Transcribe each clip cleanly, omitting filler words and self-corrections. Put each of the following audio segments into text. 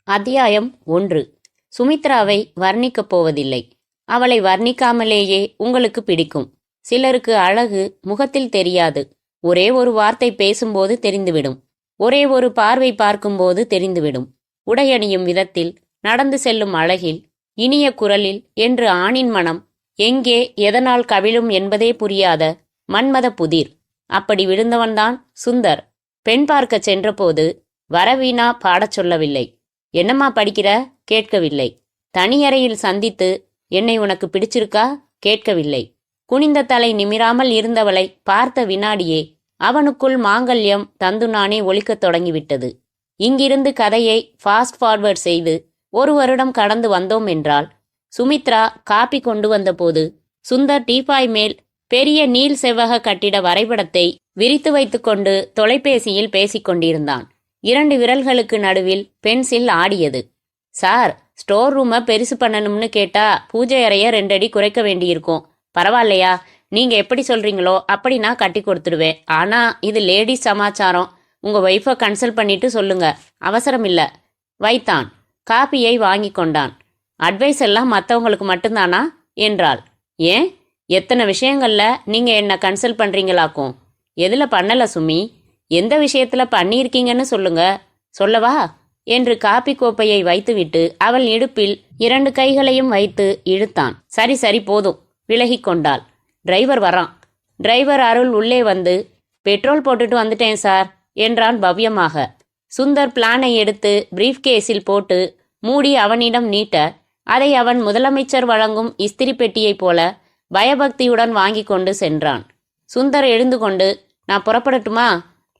அத்தியாயம் 1. சுமித்ராவை வர்ணிக்கப் போவதில்லை. அவளை வர்ணிக்காமலேயே உங்களுக்கு பிடிக்கும். சிலருக்கு அழகு முகத்தில் தெரியாது. ஒரே ஒரு வார்த்தை பேசும்போது தெரிந்துவிடும். ஒரே ஒரு பார்வை பார்க்கும்போது தெரிந்துவிடும். உடையணியும் விதத்தில், நடந்து செல்லும் அழகில், இனிய குரலில் என்று ஆணின் மனம் எங்கே எதனால் கவிழும் என்பதே புரியாத மன்மத புதிர். அப்படி விழுந்தவன்தான் சுந்தர். பெண் பார்க்கச் சென்றபோது வரவீணா பாடச் சொல்லவில்லை. என்னம்மா படிக்கிற கேட்கவில்லை. தனியறையில் சந்தித்து என்னை உனக்கு பிடிச்சிருக்கா கேட்கவில்லை. குனிந்த தலை நிமிராமல் இருந்தவளை பார்த்த வினாடியே அவனுக்குள் மாங்கல்யம் தந்துநானே ஒலிக்கத் தொடங்கிவிட்டது. இங்கிருந்து கதையை ஃபாஸ்ட் ஃபார்வர்ட் செய்து 1 வருடம் கடந்து வந்தோம் என்றால், சுமித்ரா காப்பி கொண்டு வந்தபோது சுந்தர் டீபாய் மேல் பெரிய நீல் செவ்வக கட்டிட வரைபடத்தை விரித்து வைத்துக்கொண்டு தொலைபேசியில் பேசிக்கொண்டிருந்தான். 2 விரல்களுக்கு நடுவில் பென்சில் ஆடியது. சார், ஸ்டோர் ரூமை பெருசு பண்ணணும்னு கேட்டா பூஜை அறைய 2 அடி குறைக்க வேண்டியிருக்கும். பரவாயில்லையா? நீங்க எப்படி சொல்றீங்களோ அப்படி நான் கட்டி கொடுத்துடுவேன். ஆனா இது லேடிஸ் சமாச்சாரம். உங்க ஒய்ஃபை கன்சல்ட் பண்ணிட்டு சொல்லுங்க, அவசரம் இல்ல. வைத்தான். காப்பியை வாங்கி கொண்டான். அட்வைஸ் எல்லாம் மற்றவங்களுக்கு மட்டும்தானா என்றாள். ஏன், எத்தனை விஷயங்கள்ல நீங்க என்ன கன்சல்ட் பண்றீங்களாக்கும். எதுல பண்ணல சுமி? எந்த விஷயத்துல பண்ணியிருக்கீங்கன்னு சொல்லுங்க. சொல்லவா என்று காப்பி கோப்பையை வைத்துவிட்டு அவள் இடுப்பில் 2 கைகளையும் வைத்து இழுத்தான். சரி சரி போதும். விலகி கொண்டாள். டிரைவர் வரான். டிரைவர் அருள் உள்ளே வந்து, பெட்ரோல் போட்டுட்டு வந்துட்டேன் சார் என்றான் பவ்யமாக. சுந்தர் பிளானை எடுத்து பிரீஃப் கேஸில் போட்டு மூடி அவனிடம் நீட்ட, அதை அவன் முதலமைச்சர் வழங்கும் இஸ்திரி பெட்டியைப் போல பயபக்தியுடன் வாங்கி கொண்டு சென்றான். சுந்தர் எழுந்து கொண்டு, நான் புறப்படட்டுமா?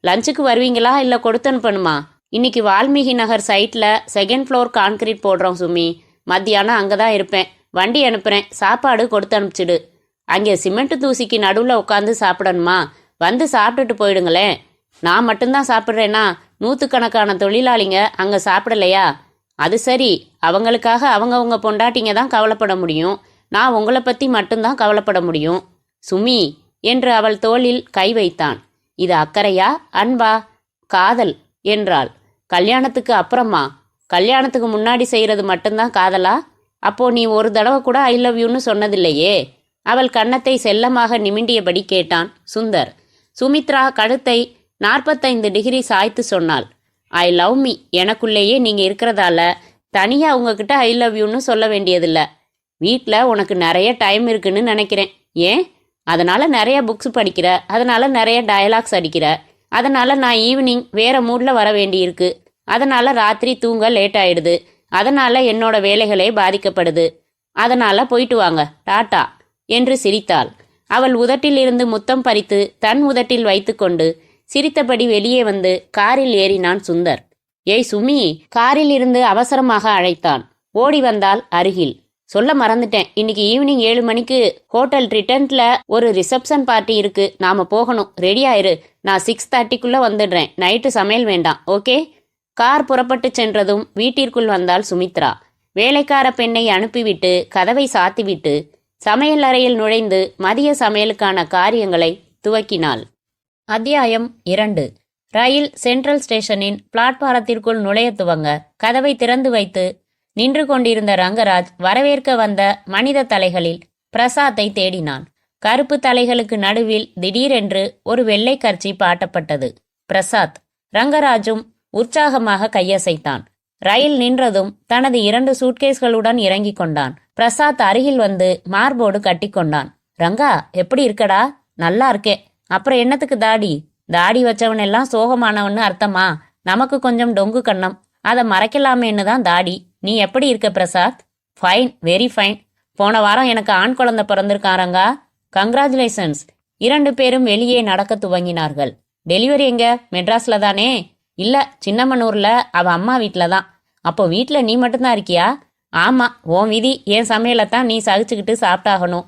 லஞ்சுக்கு வருவீங்களா இல்லை கொடுத்து அனுப்பணுமா? இன்னைக்கு வால்மீகி நகர் சைட்டில் 2nd ஃப்ளோர் கான்கிரீட் போடுறோம் சுமி. மத்தியானம் அங்கே தான் இருப்பேன். வண்டி அனுப்புகிறேன். சாப்பாடு கொடுத்து அனுப்பிச்சிடு. அங்கே சிமெண்ட் தூசிக்கு நடுவில் உட்காந்து சாப்பிடணுமா? வந்து சாப்பிட்டுட்டு போயிடுங்களேன். நான் மட்டும்தான் சாப்பிட்றேன்னா நூற்றுக்கணக்கான தொழிலாளிங்க அங்கே சாப்பிடலையா? அது சரி, அவங்களுக்காக அவங்கவுங்க பொண்டாட்டிங்க தான் கவலைப்பட முடியும். நான் உங்களை பற்றி மட்டும்தான் கவலைப்பட முடியும். சுமி என்று அவள் தோளில் கை வைத்தான். இது அக்கறையா அன்பா காதல் என்றாள். கல்யாணத்துக்கு அப்புறமா? கல்யாணத்துக்கு முன்னாடி செய்யறது மட்டும்தான் காதலா? அப்போ நீ ஒரு தடவை கூட ஐ லவ் யூன்னு சொன்னதில்லையே. அவள் கன்னத்தை செல்லமாக நிமிண்டியபடி கேட்டான் சுந்தர். சுமித்ரா கழுத்தை 45 டிகிரி சாய்த்து சொன்னாள். ஐ லவ் மீ எனக்குள்ளேயே நீங்க இருக்கிறதால தனியா உங்ககிட்ட ஐ லவ் யூன்னு சொல்ல வேண்டியதில்ல. வீட்டில் உனக்கு நிறைய டைம் இருக்குன்னு நினைக்கிறேன். ஏன்? அதனால நிறைய புக்ஸ் படிக்கிற, அதனால நிறைய டயலாக்ஸ் அடிக்கிற, அதனால நான் ஈவினிங் வேற மூட்ல வர வேண்டியிருக்கு, அதனால ராத்திரி தூங்க லேட் ஆயிடுது, அதனால என்னோட வேலைகளே பாதிக்கப்படுது, அதனால போயிட்டு வாங்க டாட்டா என்று சிரித்தாள். அவள் உதட்டில் இருந்து முத்தம் பறித்து தன் உதட்டில் வைத்துக்கொண்டு சிரித்தபடி வெளியே வந்து காரில் ஏறினான் சுந்தர். ஏய் சுமி, காரில் இருந்து அவசரமாக அழைத்தான். ஓடி வந்தால் அருகில். சொல்ல மறந்துட்டேன், இன்னைக்கு ஈவினிங் 7 மணிக்கு ஹோட்டல் ட்ரிட்டன்ட்ல ஒரு ரிசப்ஷன் பார்ட்டி இருக்கு. நாம போகணும். ரெடி ஆயிரு. நான் 6:30க்குள்ள வந்துடுறேன். நைட்டு சமையல் வேண்டாம், ஓகே? கார் புறப்பட்டு சென்றதும் வீட்டிற்குள் வந்தாள் சுமித்ரா. வேலைக்கார பெண்ணை அனுப்பிவிட்டு கதவை சாத்திவிட்டு சமையல் அறையில் நுழைந்து மதிய சமையலுக்கான காரியங்களை துவக்கினாள். அத்தியாயம் 2. ரயில் சென்ட்ரல் ஸ்டேஷனின் பிளாட்பாரத்திற்குள் நுழைய துவங்க கதவை திறந்து வைத்து நின்று கொண்டிருந்த ரங்கராஜ் வரவேற்க வந்த மனித தலைகளில் பிரசாத்தை தேடினான். கருப்பு தலைகளுக்கு நடுவில் திடீரென்று ஒரு வெள்ளை கர்ச்சீப் ஆட்டப்பட்டது. பிரசாத். ரங்கராஜும் உற்சாகமாக கையசைத்தான். ரயில் நின்றதும் தனது 2 சூட்கேஸ்களுடன் இறங்கிக் கொண்டான். பிரசாத் அருகில் வந்து மார்போடு கட்டிக்கொண்டான். ரங்கா, எப்படி இருக்கடா? நல்லா இருக்கே. அப்புறம் என்னத்துக்கு தாடி? தாடி வச்சவனெல்லாம் சோகமானவன்னு அர்த்தமா? நமக்கு கொஞ்சம் டொங்கு கண்ணம், அதை மறைக்கலாமேன்னு தான் தாடி. நீ எப்படி இருக்க பிரசாத்? Fine, very fine. போன வாரம் எனக்கு ஆண் குழந்தை பிறந்திருக்காரங்கா. கங்க்ராச்சுலேஷன்ஸ். 2 பேரும் வெளியே நடக்க துவங்கினார்கள். டெலிவரி எங்க? மெட்ராஸ்ல தானே? இல்ல, சின்னமனூர்ல அவ அம்மா வீட்டில தான். அப்போ வீட்டில் நீ மட்டும்தான் இருக்கியா? ஆமா, உன் விதி. என் சமையலைத்தான் நீ சகிச்சுக்கிட்டு சாப்பிட்டாகணும்.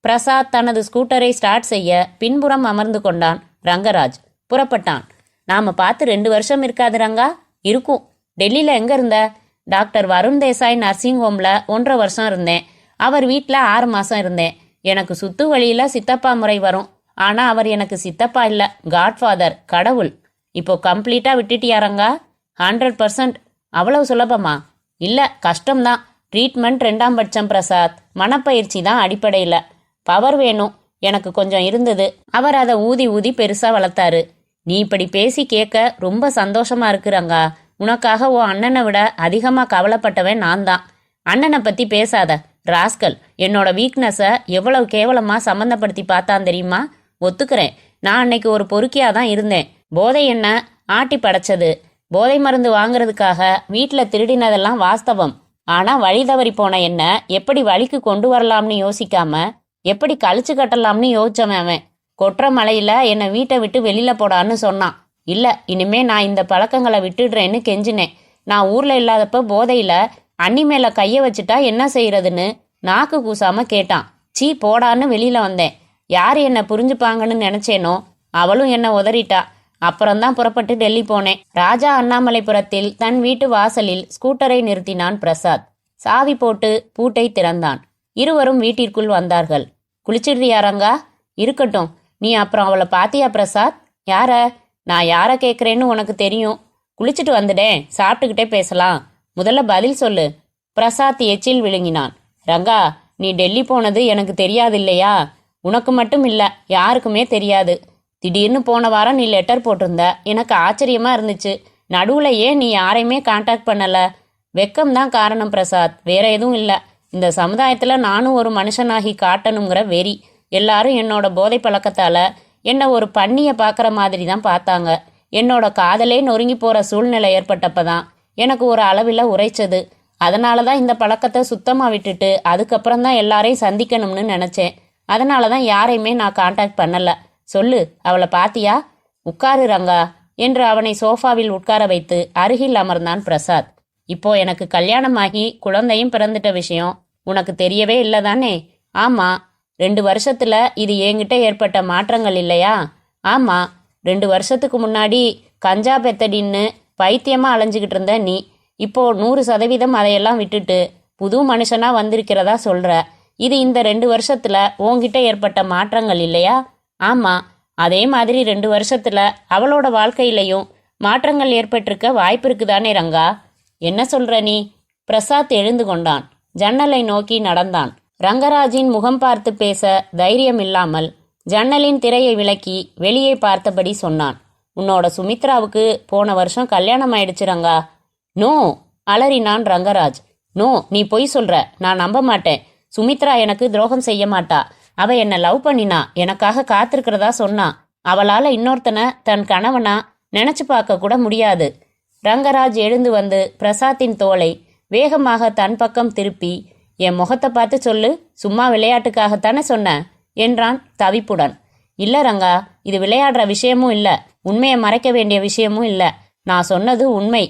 பிரசாத் தனது ஸ்கூட்டரை ஸ்டார்ட் செய்ய பின்புறம் அமர்ந்து கொண்டான். ரங்கராஜ் புறப்பட்டான். நாம பார்த்து 2 வருஷம் இருக்காது ரங்கா? இருக்கும். டெல்லியில எங்க இருந்த? டாக்டர் வருண் தேசாய் நர்சிங் ஹோம்ல 1.5 வருஷம் இருந்தேன். அவர் வீட்டில் 6 மாசம் இருந்தேன். எனக்கு சுத்து வழியில சித்தப்பா முறை வரும். ஆனா அவர் எனக்கு சித்தப்பா இல்ல, காட்ஃபாதர், கடவுள். இப்போ கம்ப்ளீட்டா விட்டுட்டியாரங்கா? 100%. அவ்வளவு சுலபமா? இல்ல, கஷ்டம்தான். ட்ரீட்மெண்ட் 2ஆம் பட்சம் பிரசாத். மனப்பயிற்சி தான் அடிப்படையில். பவர் வேணும். எனக்கு கொஞ்சம் இருந்தது. அவர் அதை ஊதி ஊதி பெருசா வளர்த்தாரு. நீ இப்படி பேசி கேட்க ரொம்ப சந்தோஷமா இருக்குறாங்க. உனக்காக உன் அண்ணனை விட அதிகமா கவலைப்பட்டவன் நான் தான். அண்ணனை பத்தி பேசாத ராஸ்கல். என்னோட வீக்னஸை எவ்வளவு கேவலமா சம்மந்தப்படுத்தி பார்த்தான் தெரியுமா? ஒத்துக்கிறேன், நான் அன்னைக்கு ஒரு பொறுக்கியா தான் இருந்தேன். போதை என்ன ஆட்டி படைச்சது. போதை மருந்து வாங்குறதுக்காக வீட்டில் திருடினதெல்லாம் வாஸ்தவம். ஆனா வழி தவறி போன என்ன எப்படி வழிக்கு கொண்டு வரலாம்னு யோசிக்காம எப்படி கழிச்சு கட்டலாம்னு யோசிச்சவன் அவன். கொற்ற மலையில என்னை வீட்டை விட்டு வெளியில போடான்னு சொன்னான். இல்ல, இனிமே நான் இந்த பழக்கங்களை விட்டுடுறேன்னு கெஞ்சினேன். நான் ஊர்ல இல்லாதப்ப போதையில அண்ணி மேல கைய வச்சுட்டா என்ன செய்யறதுன்னு நாக்கு கூசாம கேட்டான். சீ போடான்னு வெளியில வந்தேன். யார் என்ன புரிஞ்சுப்பாங்கன்னு நினைச்சேனோ அவளும் என்ன உதறிட்டா. அப்புறம்தான் புறப்பட்டு டெல்லி போனேன். ராஜா அண்ணாமலைபுரத்தில் தன் வீட்டு வாசலில் ஸ்கூட்டரை நிறுத்தினான் பிரசாத். சாவி போட்டு பூட்டை திறந்தான். இருவரும் வீட்டிற்குள் வந்தார்கள். குளிச்சிடுறியாரங்கா? இருக்கட்டும். நீ அப்புறம் அவளை பாத்தியா பிரசாத்? யார? நான் யார கேட்குறேன்னு உனக்கு தெரியும். குளிச்சுட்டு வந்துடேன், சாப்பிட்டுக்கிட்டே பேசலாம். முதல்ல பதில் சொல்லு. பிரசாத் எச்சில் விழுங்கினான். ரங்கா, நீ டெல்லி போனது எனக்கு தெரியாது இல்லையா? உனக்கு மட்டும் இல்ல, யாருக்குமே தெரியாது. திடீர்னு போன வாரம் நீ லெட்டர் போட்டிருந்த. எனக்கு ஆச்சரியமா இருந்துச்சு. நடுவுல ஏன் நீ யாரையுமே கான்டாக்ட் பண்ணல? வெக்கம்தான் காரணம் பிரசாத், வேற எதுவும் இல்லை. இந்த சமுதாயத்துல நானும் ஒரு மனுஷனாகி காட்டணுங்கிற வெறி. எல்லாரும் என்னோட போதை பழக்கத்தால என்னை ஒரு பண்ணிய பார்க்குற மாதிரி தான் பார்த்தாங்க. என்னோட காதலே நொறுங்கி போற சூழ்நிலை ஏற்பட்டப்பதான் எனக்கு ஒரு அளவில் உரைச்சது. அதனால தான் இந்த பழக்கத்தை சுத்தமா விட்டுட்டு அதுக்கப்புறம் தான் எல்லாரையும் சந்திக்கணும்னு நினைச்சேன். அதனால தான் யாரையுமே நான் கான்டாக்ட் பண்ணல. சொல்லு, அவளை பாத்தியா? உட்காரு ரங்கா என்று அவனை சோஃபாவில் உட்கார வைத்து அருகில் அமர்ந்தான் பிரசாத். இப்போ எனக்கு கல்யாணமாகி குழந்தையும் பிறந்துட்ட விஷயம் உனக்கு தெரியவே இல்லதானே? ஆமா. 2 வருஷத்துல இது என்கிட்ட ஏற்பட்ட மாற்றங்கள் இல்லையா? ஆமா. 2 வருஷத்துக்கு முன்னாடி கஞ்சா பெத்தடின்னு பைத்தியமா அலைஞ்சுக்கிட்டு இருந்த நீ இப்போ 100% அதையெல்லாம் விட்டுட்டு புது மனுஷனா வந்திருக்கிறதா சொல்ற. இது இந்த 2 வருஷத்துல உன்கிட்ட ஏற்பட்ட மாற்றங்கள் இல்லையா? ஆமா. அதே மாதிரி 2 வருஷத்துல அவளோட வாழ்க்கையிலையும் மாற்றங்கள் ஏற்பட்டிருக்க வாய்ப்பு இருக்குதானே ரங்கா? என்ன சொல்ற நீ? பிரசாத் எழுந்து கொண்டான். ஜன்னலை நோக்கி நடந்தான். ரங்கராஜின் முகம் பார்த்து பேச தைரியம் இல்லாமல் ஜன்னலின் திரையை விலக்கி வெளியே பார்த்தபடி சொன்னான். உன்னோட சுமித்ராவுக்கு போன வருஷம் கல்யாணம் ஆயிடுச்சு ரங்கா. நோ, அலறினான் ரங்கராஜ். நோ, நீ பொய் சொல்ற. நான் நம்ப மாட்டேன். சுமித்ரா எனக்கு துரோகம் செய்ய மாட்டா. அவ என்ன லவ் பண்ணினா, எனக்காக காத்திருக்கிறதா சொன்னா. அவளால இன்னொருத்தனை தன் கணவனா நினைச்சு பார்க்க கூட முடியாது. ரங்கராஜ் எழுந்து வந்து பிரசாத்தின் தோளை வேகமாக தன் பக்கம் திருப்பி, என் முகத்தை பார்த்து சொல்லு, சும்மா விளையாட்டுக்காகத்தானே சொன்ன என்றான் தவிப்புடன். இல்ல ரங்கா, இது விளையாடுற விஷயமும் இல்ல, உண்மையை மறைக்க வேண்டிய விஷயமும் இல்ல. நான் சொன்னது உண்மை.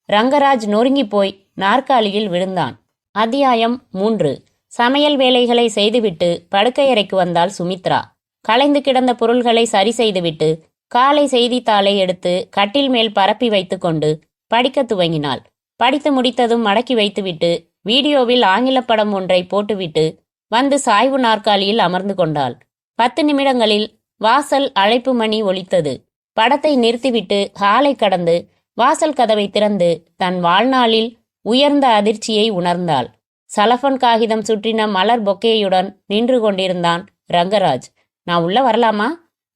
ரங்கராஜ் நொறுங்கி போய் நாற்காலியில் விழுந்தான். அத்தியாயம் 3. சமையல் வேலைகளை செய்துவிட்டு படுக்கையறைக்கு வந்தாள் சுமித்ரா. கலைந்து கிடந்த பொருள்களை சரி செய்துவிட்டு காலை செய்தித்தாளை எடுத்து கட்டில் மேல் பரப்பி வைத்து கொண்டு படிக்க துவங்கினாள். படித்து முடித்ததும் மடக்கி வைத்துவிட்டு வீடியோவில் ஆங்கில படம் ஒன்றை போட்டுவிட்டு வந்து சாய்வு நாற்காலியில் அமர்ந்து கொண்டாள். 10 நிமிடங்களில் வாசல் அழைப்பு மணி ஒலித்தது. படத்தை நிறுத்திவிட்டு ஹாலை கடந்து வாசல் கதவை திறந்து தன் வாழ்நாளில் உயர்ந்த அதிர்ச்சியை உணர்ந்தாள். சலபன் காகிதம் சுற்றின மலர் பொக்கேயுடன் நின்று கொண்டிருந்தான் ரங்கராஜ். நான் உள்ள வரலாமா?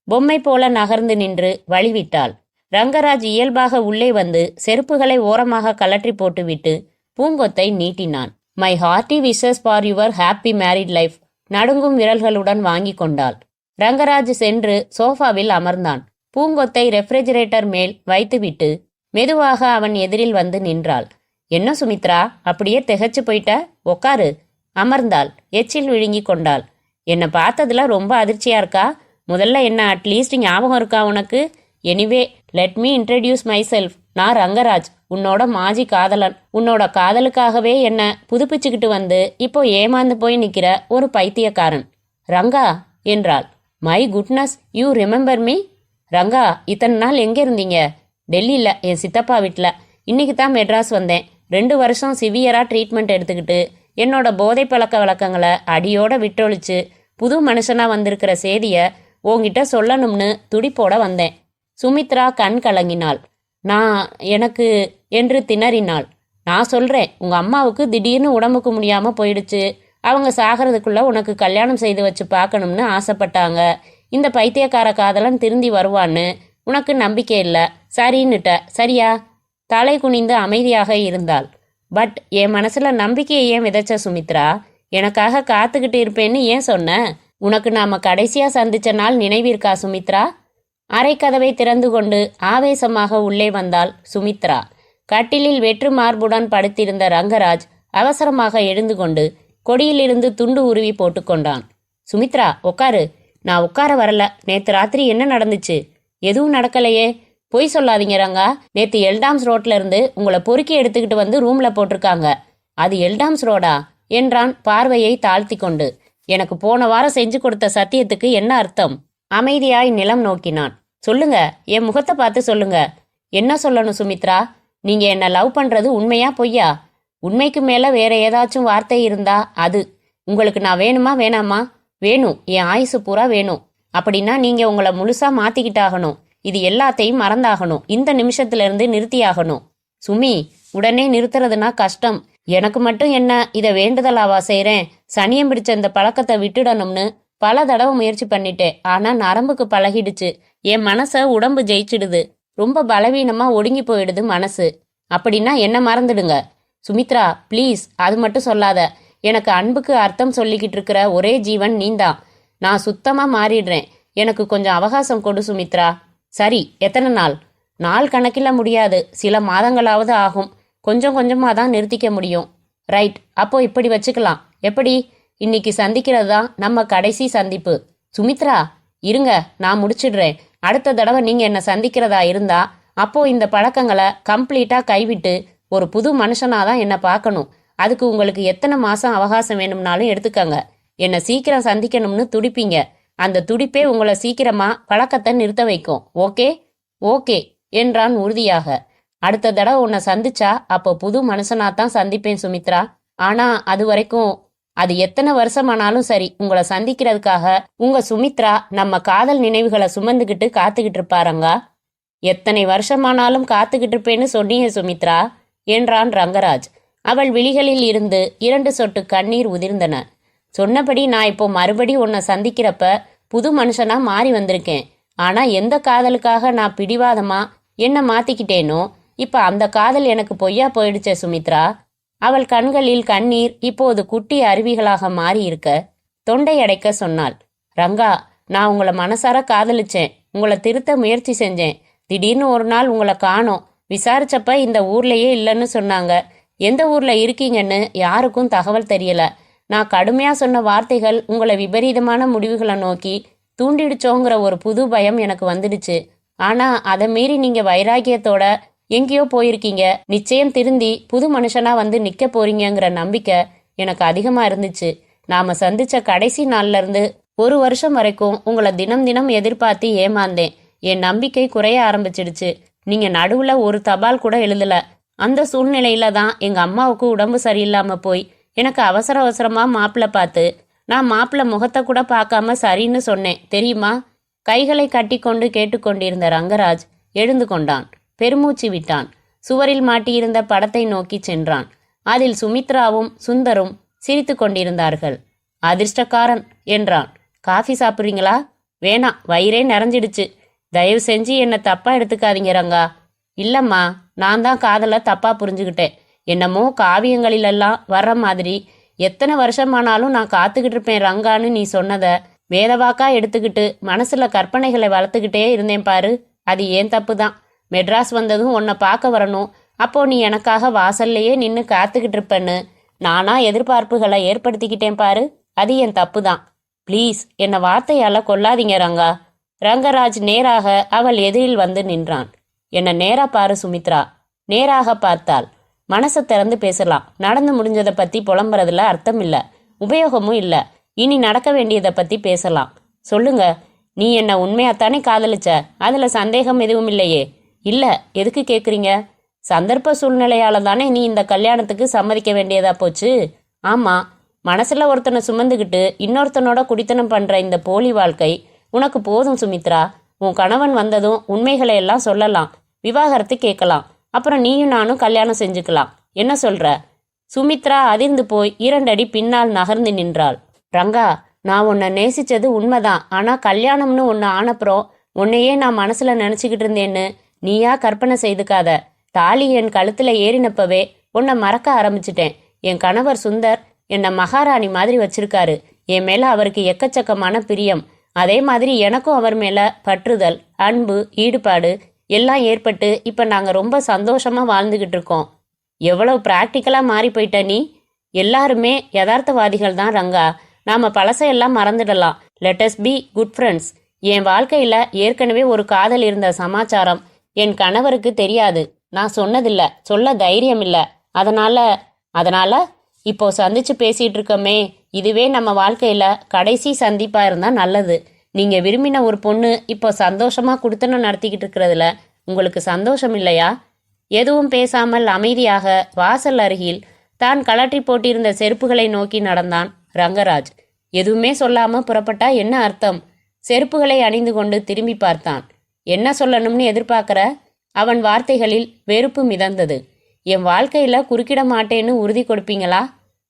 பொம்மை போல நகர்ந்து நின்று வழிவிட்டாள். ரங்கராஜ் இயல்பாக உள்ளே வந்து செருப்புகளை ஓரமாக கலற்றி போட்டுவிட்டு பூங்கொத்தை நீட்டினான். My hearty wishes for your happy married life நடுங்கும் விரல்களுடன் வாங்கி கொண்டாள். ரங்கராஜ் சென்று சோஃபாவில் அமர்ந்தான். பூங்கொத்தை ரெஃப்ரிஜரேட்டர் மேல் வைத்துவிட்டு மெதுவாக அவன் எதிரில் வந்து நின்றாள். என்ன சுமித்ரா, அப்படியே திகைச்சு போயிட்ட? உக்காரு. அமர்ந்தாள். எச்சில் விழுங்கி கொண்டாள். என்னை பார்த்ததுல ரொம்ப அதிர்ச்சியா இருக்கா? முதல்ல என்ன அட்லீஸ்ட் ஞாபகம் இருக்கா உனக்கு? Anyway, let me introduce my self. நான் ரங்கராஜ், உன்னோட மாஜி காதலன். உன்னோட காதலுக்காகவே என்ன புதுப்பிச்சுக்கிட்டு வந்து இப்போ ஏமாந்து போய் நிக்கிற ஒரு பைத்தியக்காரன். ரங்கா என்றாள். My goodness, you remember me? Ranga, இத்தனை நாள் எங்கே இருந்தீங்க? டெல்லியில், என் சித்தப்பா வீட்டில். இன்னைக்கு தான் மெட்ராஸ் வந்தேன். 2 வருஷம் சிவியரா ட்ரீட்மெண்ட் எடுத்துக்கிட்டு என்னோட போதை பழக்க வழக்கங்களை அடியோட விட்டொழிச்சு புது மனுஷனா வந்திருக்கிற செய்தியை உன்கிட்ட சொல்லணும்னு துடிப்போட வந்தேன். சுமித்ரா கண் கலங்கினாள். எனக்கு என்று திணறினாள். நான் சொல்கிறேன், உங்கள் அம்மாவுக்கு திடீர்னு உடம்புக்கு முடியாமல் போயிடுச்சு. அவங்க சாகிறதுக்குள்ள உனக்கு கல்யாணம் செய்து வச்சு பார்க்கணும்னு ஆசைப்பட்டாங்க. இந்த பைத்தியக்கார காதலன் திருந்தி வருவான்னு உனக்கு நம்பிக்கை இல்லை. சரின்னுட்ட, சரியா? தலை குனிந்து அமைதியாக இருந்தாள். பட் என் மனசுல நம்பிக்கையை ஏன் விதைச்ச சுமித்ரா? எனக்காக காத்துக்கிட்டு இருப்பேன்னு ஏன் சொன்ன? உனக்கு நாம கடைசியா சந்திச்ச நாள் நினைவிருக்கா சுமித்ரா? அரைக்கதவை திறந்து கொண்டு ஆவேசமாக உள்ளே வந்தாள் சுமித்ரா. கட்டிலில் வெற்று மார்புடன் படுத்திருந்த ரங்கராஜ் அவசரமாக எழுந்து கொண்டு கொடியிலிருந்து துண்டு உருவி போட்டுக்கொண்டான். சுமித்ரா, உட்காரு. நான் உட்கார வரல. நேத்து ராத்திரி என்ன நடந்துச்சு? எதுவும் நடக்கலையே. பொய் சொல்லாதீங்க ரங்கா. நேத்து எல்டாம்ஸ் ரோட்ல இருந்து உங்களை பொறுக்கி எடுத்துக்கிட்டு வந்து ரூம்ல போட்டிருக்காங்க. அது எல்டாம்ஸ் ரோடா என்றான் பார்வையை தாழ்த்தி கொண்டு. எனக்கு போன வாரம் செஞ்சு கொடுத்த சத்தியத்துக்கு என்ன அர்த்தம்? அமைதியாய் நிலம் நோக்கினான். சொல்லுங்க, என் முகத்தை பார்த்து சொல்லுங்க. என்ன சொல்லணும் சுமித்ரா? நீங்க என்ன லவ் பண்றது உண்மையா பொய்யா? உண்மைக்கு மேல வேற ஏதாச்சும் வார்த்தை இருந்தா அது. உங்களுக்கு நான் வேணுமா வேணாமா? வேணும். என் ஆயுசு பூரா வேணும். அப்படின்னா நீங்க உங்களை முழுசா மாத்திக்கிட்டாகணும். இது எல்லாத்தையும் மறந்தாகணும். இந்த நிமிஷத்துல இருந்து நிறுத்தியாகணும். சுமி, உடனே நிறுத்துறதுனா கஷ்டம். எனக்கு மட்டும் என்ன இதை வேண்டுதலாவா செய்றேன்? சனியம் பிடிச்ச இந்த பழக்கத்தை விட்டுடணும்னு பல தடவை முயற்சி பண்ணிட்டேன். ஆனா நரம்புக்கு பழகிடுச்சு. என் மனச உடம்பு ஜெயிச்சிடுது. ரொம்ப பலவீனமா ஒடுங்கி போயிடுது மனசு. அப்படின்னா என்ன மறந்துடுங்க. சுமித்ரா, ப்ளீஸ் அது மட்டும் சொல்லாத. எனக்கு அன்புக்கு அர்த்தம் சொல்லிக்கிட்டு இருக்கிற ஒரே ஜீவன் நீந்தான். நான் சுத்தமா மாறிடுறேன். எனக்கு கொஞ்சம் அவகாசம் கொடு சுமித்ரா. சரி, எத்தனை நாள்? நாள் கணக்கில் முடியாது. சில மாதங்களாவது ஆகும். கொஞ்சம் கொஞ்சமாக தான் நிறுத்திக்க முடியும். ரைட், அப்போ இப்படி வச்சுக்கலாம். எப்படி? இன்னைக்கு சந்திக்கிறது தான் நம்ம கடைசி சந்திப்பு. சுமித்ரா, இருங்க, நான் முடிச்சிடுறேன். அடுத்த தடவை நீங்க என்ன சந்திக்கிறதா இருந்தா அப்போ இந்த பழக்கங்களை கம்ப்ளீட்டா கைவிட்டு ஒரு புது மனுஷனா தான் என்ன பார்க்கணும். அதுக்கு உங்களுக்கு எத்தனை மாசம் அவகாசம் வேணும்னாலும் எடுத்துக்கங்க. என்னை சீக்கிரம் சந்திக்கணும்னு துடிப்பீங்க. அந்த துடிப்பே உங்களை சீக்கிரமா பழக்கத்தை நிறுத்த வைக்கும். ஓகே? ஓகே என்றான் உறுதியாக. அடுத்த தடவை உன்னை சந்திச்சா அப்போ புது மனுஷனாத்தான் சந்திப்பேன் சுமித்ரா. ஆனா அது வரைக்கும், அது எத்தனை வருஷமானாலும் சரி, உங்களை சந்திக்கிறதுக்காக உங்க சுமித்ரா நம்ம காதல் நினைவுகளை சுமந்துக்கிட்டு காத்துக்கிட்டு இருப்பாருங்க. எத்தனை வருஷமானாலும் காத்துக்கிட்டு இருப்பேன்னு சொன்னீங்க சுமித்ரா என்றான் ரங்கராஜ். அவள் விழிகளில் இருந்து 2 சொட்டு கண்ணீர் உதிர்ந்தன. சொன்னபடி நான் இப்போ மறுபடி உன்னை சந்திக்கிறப்ப புது மனுஷனா மாறி வந்திருக்கேன். ஆனா எந்த காதலுக்காக நான் பிடிவாதமா என்ன மாத்திக்கிட்டேனோ இப்ப அந்த காதல் எனக்கு பொய்யா போயிடுச்சே சுமித்ரா. அவள் கண்களில் கண்ணீர் இப்போது குட்டி அருவிகளாக மாறி இருக்க தொண்டை அடைக்க சொன்னாள். ரங்கா, நான் உங்களை மனசார காதலிச்சேன். உங்களை திருத்த முயற்சி செஞ்சேன். திடீர்னு ஒரு நாள் உங்களை காணோம். விசாரிச்சப்ப இந்த ஊர்லயே இல்லைன்னு சொன்னாங்க. எந்த ஊர்ல இருக்கீங்கன்னு யாருக்கும் தகவல் தெரியல. நான் கடுமையா சொன்ன வார்த்தைகள் உங்களை விபரீதமான முடிவுகளை நோக்கி தூண்டிடுச்சோங்கிற ஒரு புது பயம் எனக்கு வந்துடுச்சு. ஆனா அதை மீறி நீங்க வைராகியத்தோட எங்கேயோ போயிருக்கீங்க. நிச்சயம் திருந்தி புது மனுஷனா வந்து நிக்க போறீங்கிற நம்பிக்கை எனக்கு அதிகமா இருந்துச்சு. நாம சந்திச்ச கடைசி நாள்ல இருந்து 1 வருஷம் வரைக்கும் உங்களை தினம் தினம் எதிர்பார்த்து ஏமாந்தேன். என் நம்பிக்கை குறைய ஆரம்பிச்சிடுச்சு. நீங்க நடுவுல ஒரு தபால் கூட எழுதல. அந்த சூழ்நிலையில தான் எங்க அம்மாவுக்கு உடம்பு சரியில்லாம போய் எனக்கு அவசர அவசரமா மாப்பிள்ள பார்த்து நான் மாப்பிள்ள முகத்தை கூட பார்க்காம சரின்னு சொன்னேன் தெரியுமா? கைகளை கட்டி கொண்டு கேட்டுக்கொண்டிருந்த ரங்கராஜ் எழுந்து கொண்டான். பெருமூச்சு விட்டான். சுவரில் மாட்டியிருந்த படத்தை நோக்கி சென்றான். அதில் சுமித்ராவும் சுந்தரும் சிரித்து கொண்டிருந்தார்கள். அதிர்ஷ்டக்காரன் என்றான். காஃபி சாப்பிட்றீங்களா? வேணாம், வயிறே நிறைஞ்சிடுச்சு. தயவு செஞ்சு என்னை தப்பா எடுத்துக்காதீங்க ரங்கா. இல்லம்மா, நான் தான் காதலை தப்பா புரிஞ்சுக்கிட்டேன். என்னமோ காவியங்களிலெல்லாம் வர்ற மாதிரி எத்தனை வருஷமானாலும் நான் காத்துக்கிட்டு இருப்பேன் ரங்கான்னு நீ சொன்னதை வேதவாக்கா எடுத்துக்கிட்டு மனசுல கற்பனைகளை வளர்த்துக்கிட்டே இருந்தேன் பாரு. அது ஏன் தப்பு தான். மெட்ராஸ் வந்ததும் உன்னை பார்க்க வரணும். அப்போ நீ எனக்காக வாசல்லையே நின்று காத்துக்கிட்டு இருப்பேன்னு நானா எதிர்பார்ப்புகளை ஏற்படுத்திக்கிட்டேன் பாரு. அது என் தப்பு தான். ப்ளீஸ் என்னை வார்த்தையால கொல்லாதீங்க ரங்கா. ரங்கராஜ் நேராக அவள் எதிரில் வந்து நின்றான். என்னை நேரா பாரு சுமித்ரா. நேராக பார்த்தாள். மனசை திறந்து பேசலாம். நடந்து முடிஞ்சதை பத்தி புலம்புறதுல அர்த்தம் இல்லை, உபயோகமும் இல்லை. இனி நடக்க வேண்டியதை பத்தி பேசலாம். சொல்லுங்க, நீ என்ன உண்மையாத்தானே காதலிச்ச? அதுல சந்தேகம் எதுவும் இல்லையே? இல்ல, எதுக்கு கேக்குறீங்க? சந்தர்ப்ப சூழ்நிலையால தானே நீ இந்த கல்யாணத்துக்கு சம்மதிக்க வேண்டியதா போச்சு. ஆமா, மனசுல ஒருத்தனை சுமந்துக்கிட்டு இன்னொருத்தனோட குடித்தனம் பண்ற இந்த போலி வாழ்க்கை உனக்கு போதும் சுமித்ரா. உன் கணவன் வந்ததும் உண்மைகளை எல்லாம் சொல்லலாம், விவாகரத்து கேட்கலாம். அப்புறம் நீயும் நானும் கல்யாணம் செஞ்சுக்கலாம். என்ன சொல்ற? சுமித்ரா அதிர்ந்து போய் 2 அடி பின்னால் நகர்ந்து நின்றாள். ரங்கா, நான் உன்னை நேசிச்சது உண்மைதான். ஆனா கல்யாணம்னு ஒன்று ஆனப்புறம் உன்னையே நான் மனசுல நினைச்சுக்கிட்டு இருந்தேன்னு நீயா கற்பனை செய்துக்காத. தாலி என் கழுத்துல ஏறினப்பவே உன்னை மறக்க ஆரம்பிச்சிட்டேன். என் கணவர் சுந்தர் என்னை மகாராணி மாதிரி வச்சிருக்காரு. என் மேல அவருக்கு எக்கச்சக்கமான பிரியம். அதே மாதிரி எனக்கும் அவர் மேல பற்றுதல், அன்பு, ஈடுபாடு எல்லாம் ஏற்பட்டு இப்ப நாங்க ரொம்ப சந்தோஷமா வாழ்ந்துகிட்டு இருக்கோம். எவ்வளவு பிராக்டிக்கலா மாறி போயிட்ட நீ. எல்லாருமே யதார்த்தவாதிகள் தான் ரங்கா. நாம பழசையெல்லாம் மறந்துடலாம். Let's be good friends. என் வாழ்க்கையில ஏற்கனவே ஒரு காதல் இருந்த சமாச்சாரம் என் கணவருக்கு தெரியாது. நான் சொன்னதில்ல, சொல்ல தைரியம் இல்ல. அதனால இப்போ சந்திச்சு பேசிட்டு இருக்கோமே, இதுவே நம்ம வாழ்க்கையில கடைசி சந்திப்பா இருந்தா நல்லது. நீங்க விரும்பின ஒரு பொண்ணு இப்போ சந்தோஷமா குடுத்தனம் நடத்திக்கிட்டு இருக்கிறதுல உங்களுக்கு சந்தோஷம் இல்லையா? எதுவும் பேசாமல் அமைதியாக வாசல் அருகில் தான் கழற்றி போட்டிருந்த செருப்புகளை நோக்கி நடந்தான் ரங்கராஜ். எதுவுமே சொல்லாம புறப்பட்டா என்ன அர்த்தம்? செருப்புகளை அணிந்து கொண்டு திரும்பி பார்த்தான். என்ன சொல்லணும்னு எதிர்பார்க்கிற? அவன் வார்த்தைகளில் வெறுப்பு மிதந்தது. என் வாழ்க்கையில குறுக்கிட மாட்டேன்னு உறுதி கொடுப்பீங்களா?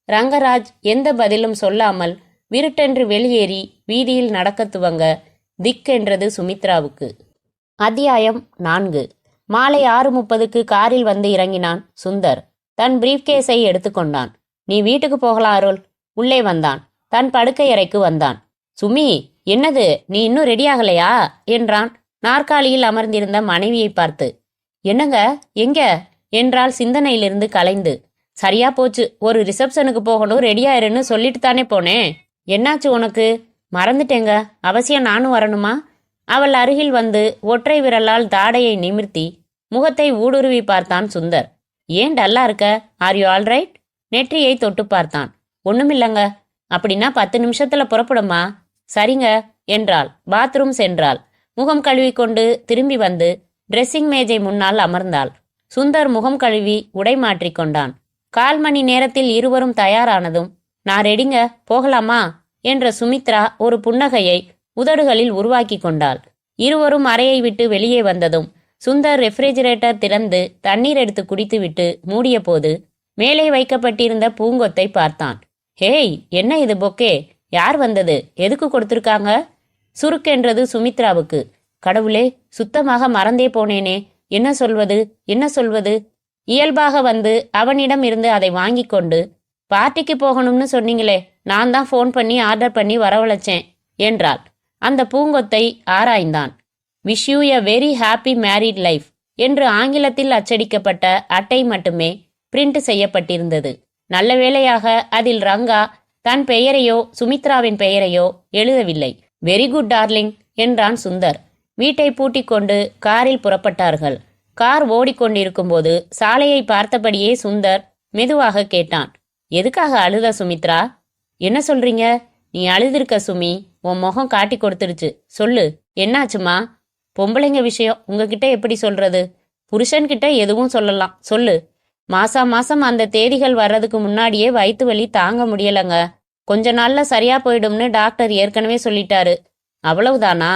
ரங்கராஜ் எந்த பதிலும் சொல்லாமல் விருட்டென்று வெளியேறி வீதியில் நடக்க துவங்க திக்கென்றது சுமித்ராவுக்கு. அத்தியாயம் 4. மாலை 6:30க்கு காரில் வந்து இறங்கினான் சுந்தர். தன் பிரீஃப்கேஸை எடுத்துக்கொண்டான். நீ வீட்டுக்கு போகலாம் அருள். உள்ளே வந்தான். தன் படுக்கை அறைக்கு வந்தான். சுமி, என்னது, நீ இன்னும் ரெடியாகலையா என்றான் நாற்காலியில் அமர்ந்திருந்த மனைவியை பார்த்து. என்னங்க, எங்க என்றால் சிந்தனையிலிருந்து கலைந்து. சரியா போச்சு, ஒரு ரிசப்ஷனுக்கு போகணும், ரெடியாயிருன்னு சொல்லிட்டு தானே போனேன். என்னாச்சு உனக்கு? மறந்துட்டேங்க, அவசியம் நானும் வரணுமா? அவள் அருகில் வந்து ஒற்றை விரலால் தாடையை நிமிர்த்தி முகத்தை ஊடுருவி பார்த்தான் சுந்தர். ஏன் டல்லா இருக்க? Are you all right? நெற்றியை தொட்டு பார்த்தான். ஒண்ணுமில்லங்க. அப்படின்னா 10 நிமிஷத்துல புறப்படுமா? சரிங்க என்றாள். பாத்ரூம் சென்றாள். முகம் கழுவிக்கொண்டு திரும்பி வந்து ட்ரெஸ்ஸிங் மேஜை முன்னால் அமர்ந்தாள். சுந்தர் முகம் கழுவி உடை மாற்றிக்கொண்டான். 1/4 மணி நேரத்தில் இருவரும் தயாரானதும், நான் ரெடிங்க, போகலாமா என்ற சுமித்ரா ஒரு புன்னகையை உதடுகளில் உருவாக்கி கொண்டாள். இருவரும் அறையை விட்டு வெளியே வந்ததும் சுந்தர் ரெஃப்ரிஜரேட்டர் திறந்து தண்ணீர் எடுத்து குடித்துவிட்டு மூடிய போது மேலே வைக்கப்பட்டிருந்த பூங்கொத்தை பார்த்தான். ஹேய், என்ன இது பொக்கே? யார் வந்தது? எதுக்கு கொடுத்துருக்காங்க? சுருக்கென்றது சுமித்ராவுக்கு. கடவுளே, சுத்தமாக மறந்தே போனேனே. என்ன சொல்வது? இயல்பாக வந்து அவனிடம் இருந்து அதை வாங்கி கொண்டு, பார்ட்டிக்கு போகணும்னு சொன்னீங்களே, நான் தான் ஃபோன் பண்ணி ஆர்டர் பண்ணி வரவழைச்சேன் என்றாள். அந்த பூங்கொத்தை ஆராய்ந்தான். Wish you a very happy married life என்று ஆங்கிலத்தில் அச்சடிக்கப்பட்ட அட்டை மட்டுமே பிரிண்ட் செய்யப்பட்டிருந்தது. நல்ல வேளையாக அதில் ரங்கா தன் பெயரையோ சுமித்ராவின் பெயரையோ எழுதவில்லை. வெரி குட் டார்லிங் என்றான் சுந்தர். வீட்டை பூட்டிக் கொண்டு காரில் புறப்பட்டார்கள். கார் ஓடிக்கொண்டிருக்கும் போது சாலையை பார்த்தபடியே சுந்தர் மெதுவாக கேட்டான். எதுக்காக அழுத சுமித்ரா? என்ன சொல்றீங்க? நீ அழுதிருக்க சுமி, உன் முகம் காட்டி கொடுத்துருச்சு. சொல்லு, என்னாச்சுமா? பொம்பளைங்க விஷயம் உங்ககிட்ட எப்படி சொல்றது? புருஷன்கிட்ட எதுவும் சொல்லலாம், சொல்லு. மாசம் அந்த தேதிகள் வர்றதுக்கு முன்னாடியே வயிற்று வலி தாங்க முடியலங்க. கொஞ்ச நாள்ல சரியா போயிடும்னு டாக்டர் ஏற்கனவே சொல்லிட்டாரு. அவ்வளவுதானா?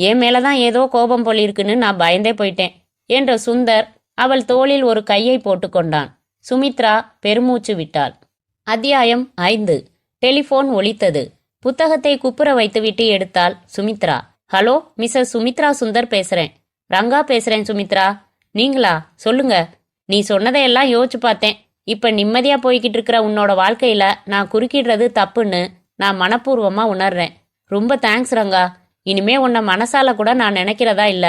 என் மேலதான் ஏதோ கோபம் போலிருக்குன்னு நான் பயந்தே போயிட்டேன் என்ற சுந்தர் அவள் தோளில் ஒரு கையை போட்டுக்கொண்டான். சுமித்ரா பெருமூச்சு விட்டாள். அத்தியாயம் 5. டெலிபோன் ஒலித்தது. புத்தகத்தை குப்புற வைத்துவிட்டு எடுத்தாள் சுமித்ரா. ஹலோ, மிஸ்ஸஸ் சுமித்ரா சுந்தர் பேசுறேன். ரங்கா பேசுறேன் சுமித்ரா. நீங்களா? சொல்லுங்க. நீ சொன்னதையெல்லாம் யோசிச்சு பார்த்தேன். இப்ப நிம்மதியா போய்கிட்டு இருக்கிற உன்னோட வாழ்க்கையில நான் குறுக்கிடுறது தப்புன்னு நான் மனப்பூர்வமா உணர்றேன். ரொம்ப தேங்க்ஸ் ரங்கா. இனிமே உன்னை மனசால கூட நான் நினைக்கிறதா இல்ல.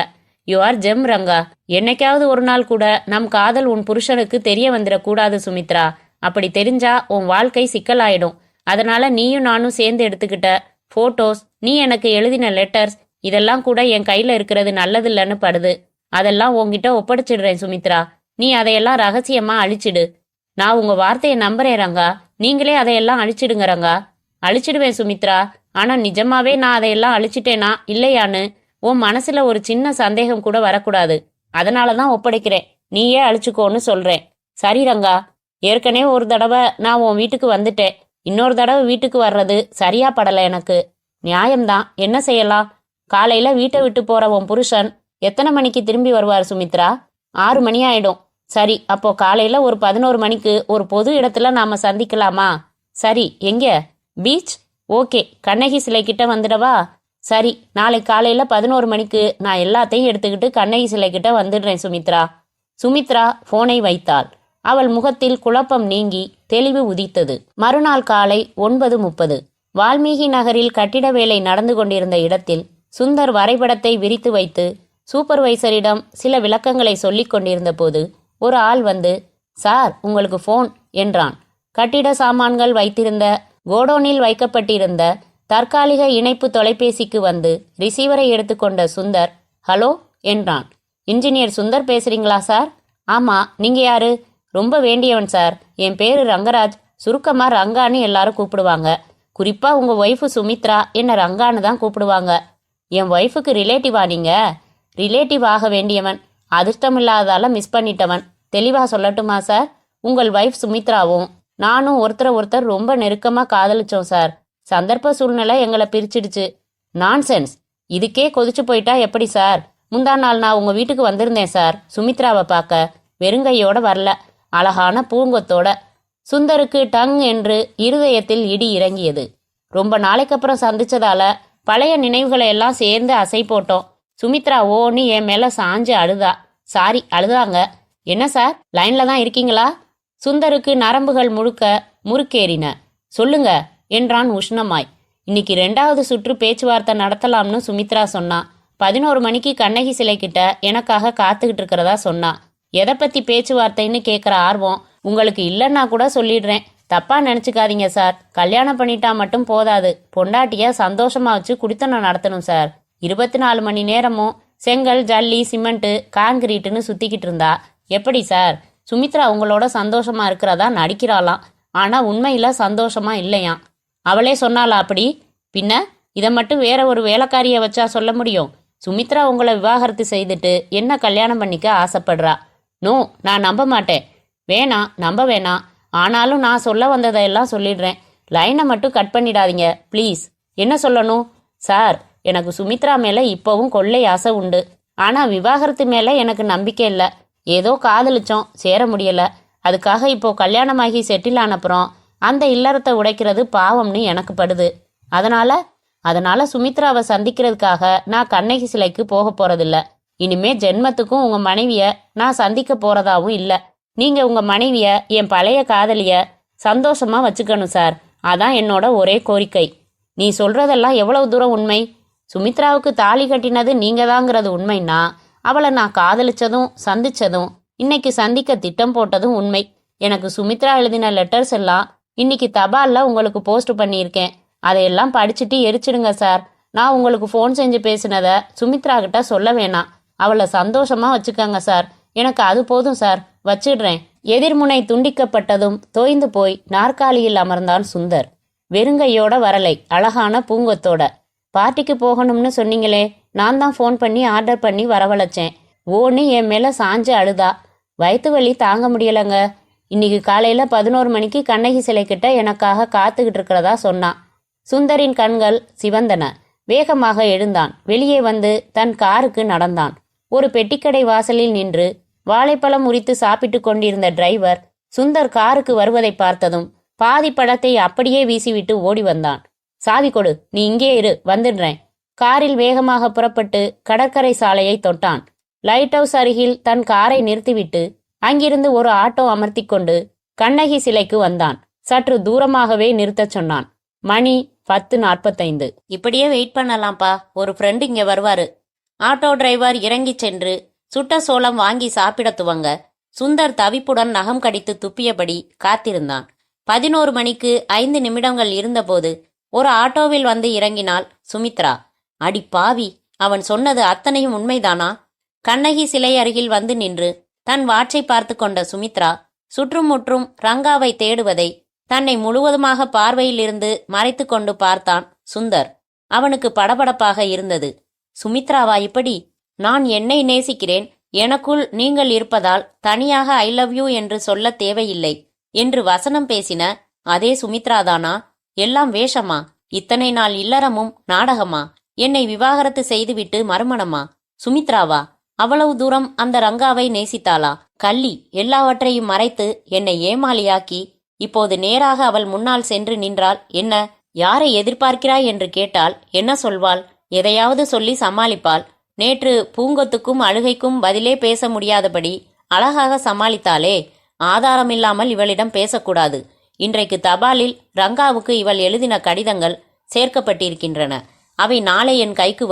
You are GeM Ranga. என்னைக்காவது ஒரு நாள் கூட நம் காதல் உன் புருஷனுக்கு தெரிய வந்துடக்கூடாது சுமித்ரா. அப்படி தெரிஞ்சா உன் வாழ்க்கை சிக்கலாயிடும். அதனால நீயும் நானும் சேர்ந்து எடுத்துக்கிட்ட போட்டோஸ், நீ எனக்கு எழுதின லெட்டர்ஸ், இதெல்லாம் கூட என் கையில இருக்கிறது நல்லதில்லன்னு படுது. அதெல்லாம் உன்கிட்ட ஒப்படைச்சிடுறேன் சுமித்ரா. நீ அதையெல்லாம் ரகசியமா அழிச்சிடு. நான் உங்க வார்த்தையை நம்புறேன் ரங்கா. நீங்களே அதையெல்லாம் அழிச்சிடுங்க ரங்கா. அழிச்சிடுவேன் சுமித்ரா. ஆனா நிஜமாவே நான் அதையெல்லாம் அழிச்சிட்டேனா இல்லையான்னு உன் மனசுல ஒரு சின்ன சந்தேகம் கூட வரக்கூடாது. அதனாலதான் ஒப்படைக்கிறேன். நீயே அழிச்சுக்கோன்னு சொல்றேன். சரி ரங்கா. ஏற்கனவே ஒரு தடவை நான் உன் வீட்டுக்கு வந்துட்டேன். இன்னொரு தடவை வீட்டுக்கு வர்றது சரியா படல எனக்கு. நியாயம்தான், என்ன செய்யலாம்? காலையில வீட்டை விட்டு போற உன் புருஷன் எத்தனை மணிக்கு திரும்பி வருவார் சுமித்ரா? 6 மணி ஆயிடும். சரி, அப்போ காலையில ஒரு 11 மணிக்கு ஒரு பொது இடத்துல நாம சந்திக்கலாமா? சரி, எங்க? பீச்? ஓகே, கண்ணகி சிலை கிட்ட வந்துடவா? சரி, நாளை காலையில 11 மணிக்கு நான் எல்லாத்தையும் எடுத்துக்கிட்டு கண்ணகி சிலை கிட்ட வந்துடுறேன் சுமித்ரா. சுமித்ரா போனை வைத்தாள். அவள் முகத்தில் குழப்பம் நீங்கி தெளிவு உதித்தது. மறுநாள் காலை 9:30. வால்மீகி நகரில் கட்டிட வேலை நடந்து கொண்டிருந்த இடத்தில் சுந்தர் வரைபடத்தை விரித்து வைத்து சூப்பர்வைசரிடம் சில விளக்கங்களை சொல்லிக் கொண்டிருந்த போது ஒரு ஆள் வந்து, சார் உங்களுக்கு ஃபோன் என்றான். கட்டிட சாமான்கள் வைத்திருந்த கோடோனில் வைக்கப்பட்டிருந்த தற்காலிக இணைப்பு தொலைபேசிக்கு வந்து ரிசீவரை எடுத்துக்கொண்ட சுந்தர், ஹலோ என்றான். இன்ஜினியர் சுந்தர் பேசுறீங்களா சார்? ஆமா, நீங்க யாரு? ரொம்ப வேண்டியவன் சார், என் பேரு ரங்கராஜ், சுருக்கமா ரங்கான்னு எல்லாரும் கூப்பிடுவாங்க. குறிப்பா உங்க ஒய்ஃபு சுமித்ரா என்ன ரங்கான்னு தான் கூப்பிடுவாங்க. என் ஒய்ஃபுக்கு ரிலேட்டிவா நீங்க? ரிலேட்டிவ் ஆக வேண்டியவன், அதிர்ஷ்டமில்லாதால மிஸ் பண்ணிட்டவன். தெளிவா சொல்லட்டுமா சார்? உங்கள் ஒய்ஃப் சுமித்ராவும் நானும் ஒருத்தர் ரொம்ப நெருக்கமா காதலிச்சோம் சார். சந்தர்ப்ப சூழ்நிலை எங்களை பிரிச்சிடுச்சு. நான்சென்ஸ், இதுக்கே கொதிச்சு போயிட்டா எப்படி சார்? முந்தா நாள் நான் உங்க வீட்டுக்கு வந்திருந்தேன் சார், சுமித்ராவை பார்க்க. வெறுங்கையோட வரல, அழகான பூங்கொத்தோட. சுந்தருக்கு டங் என்று இருதயத்தில் இடி இறங்கியது. ரொம்ப நாளைக்கு அப்புறம் சந்திச்சதால பழைய நினைவுகளை எல்லாம் சேர்ந்து அசை போட்டோம். சுமித்ரா ஓன்னு என் மேல சாஞ்சு அழுதா. சாரி, அழுதாங்க. என்ன சார், லைன்ல தான் இருக்கீங்களா? சுந்தருக்கு நரம்புகள் முழுக்க முறுக்கேறின. சொல்லுங்க என்றான் உஷ்ணமாய். இன்னைக்கு 2வது சுற்று பேச்சுவார்த்தை நடத்தலாம்னு சுமித்ரா சொன்னா. 11 மணிக்கு கண்ணகி சிலை கிட்ட எனக்காக காத்துக்கிட்டு இருக்கிறதா சொன்னா. எதை பத்தி பேச்சுவார்த்தைன்னு கேட்குற ஆர்வம் உங்களுக்கு இல்லைன்னா கூட சொல்லிடுறேன். தப்பா நினைச்சுக்காதீங்க சார். கல்யாணம் பண்ணிட்டா மட்டும் போதாது, பொண்டாட்டிய சந்தோஷமா வச்சு குடித்தனம் நடத்தணும் சார். 24 மணி நேரமும் செங்கல், ஜல்லி, சிமெண்ட்டு, கான்கிரீட்டுன்னு சுத்திக்கிட்டு இருந்தா எப்படி சார்? சுமித்ரா உங்களோட சந்தோஷமா இருக்கிறதா நடிக்கிறாளாம், ஆனா உண்மையில சந்தோஷமா இல்லையாம். அவளே சொன்னாளா அப்படி? பின்ன இதை மட்டும் வேற ஒரு வேலைக்காரிய வச்சா சொல்ல முடியும்? சுமித்ரா உங்களை விவாகரத்து செய்துட்டு என்ன கல்யாணம் பண்ணிக்க ஆசைப்படுறா. நோ, நான் நம்ப மாட்டேன். வேணாம், நம்ப வேணாம். ஆனாலும் நான் சொல்ல வந்ததையெல்லாம் சொல்லிடுறேன். லைனை மட்டும் கட் பண்ணிடாதீங்க ப்ளீஸ். என்ன சொல்லணும்? சார், எனக்கு சுமித்ரா மேலே இப்போவும் கொள்ளை ஆசை உண்டு. ஆனால் விவாகரத்து மேலே எனக்கு நம்பிக்கை இல்லை. ஏதோ காதலிச்சோம், சேர முடியல. அதுக்காக இப்போ கல்யாணமாகி செட்டில் ஆனப்புறம் அந்த இல்லறத்தை உடைக்கிறது பாவம்னு எனக்கு படுது. அதனால சுமித்ராவை சந்திக்கிறதுக்காக நான் கண்ணகி சிலைக்கு போக போறதில்ல. இனிமே ஜென்மத்துக்கும் உங்க மனைவிய நான் சந்திக்க போறதாவும் இல்லை. நீங்க உங்க மனைவிய, என் பழைய காதலிய சந்தோஷமா வச்சுக்கணும் சார். அதான் என்னோட ஒரே கோரிக்கை. நீ சொல்றதெல்லாம் எவ்வளவு தூரம் உண்மை? சுமித்ராவுக்கு தாலி கட்டினது நீங்க தாங்கிறது உண்மைன்னா, அவளை நான் காதலிச்சதும் சந்திச்சதும் இன்னைக்கு சந்திக்க திட்டம் போட்டதும் உண்மை. எனக்கு சுமித்ரா எழுதின லெட்டர்ஸ் எல்லாம் இன்னைக்கு தபால்ல உங்களுக்கு போஸ்ட் பண்ணியிருக்கேன். அதையெல்லாம் படிச்சுட்டு எரிச்சிடுங்க சார். நான் உங்களுக்கு ஃபோன் செஞ்சு பேசினதை சுமித்ரா கிட்ட சொல்ல வேணாம். அவளை சந்தோஷமா வச்சுக்கங்க சார். எனக்கு அது போதும் சார், வச்சிடுறேன். எதிர்முனை துண்டிக்கப்பட்டதும் தோய்ந்து போய் நாற்காலியில் அமர்ந்தான் சுந்தர். வெறுங்கையோட வரலை, அழகான பூங்கொத்தோட. பார்ட்டிக்கு போகணும்னு சொன்னீங்களே, நான் தான் ஃபோன் பண்ணி ஆர்டர் பண்ணி வரவழைச்சேன். ஓன்னு என் மேல சாஞ்சு அழுதா. வயிற்று வலி தாங்க முடியலங்க. இன்னைக்கு காலையில 11 மணிக்கு கண்ணகி சிலை கிட்ட எனக்காக காத்துக்கிட்டு இருக்கிறதா சொன்னான். சுந்தரின் கண்கள் சிவந்தன. வேகமாக எழுந்தான். வெளியே வந்து தன் காருக்கு நடந்தான். ஒரு பெட்டிக்கடை வாசலில் நின்று வாழைப்பழம் உரித்து சாப்பிட்டு கொண்டிருந்த டிரைவர் சுந்தர் காருக்கு வருவதை பார்த்ததும் பாதி பழத்தை அப்படியே வீசிவிட்டு ஓடி வந்தான். சாவி கொடு, நீ இங்கே இரு, வந்துடுறேன். காரில் வேகமாக புறப்பட்டு கடற்கரை சாலையை தொட்டான். லைட் ஹவுஸ் அருகில் தன் காரை நிறுத்திவிட்டு அங்கிருந்து ஒரு ஆட்டோ அமர்த்தி கொண்டு கண்ணகி சிலைக்கு வந்தான். சற்று தூரமாகவே நிறுத்தச் சொன்னான். மணி 10:45. இப்படியே வெயிட் பண்ணலாம்ப்பா, ஒரு ஃப்ரெண்டு இங்க வருவாரு. ஆட்டோ டிரைவர் இறங்கி சென்று சுட்ட சோளம் வாங்கி சாப்பிட துவங்க சுந்தர் தவிப்புடன் நகம் கடித்து துப்பியபடி காத்திருந்தான். 11 மணிக்கு 5 நிமிடங்கள் இருந்தபோது ஒரு ஆட்டோவில் வந்து இறங்கினாள் சுமித்ரா. அடி பாவி, அவன் சொன்னது அத்தனையும் உண்மைதானா? கண்ணகி சிலை அருகில் வந்து நின்று தன் வாட்சை பார்த்து கொண்ட சுமித்ரா சுற்றுமுற்றும் ரங்காவை தேடுவதை தன்னை முழுவதுமாக பார்வையிலிருந்து மறைத்து கொண்டு பார்த்தான் சுந்தர். அவனுக்கு படபடப்பாக இருந்தது. சுமித்ராவா இப்படி? நான் என்னை நேசிக்கிறேன், எனக்குள் நீங்கள் இருப்பதால் தனியாக ஐ லவ் யூ என்று சொல்ல தேவையில்லை என்று வசனம் பேசின அதே சுமித்ராதானா? எல்லாம் வேஷமா? இத்தனை நாள் இல்லறமும் நாடகமா? என்னை விவாகரத்து செய்துவிட்டு மறுமணமா? சுமித்ராவா? அவ்வளவு தூரம் அந்த ரங்காவை நேசித்தாளா? கள்ளி எல்லாவற்றையும் மறைத்து என்னை ஏமாளியாக்கி இப்போது நேராக அவள் முன்னால் சென்று நின்றால் என்ன? யாரை எதிர்பார்க்கிறாய் என்று கேட்டால் என்ன சொல்வாள்? எதையாவது சொல்லி சமாளிப்பாள். நேற்று பூங்கொத்துக்கும் அழுகைக்கும் பதிலே பேச முடியாதபடி அழகாக சமாளித்தாளே. ஆதாரமில்லாமல் இவளிடம் பேசக்கூடாது. இன்றைக்கு தபாலில் ரங்காவுக்கு இவள் எழுதின கடிதங்கள் சேர்க்கப்பட்டிருக்கின்றன. அவை நாளை என் கைக்கு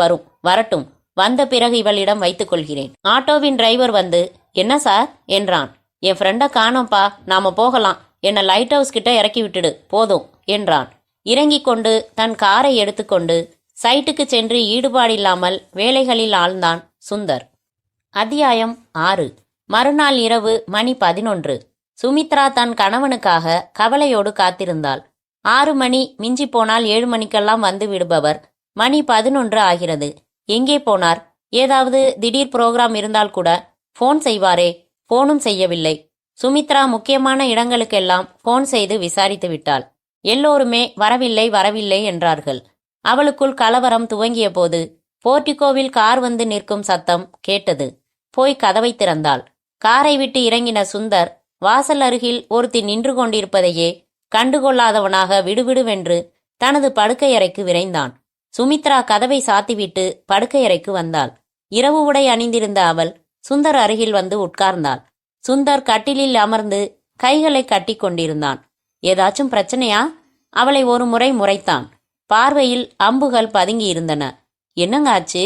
வரட்டும். வந்த பிறகு இவளிடம் வைத்துக் கொள்கிறேன். ஆட்டோவின் டிரைவர் வந்து, என்ன சார் என்றான். என் ஃப்ரெண்டை காணோம்பா, நாம போகலாம். என்னை லைட் ஹவுஸ் கிட்ட இறக்கி விட்டுடு போதும் என்றான். இறங்கிக் கொண்டு தன் காரை எடுத்துக்கொண்டு சைட்டுக்கு சென்று ஈடுபாடில்லாமல் வேலைகளில் ஆழ்ந்தான் சுந்தர். அத்தியாயம் 6. மறுநாள் இரவு மணி 11. சுமித்ரா தன் கணவனுக்காக கவலையோடு காத்திருந்தாள். 6 மணி மிஞ்சி போனால் 7 மணிக்கெல்லாம் வந்து விடுபவர் மணி 11 ஆகிறது. எங்கே போனார்? ஏதாவது திடீர் புரோகிராம் இருந்தால் கூட போன் செய்வாரே. போனும் செய்யவில்லை. சுமித்ரா முக்கியமான இடங்களுக்கெல்லாம் போன் செய்து விசாரித்து விட்டாள். எல்லோருமே வரவில்லை என்றார்கள். அவளுக்குள் கலவரம் துவங்கிய போது போர்டிகோவில் கார் வந்து நிற்கும் சத்தம் கேட்டது. போய் கதவை திறந்தாள். காரை விட்டு இறங்கின சுந்தர் வாசல் அருகில் ஒருத்தி நின்று கொண்டிருப்பதையே கண்டுகொள்ளாதவனாக விடுவிடுவென்று தனது படுக்கையறைக்கு விரைந்தான். சுமித்ரா கதவை சாத்திவிட்டு படுக்கையறைக்கு வந்தாள். இரவு உடை அணிந்திருந்த அவள் சுந்தர் அருகில் வந்து உட்கார்ந்தாள். சுந்தர் கட்டிலில் அமர்ந்து கைகளை கட்டி கொண்டிருந்தான். ஏதாச்சும் பிரச்சனையா? அவளை ஒரு முறை முறைத்தான். பார்வையில் அம்புகள் பதுங்கி இருந்தன. என்னங்க ஆச்சு?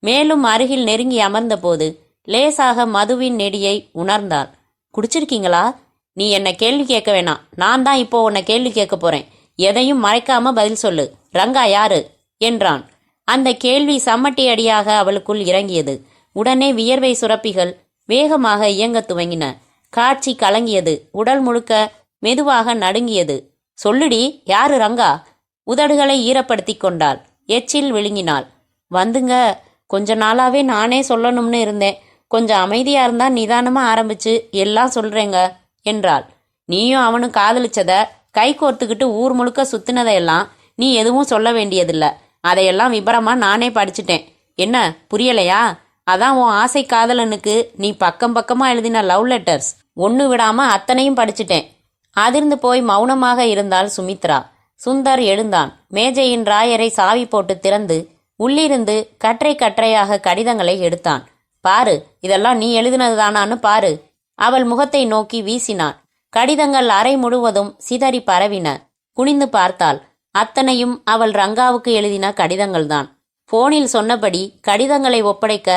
மேலும் அருகில் நெருங்கி அமர்ந்தபோது லேசாக மதுவின் நெடியை உணர்ந்தாள். குடிச்சிருக்கீங்களா? நீ என்ன கேள்வி கேட்க வேணாம். நான் தான் இப்போ உன்னை கேள்வி கேட்க போறேன். எதையும் மறைக்காம பதில் சொல்லு. ரங்கா யாரு என்றான். அந்த கேள்வி சம்மட்டி அடியாக அவளுக்குள் இறங்கியது. உடனே வியர்வை சுரப்பிகள் வேகமாக இயங்க துவங்கின. காட்சி கலங்கியது. உடல் முழுக்க மெதுவாக நடுங்கியது. சொல்லுடி, யாரு ரங்கா? உதடுகளை ஈரப்படுத்தி கொண்டாள். எச்சில் விழுங்கினாள். வந்துங்க, கொஞ்ச நாளாவே நானே சொல்லணும்னு இருந்தேன். கொஞ்சம் அமைதியா இருந்தா நிதானமா ஆரம்பிச்சு எல்லாம் சொல்றேங்க என்றாள். நீயும் அவனும் காதலிச்சத கை கோர்த்துக்கிட்டு ஊர் முழுக்க சுத்தினதையெல்லாம் நீ எதுவும் சொல்ல வேண்டியதில்ல. அதையெல்லாம் விபரமா நானே படிச்சுட்டேன். என்ன புரியலையா? அதான் உன் ஆசை காதலனுக்கு நீ பக்கம் பக்கமா எழுதின லவ் லெட்டர்ஸ் ஒன்னு விடாம அத்தனையும் படிச்சுட்டேன். அதிர்ந்து போய் மௌனமாக இருந்தாள் சுமித்ரா. சுந்தர் எழுந்தான். மேஜையின் ராயரை சாவி போட்டு திறந்து உள்ளிருந்து கற்றை கற்றையாக கடிதங்களை எடுத்தான். பாரு, இதெல்லாம் நீ எழுதினதுதானான்னு பாரு. அவள் முகத்தை நோக்கி வீசினான். கடிதங்கள் அறை முழுவதும் சிதறி பரவின. குனிந்து பார்த்தாள். அத்தனையும் அவள் ரங்காவுக்கு எழுதின கடிதங்கள்தான். போனில் சொன்னபடி கடிதங்களை ஒப்படைக்க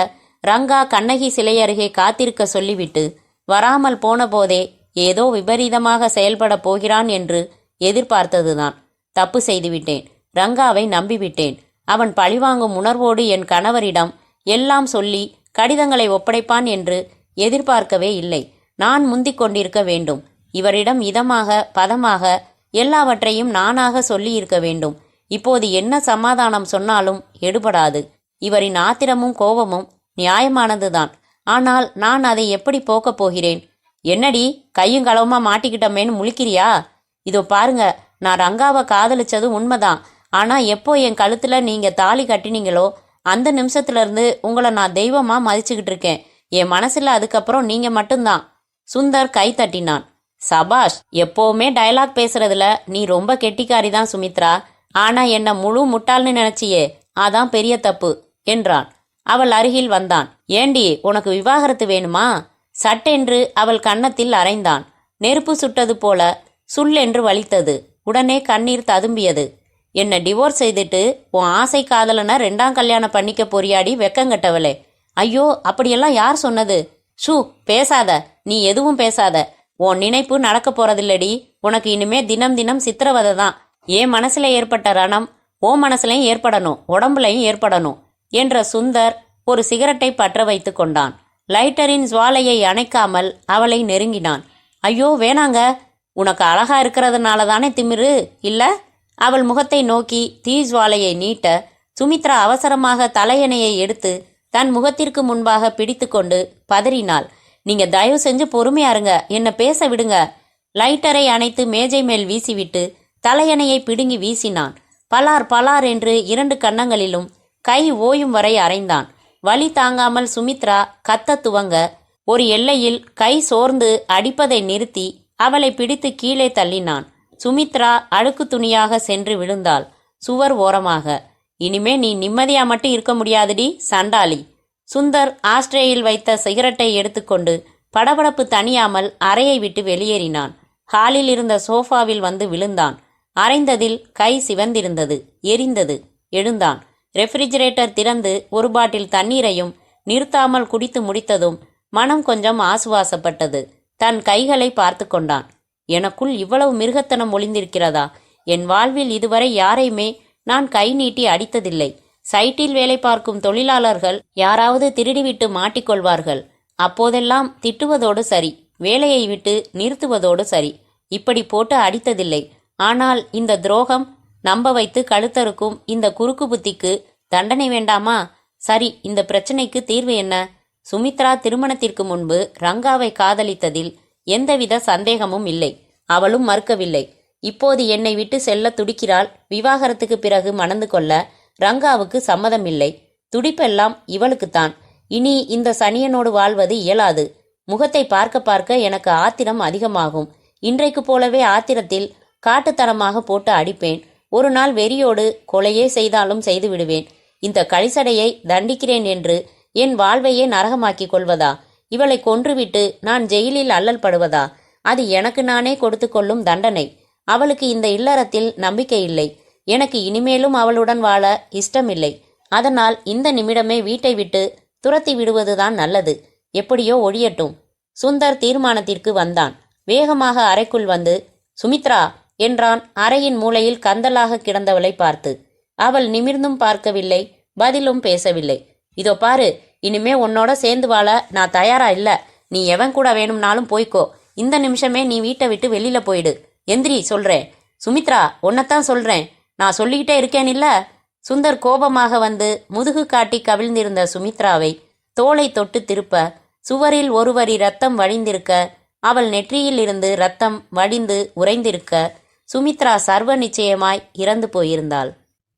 ரங்கா கண்ணகி சிலை அருகே காத்திருக்க சொல்லிவிட்டு வராமல் போன போதே ஏதோ விபரீதமாக செயல்பட போகிறான் என்று எதிர்பார்த்ததுதான். தப்பு செய்துவிட்டேன். ரங்காவை நம்பிவிட்டேன். அவன் பழிவாங்கும் உணர்வோடு என் கணவரிடம் எல்லாம் சொல்லி கடிதங்களை ஒப்படைப்பான் என்று எதிர்பார்க்கவே இல்லை. நான் முந்திக் கொண்டிருக்க வேண்டும். இவரிடம் இதமாக பதமாக எல்லாவற்றையும் நானாக சொல்லி இருக்க வேண்டும். இப்போது என்ன சமாதானம் சொன்னாலும் எடுபடாது. இவரின் ஆத்திரமும் கோபமும் நியாயமானதுதான். ஆனால் நான் அதை எப்படி போக்கப் போகிறேன்? என்னடி கையும் களவுமா மாட்டிக்கிட்டமேன்னு முழிக்கிறியா? இதோ பாருங்க, நான் ரங்காவை காதலிச்சது உண்மைதான். ஆனா எப்போ என் கழுத்துல நீங்க தாலி கட்டினீங்களோ அந்த நிமிஷத்துல இருந்து உங்களை நான் தெய்வமா மதிச்சுக்கிட்டு இருக்கேன். என் மனசுல அதுக்கப்புறம் நீங்க மட்டும்தான். சுந்தர் கை தட்டினான். சபாஷ், எப்பவுமே டயலாக் பேசுறதுல நீ ரொம்ப கெட்டிக்காரி தான் சுமித்ரா. ஆனா என்ன முழு முட்டாள்னு நினைச்சியே, அதான் பெரிய தப்பு என்றான். அவள் அருகில் வந்தான். ஏண்டி, உனக்கு விவாகரத்து வேணுமா? சட்டென்று அவள் கன்னத்தில் அரைந்தான். நெருப்பு சுட்டது போல சுல்லென்று வலித்தது. உடனே கண்ணீர் ததும்பியது. என்ன டிவோர்ஸ் செய்துட்டு உன் ஆசை காதலனை 2ஆம் கல்யாணம் பண்ணிக்க பொறியாடி வெக்கங்கட்டவளே. ஐயோ, அப்படியெல்லாம் யார் சொன்னது? ஷூ, பேசாத, நீ எதுவும் பேசாத. உன் நினைப்பு நடக்க போறதில்லடி. உனக்கு இனிமே தினம் தினம் சித்திரவதை தான். என் மனசுல ஏற்பட்ட ரணம் ஓ மனசுலையும் ஏற்படணும், உடம்புலையும் ஏற்படணும் என்ற சுந்தர் ஒரு சிகரெட்டை பற்ற வைத்து கொண்டான். லைட்டரின் ஜுவாலையை அணைக்காமல் அவளை நெருங்கினான். ஐயோ வேணாங்க, உனக்கு அழகா இருக்கிறதுனால தானே திமிரு இல்ல? அவள் முகத்தை நோக்கி தீ ஜுவாலையை நீட்ட சுமித்ரா அவசரமாக தலையணையை எடுத்து தன் முகத்திற்கு முன்பாக பிடித்து கொண்டு பதறினாள். நீங்க தயவு செஞ்சு பொறுமையாருங்க, என்ன பேச விடுங்க. லைட்டரை அணைத்து மேஜை மேல் வீசிவிட்டு தலையணையை பிடுங்கி வீசினான். பலார் பலார் என்று 2 கன்னங்களிலும் கை ஓயும் வரை அரைந்தான். வலி தாங்காமல் சுமித்ரா கத்த துவங்க ஒரு எல்லையில் கை சோர்ந்து அடிப்பதை நிறுத்தி அவளை பிடித்து கீழே தள்ளினான். சுமித்ரா அழுக்கு துணியாக சென்று விழுந்தாள் சுவர் ஓரமாக. இனிமே நீ நிம்மதியா மட்டும் இருக்க முடியாதுடி சண்டாளி. சுந்தர் ஆஸ்ட்ரேயில் வைத்த சிகரெட்டை எடுத்துக்கொண்டு படபடப்பு தணியாமல் அறையை விட்டு வெளியேறினான். ஹாலில் இருந்த சோஃபாவில் வந்து விழுந்தான். அரைந்ததில் கை சிவந்திருந்தது, எரிந்தது. எழுந்தான். ரெஃப்ரிஜரேட்டர் திறந்து ஒரு பாட்டில் தண்ணீரையும் நிறுத்தாமல் குடித்து முடித்ததும் மனம் கொஞ்சம் ஆசுவாசப்பட்டது. தன் கைகளை பார்த்து கொண்டான். எனக்குள் இவ்வளவு மிருகத்தனம் ஒளிந்திருக்கிறதா? என் வாழ்வில் இதுவரை யாரையுமே நான் கை நீட்டி அடித்ததில்லை. சைட்டில் வேலை பார்க்கும் தொழிலாளர்கள் யாராவது திருடிவிட்டு மாட்டிக்கொள்வார்கள். அப்போதெல்லாம் திட்டுவதோடு சரி, வேலையை விட்டு நிறுத்துவதோடு சரி. இப்படி போட்டு அடித்ததில்லை. ஆனால் இந்த துரோகம், நம்ப வைத்து கழுத்தறுக்கும் இந்த குறுக்கு புத்திக்கு தண்டனை வேண்டாமா? சரி, இந்த பிரச்சனைக்கு தீர்வு என்ன? சுமித்ரா திருமணத்திற்கு முன்பு ரங்காவை காதலித்ததில் எந்தவித சந்தேகமும் இல்லை. அவளும் மறுக்கவில்லை. இப்போது என்னை விட்டு செல்ல துடிக்கிறாள். விவாகரத்துக்கு பிறகு மணந்து கொள்ள ரங்காவுக்கு சம்மதமில்லை. துடிப்பெல்லாம் இவளுக்குத்தான். இனி இந்த சனியனோடு வாழ்வது இயலாது. முகத்தை பார்க்க பார்க்க எனக்கு ஆத்திரம் அதிகமாகும். இன்றைக்கு போலவே ஆத்திரத்தில் காட்டுத்தனமாக போட்டு அடிப்பேன். ஒரு நாள் வெறியோடு கொலையே செய்தாலும் செய்து விடுவேன். இந்த கழிசடையை தண்டிக்கிறேன் என்று என் வாழ்வையே நரகமாக்கிக் கொள்வதா? இவளை கொன்றுவிட்டு நான் ஜெயிலில் அல்லல் படுவதா? அது எனக்கு நானே கொடுத்து கொள்ளும் தண்டனை. அவளுக்கு இந்த இல்லறத்தில் நம்பிக்கை இல்லை. எனக்கு இனிமேலும் அவளுடன் வாழ இஷ்டமில்லை. அதனால் இந்த நிமிடமே வீட்டை விட்டு துரத்தி விடுவதுதான் நல்லது. எப்படியோ ஒழியட்டும். சுந்தர் தீர்மானத்திற்கு வந்தான். வேகமாக அறைக்குள் வந்து சுமித்ரா என்றான், அறையின் மூலையில் கந்தலாக கிடந்தவளை பார்த்து. அவள் நிமிர்ந்தும் பார்க்கவில்லை, பதிலும் பேசவில்லை. இதோ பாரு, இனிமே உன்னோட சேர்ந்து வாழ நான் தயாரா இல்ல. நீ எவன் கூட வேணும்னாலும் போய்க்கோ. இந்த நிமிஷமே நீ வீட்டை விட்டு வெளியில போயிடு. எந்திரி சொல்றேன். சுமித்ரா, உன்னைத்தான் சொல்றேன். நான் சொல்லிக்கிட்டே இருக்கேன் இல்ல? சுந்தர் கோபமாக வந்து முதுகு காட்டி கவிழ்ந்திருந்த சுமித்ராவை தோளை தொட்டு திருப்ப சுவரில் ஒரு வரி ரத்தம் வழிந்திருக்க, அவள் நெற்றியில் இருந்து ரத்தம் வடிந்து உறைந்திருக்க சுமித்ரா சர்வ நிச்சயமாய் இறந்து போயிருந்தாள்.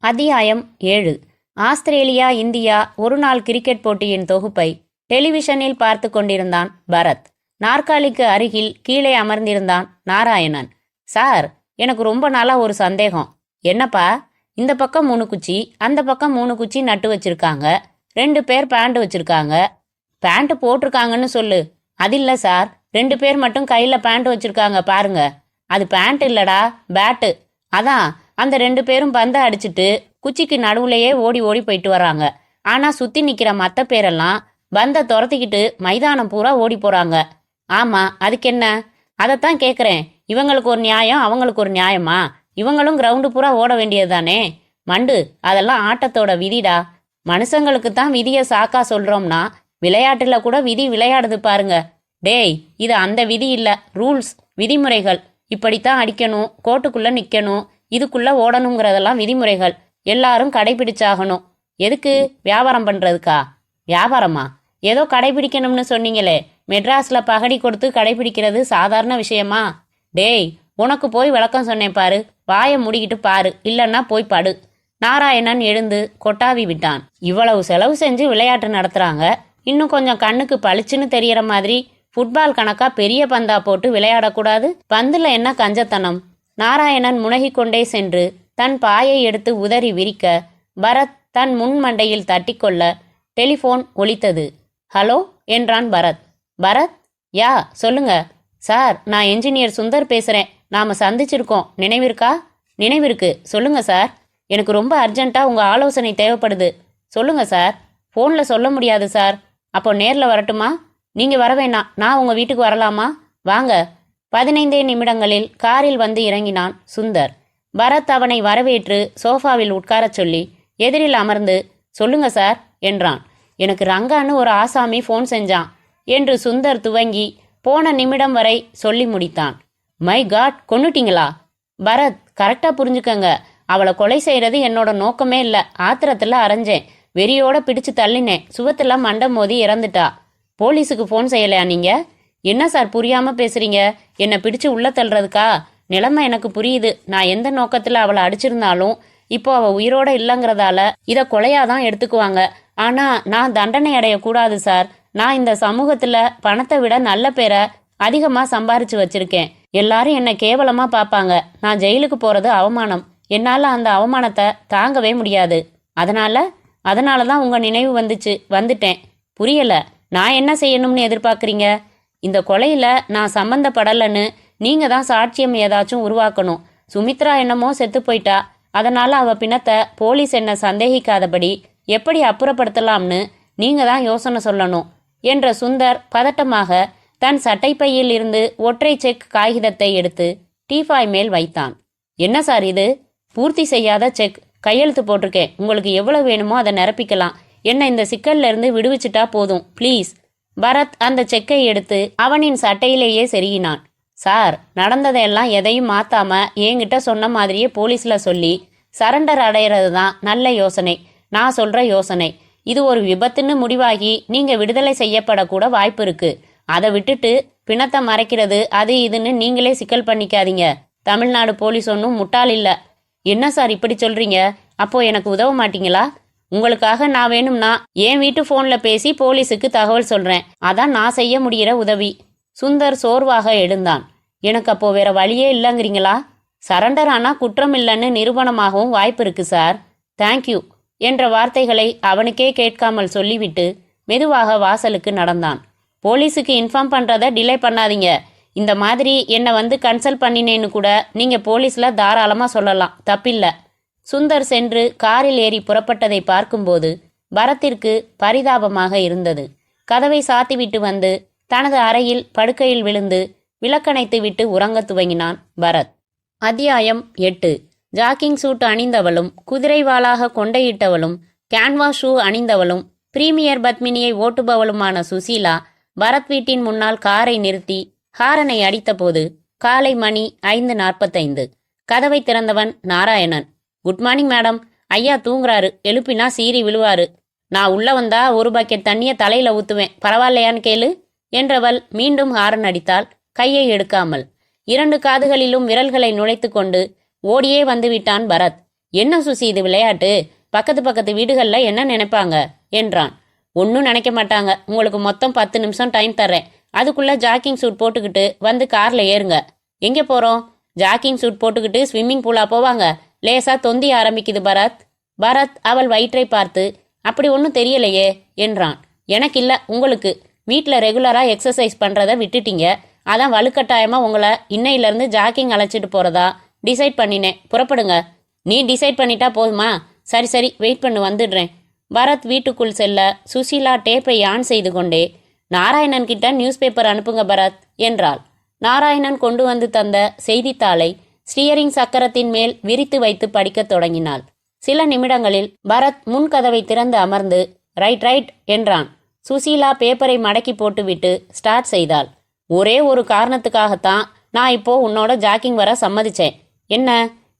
அத்தியாயம் 7. ஆஸ்திரேலியா இந்தியா ஒரு நாள் கிரிக்கெட் போட்டியின் தொகுப்பை டெலிவிஷனில் பார்த்து கொண்டிருந்தான் பரத். நாற்காலிக்கு அருகில் கீழே அமர்ந்திருந்தான் நாராயணன். சார், எனக்கு ரொம்ப நாளா ஒரு சந்தேகம். என்னப்பா? இந்த பக்கம் 3 குச்சி, அந்த பக்கம் 3 குச்சி நட்டு வச்சிருக்காங்க. 2 பேர் பேண்ட் வச்சிருக்காங்க. பேண்ட் போட்டிருக்காங்கன்னு சொல்லு. அது இல்ல சார், 2 பேர் மட்டும் கையில பேண்ட் வச்சிருக்காங்க பாருங்க. அது பேண்ட் இல்லடா, பேட்டு. அதான் அந்த 2 பேரும் பந்தை அடிச்சுட்டு குச்சிக்கு நடுவுலையே ஓடி ஓடி போயிட்டு வராங்க. ஆனா சுத்தி நிக்கிற மற்ற பேரெல்லாம் பந்தை துரத்திக்கிட்டு மைதானம் பூரா ஓடி போறாங்க. ஆமா, அதுக்கு என்ன? அதைத்தான் கேட்குறேன். இவங்களுக்கு ஒரு நியாயம், அவங்களுக்கு ஒரு நியாயமா? இவங்களும் கிரவுண்டு பூரா ஓட வேண்டியது தானே? மண்டு, அதெல்லாம் ஆட்டத்தோட விதிடா. மனுஷங்களுக்கு தான் விதியை சாக்கா சொல்றோம்னா விளையாட்டுல கூட விதி விளையாடுது பாருங்க. டேய், இது அந்த விதி இல்ல, ரூல்ஸ், விதிமுறைகள். இப்படித்தான் அடிக்கணும், கோட்டுக்குள்ள நிக்கணும், இதுக்குள்ள ஓடணுங்கிறதெல்லாம் விதிமுறைகள். எல்லாரும் கடைபிடிச்சாகணும். எதுக்கு? வியாபாரம் பண்றதுக்கா? வியாபாரமா? ஏதோ கடைபிடிக்கணும்னு சொன்னீங்களே. மெட்ராஸ்ல பகடி கொடுத்து கடைபிடிக்கிறது சாதாரண விஷயமா? டேய், உனக்கு போய் விளக்கம் சொன்னேன் பாரு. வாயை முடிக்கிட்டு பாரு, இல்லன்னா போய் படு. நாராயணன் எழுந்து கொட்டாவி விட்டான். இவ்வளவு செலவு செஞ்சு விளையாட்டு நடத்துறாங்க. இன்னும் கொஞ்சம் கண்ணுக்கு பளிச்சுன்னு தெரியற மாதிரி ஃபுட்பால் கணக்கா பெரிய பந்தா போட்டு விளையாடக்கூடாது? பந்துல என்ன கஞ்சத்தனம்? நாராயணன் முனகிக்கொண்டே சென்று தன் பாயை எடுத்து உதறி விரிக்க பரத் தன் முன் மண்டையில் தட்டிக்கொள்ள டெலிஃபோன் ஒலித்தது. ஹலோ என்றான் பரத். பரத்? யா, சொல்லுங்க சார். நான் என்ஜினியர் சுந்தர் பேசுறேன். நாம சந்திச்சிருக்கோம், நினைவிருக்கா? நினைவிருக்கு. சொல்லுங்க சார். எனக்கு ரொம்ப அர்ஜென்ட்டா உங்க ஆலோசனை தேவைப்படுது. சொல்லுங்க சார். ஃபோன்ல சொல்ல முடியாது சார். அப்போ நேர்ல வரட்டுமா? நீங்க வர வேணாம், நான் உங்க வீட்டுக்கு வரலாமா? வாங்க. 15 நிமிடங்களில் காரில் வந்து இறங்கினான் சுந்தர். பரத் அவனை வரவேற்று சோஃபாவில் உட்காரச் சொல்லி எதிரில் அமர்ந்து சொல்லுங்க சார் என்றான். எனக்கு ரங்கான்னு ஒரு ஆசாமி ஃபோன் செஞ்சான் என்று சுந்தர் துவங்கி போன நிமிடம் வரை சொல்லி முடித்தான். My God, கொன்னுட்டீங்களா? பரத், கரெக்டா புரிஞ்சுக்கங்க. அவளை கொலை செய்யறது என்னோட நோக்கமே இல்ல. ஆத்திரத்துல அரைஞ்சேன். வெறியோட பிடிச்சு தள்ளினேன். சுவத்துல மண்டை மோதி இறந்துட்டா. போலீஸுக்கு ஃபோன் செய்யலையா நீங்க? என்ன சார் புரியாம பேசுறீங்க? என்னை பிடிச்சு உள்ள தள்ளுறதுக்கா? நிலைமை எனக்கு புரியுது. நான் எந்த நோக்கத்துல அவளை அடிச்சிருந்தாலும் இப்போ அவ உயிரோட இல்லைங்கிறதால இதை கொலையாதான் எடுத்துக்குவாங்க. ஆனா நான் தண்டனை அடையக்கூடாது சார். நான் இந்த சமூகத்துல பணத்தை விட நல்ல பேரை அதிகமா சம்பாரிச்சு வச்சிருக்கேன். எல்லாரும் என்னை கேவலமா பார்ப்பாங்க. நான் ஜெயிலுக்கு போறது அவமானம். என்னால அந்த அவமானத்தை தாங்கவே முடியாது. அதனால தான் உங்க நினைவு வந்துட்டேன். புரியல, நான் என்ன செய்யணும்னு எதிர்பார்க்குறீங்க? இந்த கொலையில நான் சம்பந்தப்படலைன்னு நீங்க தான் சாட்சியம் ஏதாச்சும் உருவாக்கணும். சுமித்ரா என்னமோ செத்து போயிட்டா. அதனால அவ பிணத்தை போலீஸ் என்ன சந்தேகிக்காதபடி எப்படி அப்புறப்படுத்தலாம்னு நீங்க தான் யோசனை சொல்லணும் என்ற சுந்தர் பதட்டமாக தன் சட்டைப்பையில் இருந்து ஒற்றை செக் காகிதத்தை எடுத்து டீஃபாய் மேல் வைத்தான். என்ன சார் இது? பூர்த்தி செய்யாத செக். கையெழுத்து போட்டிருக்கேன். உங்களுக்கு எவ்வளவு வேணுமோ அதை நிரப்பிக்கலாம். என்ன இந்த சிக்கல்ல இருந்து விடுவிச்சிட்டா போதும் ப்ளீஸ். பரத் அந்த செக்கை எடுத்து அவனின் சட்டையிலேயே செருகினான். சார், நடந்ததையெல்லாம் எதையும் மாத்தாம என்கிட்ட சொன்ன மாதிரியே போலீஸ்ல சொல்லி சரண்டர் அடையிறது தான் நல்ல யோசனை. நான் சொல்ற யோசனை. இது ஒரு விபத்துன்னு முடிவாகி நீங்க விடுதலை செய்யப்படக்கூட வாய்ப்பு இருக்கு. அதை விட்டுட்டு பிணத்தை மறைக்கிறது அது இதுன்னு நீங்களே சிக்கல் பண்ணிக்காதீங்க. தமிழ்நாடு போலீஸ் ஒன்றும் முட்டாள் இல்ல. என்ன சார் இப்படி சொல்றீங்க? அப்போ எனக்கு உதவ மாட்டீங்களா? உங்களுக்காக நான் வேணும்னா என் வீட்டு போன்ல பேசி போலீஸுக்கு தகவல் சொல்றேன். அதான் நான் செய்ய முடிகிற உதவி. சுந்தர் சோர்வாக எழுந்தான். எனக்கு அப்போ வேற வழியே இல்லைங்கிறீங்களா? சரண்டர் ஆனா குற்றம் இல்லைன்னு நிரூபணமாகவும் வாய்ப்பு இருக்கு சார். தேங்க்யூ என்ற வார்த்தைகளை அவனுக்கே கேட்காமல் சொல்லிவிட்டு மெதுவாக வாசலுக்கு நடந்தான். போலீஸுக்கு இன்ஃபார்ம் பண்றத டிலே பண்ணாதீங்க. இந்த மாதிரி என்னை வந்து கன்சல்ட் பண்ணினேன்னு கூட நீங்க போலீஸ்ல தாராளமா சொல்லலாம், தப்பில்லை. சுந்தர் சென்று காரில் ஏறி புறப்பட்டதை பார்க்கும்போது பரத்திற்கு பரிதாபமாக இருந்தது. கதவை சாத்திவிட்டு வந்து தனது அறையில் படுக்கையில் விழுந்து விளக்கணைத்து விட்டு உறங்கத் துவங்கினான் பரத். அத்தியாயம் 8. ஜாக்கிங் சூட் அணிந்தவளும் குதிரைவாளாக கொண்டையிட்டவளும் கேன்வாஸ் ஷூ அணிந்தவளும் பிரீமியர் பத்மினியை ஓட்டுபவளுமான சுசீலா பரத் வீட்டின் முன்னால் காரை நிறுத்தி ஹாரனை அடித்தபோது காலை மணி 5:45. கதவை திறந்தவன் நாராயணன். Good morning madam. ஐயா தூங்குறாரு. எழுப்பினா சீறி விழுவாரு. நான் உள்ள வந்தா ஒரு பக்கெட் தண்ணிய தலையில ஊத்துவேன், பரவாயில்லையான்னு கேளு என்றவள் மீண்டும் ஹாரன் அடித்தாள், கையை எடுக்காமல். 2 காதுகளிலும் விரல்களை நுழைத்து கொண்டு ஓடியே வந்து விட்டான் பரத். என்ன சுசி இது விளையாட்டு? பக்கத்து வீடுகள்ல என்ன நினைப்பாங்க என்றான். ஒன்னும் நினைக்க மாட்டாங்க. உங்களுக்கு மொத்தம் 10 நிமிஷம் டைம் தர்றேன். அதுக்குள்ள ஜாக்கிங் சூட் போட்டுக்கிட்டு வந்து கார்ல ஏறுங்க. எங்கே போறோம்? ஜாக்கிங் சூட் போட்டுக்கிட்டு ஸ்விம்மிங் பூலா போவாங்க? லேசா தொந்தி ஆரம்பிக்குது பரத். பரத் அவள் வயிற்றை பார்த்து அப்படி ஒன்றும் தெரியலையே என்றான். எனக்கு இல்ல, உங்களுக்கு. வீட்டில் ரெகுலரா எக்ஸசைஸ் பண்றத விட்டுட்டீங்க. அதான் வலுக்கட்டாயமா உங்களை இன்னையிலேருந்து ஜாக்கிங் அழைச்சிட்டு போறதா டிசைட் பண்ணினேன். புறப்படுங்க. நீ டிசைட் பண்ணிட்டா போதுமா? சரி வெயிட் பண்ணு, வந்துடுறேன். பரத் வீட்டுக்குள் செல்ல சுசீலா டேப்பை ஆன் செய்து கொண்டே நாராயணன் கிட்ட நியூஸ் பேப்பர் அனுப்புங்க பரத் என்றாள். நாராயணன் கொண்டு வந்து தந்த செய்தித்தாளை ஸ்டியரிங் சக்கரத்தின் மேல் விரித்து வைத்து படிக்கத் தொடங்கினாள். சில நிமிடங்களில் பரத் முன் கதவை திறந்து அமர்ந்து ரைட் என்றான். சுசீலா பேப்பரை மடக்கி போட்டுவிட்டு ஸ்டார்ட் செய்தாள். ஒரே ஒரு காரணத்துக்காகத்தான் நான் இப்போ உன்னோட ஜாக்கிங் வர சம்மதிச்சேன். என்ன,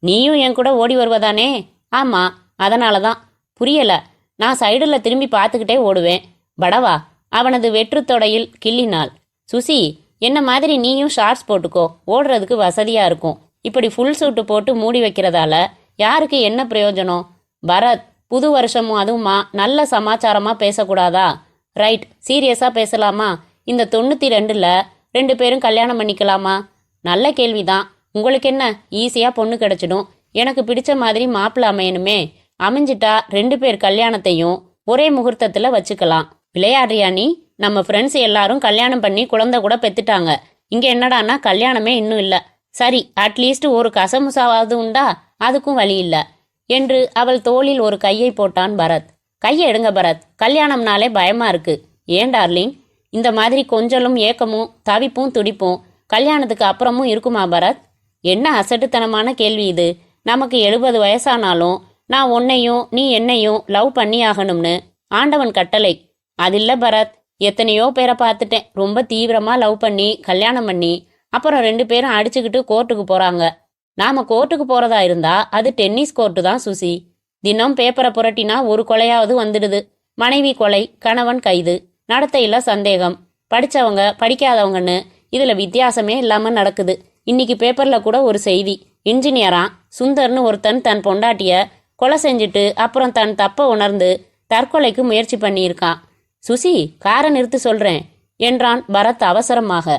நீயும் என் கூட ஓடி வருவதானே? ஆமா, அதனால தான். புரியல. நான் சைடுல திரும்பி பார்த்துக்கிட்டே ஓடுவேன். படவா அவனது வெற்று தொடையில் கிள்ளினாள். சுசி, என்ன மாதிரி நீயும் ஷார்ட்ஸ் போட்டுக்கோ, ஓடுறதுக்கு வசதியா இருக்கும். இப்படி ஃபுல் சூட்டு போட்டு மூடி வைக்கிறதால யாருக்கு என்ன பிரயோஜனம்? பரத், புது வருஷமும் அதுவுமா நல்ல சமாச்சாரமா பேசக்கூடாதா? ரைட், சீரியஸா பேசலாமா? இந்த 92ல் 2 பேரும் கல்யாணம் பண்ணிக்கலாமா? நல்ல கேள்விதான். உங்களுக்கு என்ன, ஈஸியா பொண்ணு கிடைச்சிடும். எனக்கு பிடிச்ச மாதிரி மாப்பிள்ள அமையணுமே. அமைஞ்சிட்டா 2 பேர் கல்யாணத்தையும் ஒரே முகூர்த்தத்துல வச்சுக்கலாம். விளையாடுறியா நீ? நம்ம ஃப்ரெண்ட்ஸ் எல்லாரும் கல்யாணம் பண்ணி குழந்தை கூட பெத்துட்டாங்க. இங்க என்னடான்னா கல்யாணமே இன்னும் இல்ல. சரி, அட்லீஸ்ட் ஒரு கசமுசாவது உண்டா? அதுக்கும் வழி இல்ல என்று அவள் தோளில் ஒரு கையை போட்டான் பரத். கையை எடுங்க பரத், கல்யாணம்னாலே பயமா இருக்கு. ஏன் டார்லிங்? இந்த மாதிரி கொஞ்சலும் ஏக்கமும் தவிப்பும் துடிப்பும் கல்யாணத்துக்கு அப்புறமும் இருக்குமா பரத்? என்ன அசட்டுத்தனமான கேள்வி இது? நமக்கு 70 வயசானாலும் நான் உன்னையும் நீ என்னையும் லவ் பண்ணி ஆகணும்னு ஆண்டவன் கட்டளை. அதில்ல பரத், எத்தனையோ பேரை பார்த்துட்டேன். ரொம்ப தீவிரமா லவ் பண்ணி கல்யாணம் பண்ணி அப்புறம் 2 பேரும் அடிச்சுக்கிட்டு கோர்ட்டுக்கு போறாங்க. நாம கோர்ட்டுக்கு போறதா இருந்தா அது டென்னிஸ் கோர்ட்டு தான் சுசி. தினம் பேப்பரை புரட்டினா ஒரு கொலையாவது வந்துடுது. மனைவி கொலை, கணவன் கைது, நடத்தையில சந்தேகம், படிச்சவங்க படிக்காதவங்கன்னு இதுல வித்தியாசமே இல்லாம நடக்குது. இன்னைக்கு பேப்பர்ல கூட ஒரு செய்தி. இன்ஜினியரா சுந்தர்னு ஒருத்தன் தன் பொண்டாட்டிய கொலை செஞ்சுட்டு அப்புறம் தன் தப்ப உணர்ந்து தற்கொலைக்கு முயற்சி பண்ணியிருக்கான். சுசி, காரை நிறுத்து சொல்றேன் என்றான் பரத் அவசரமாக.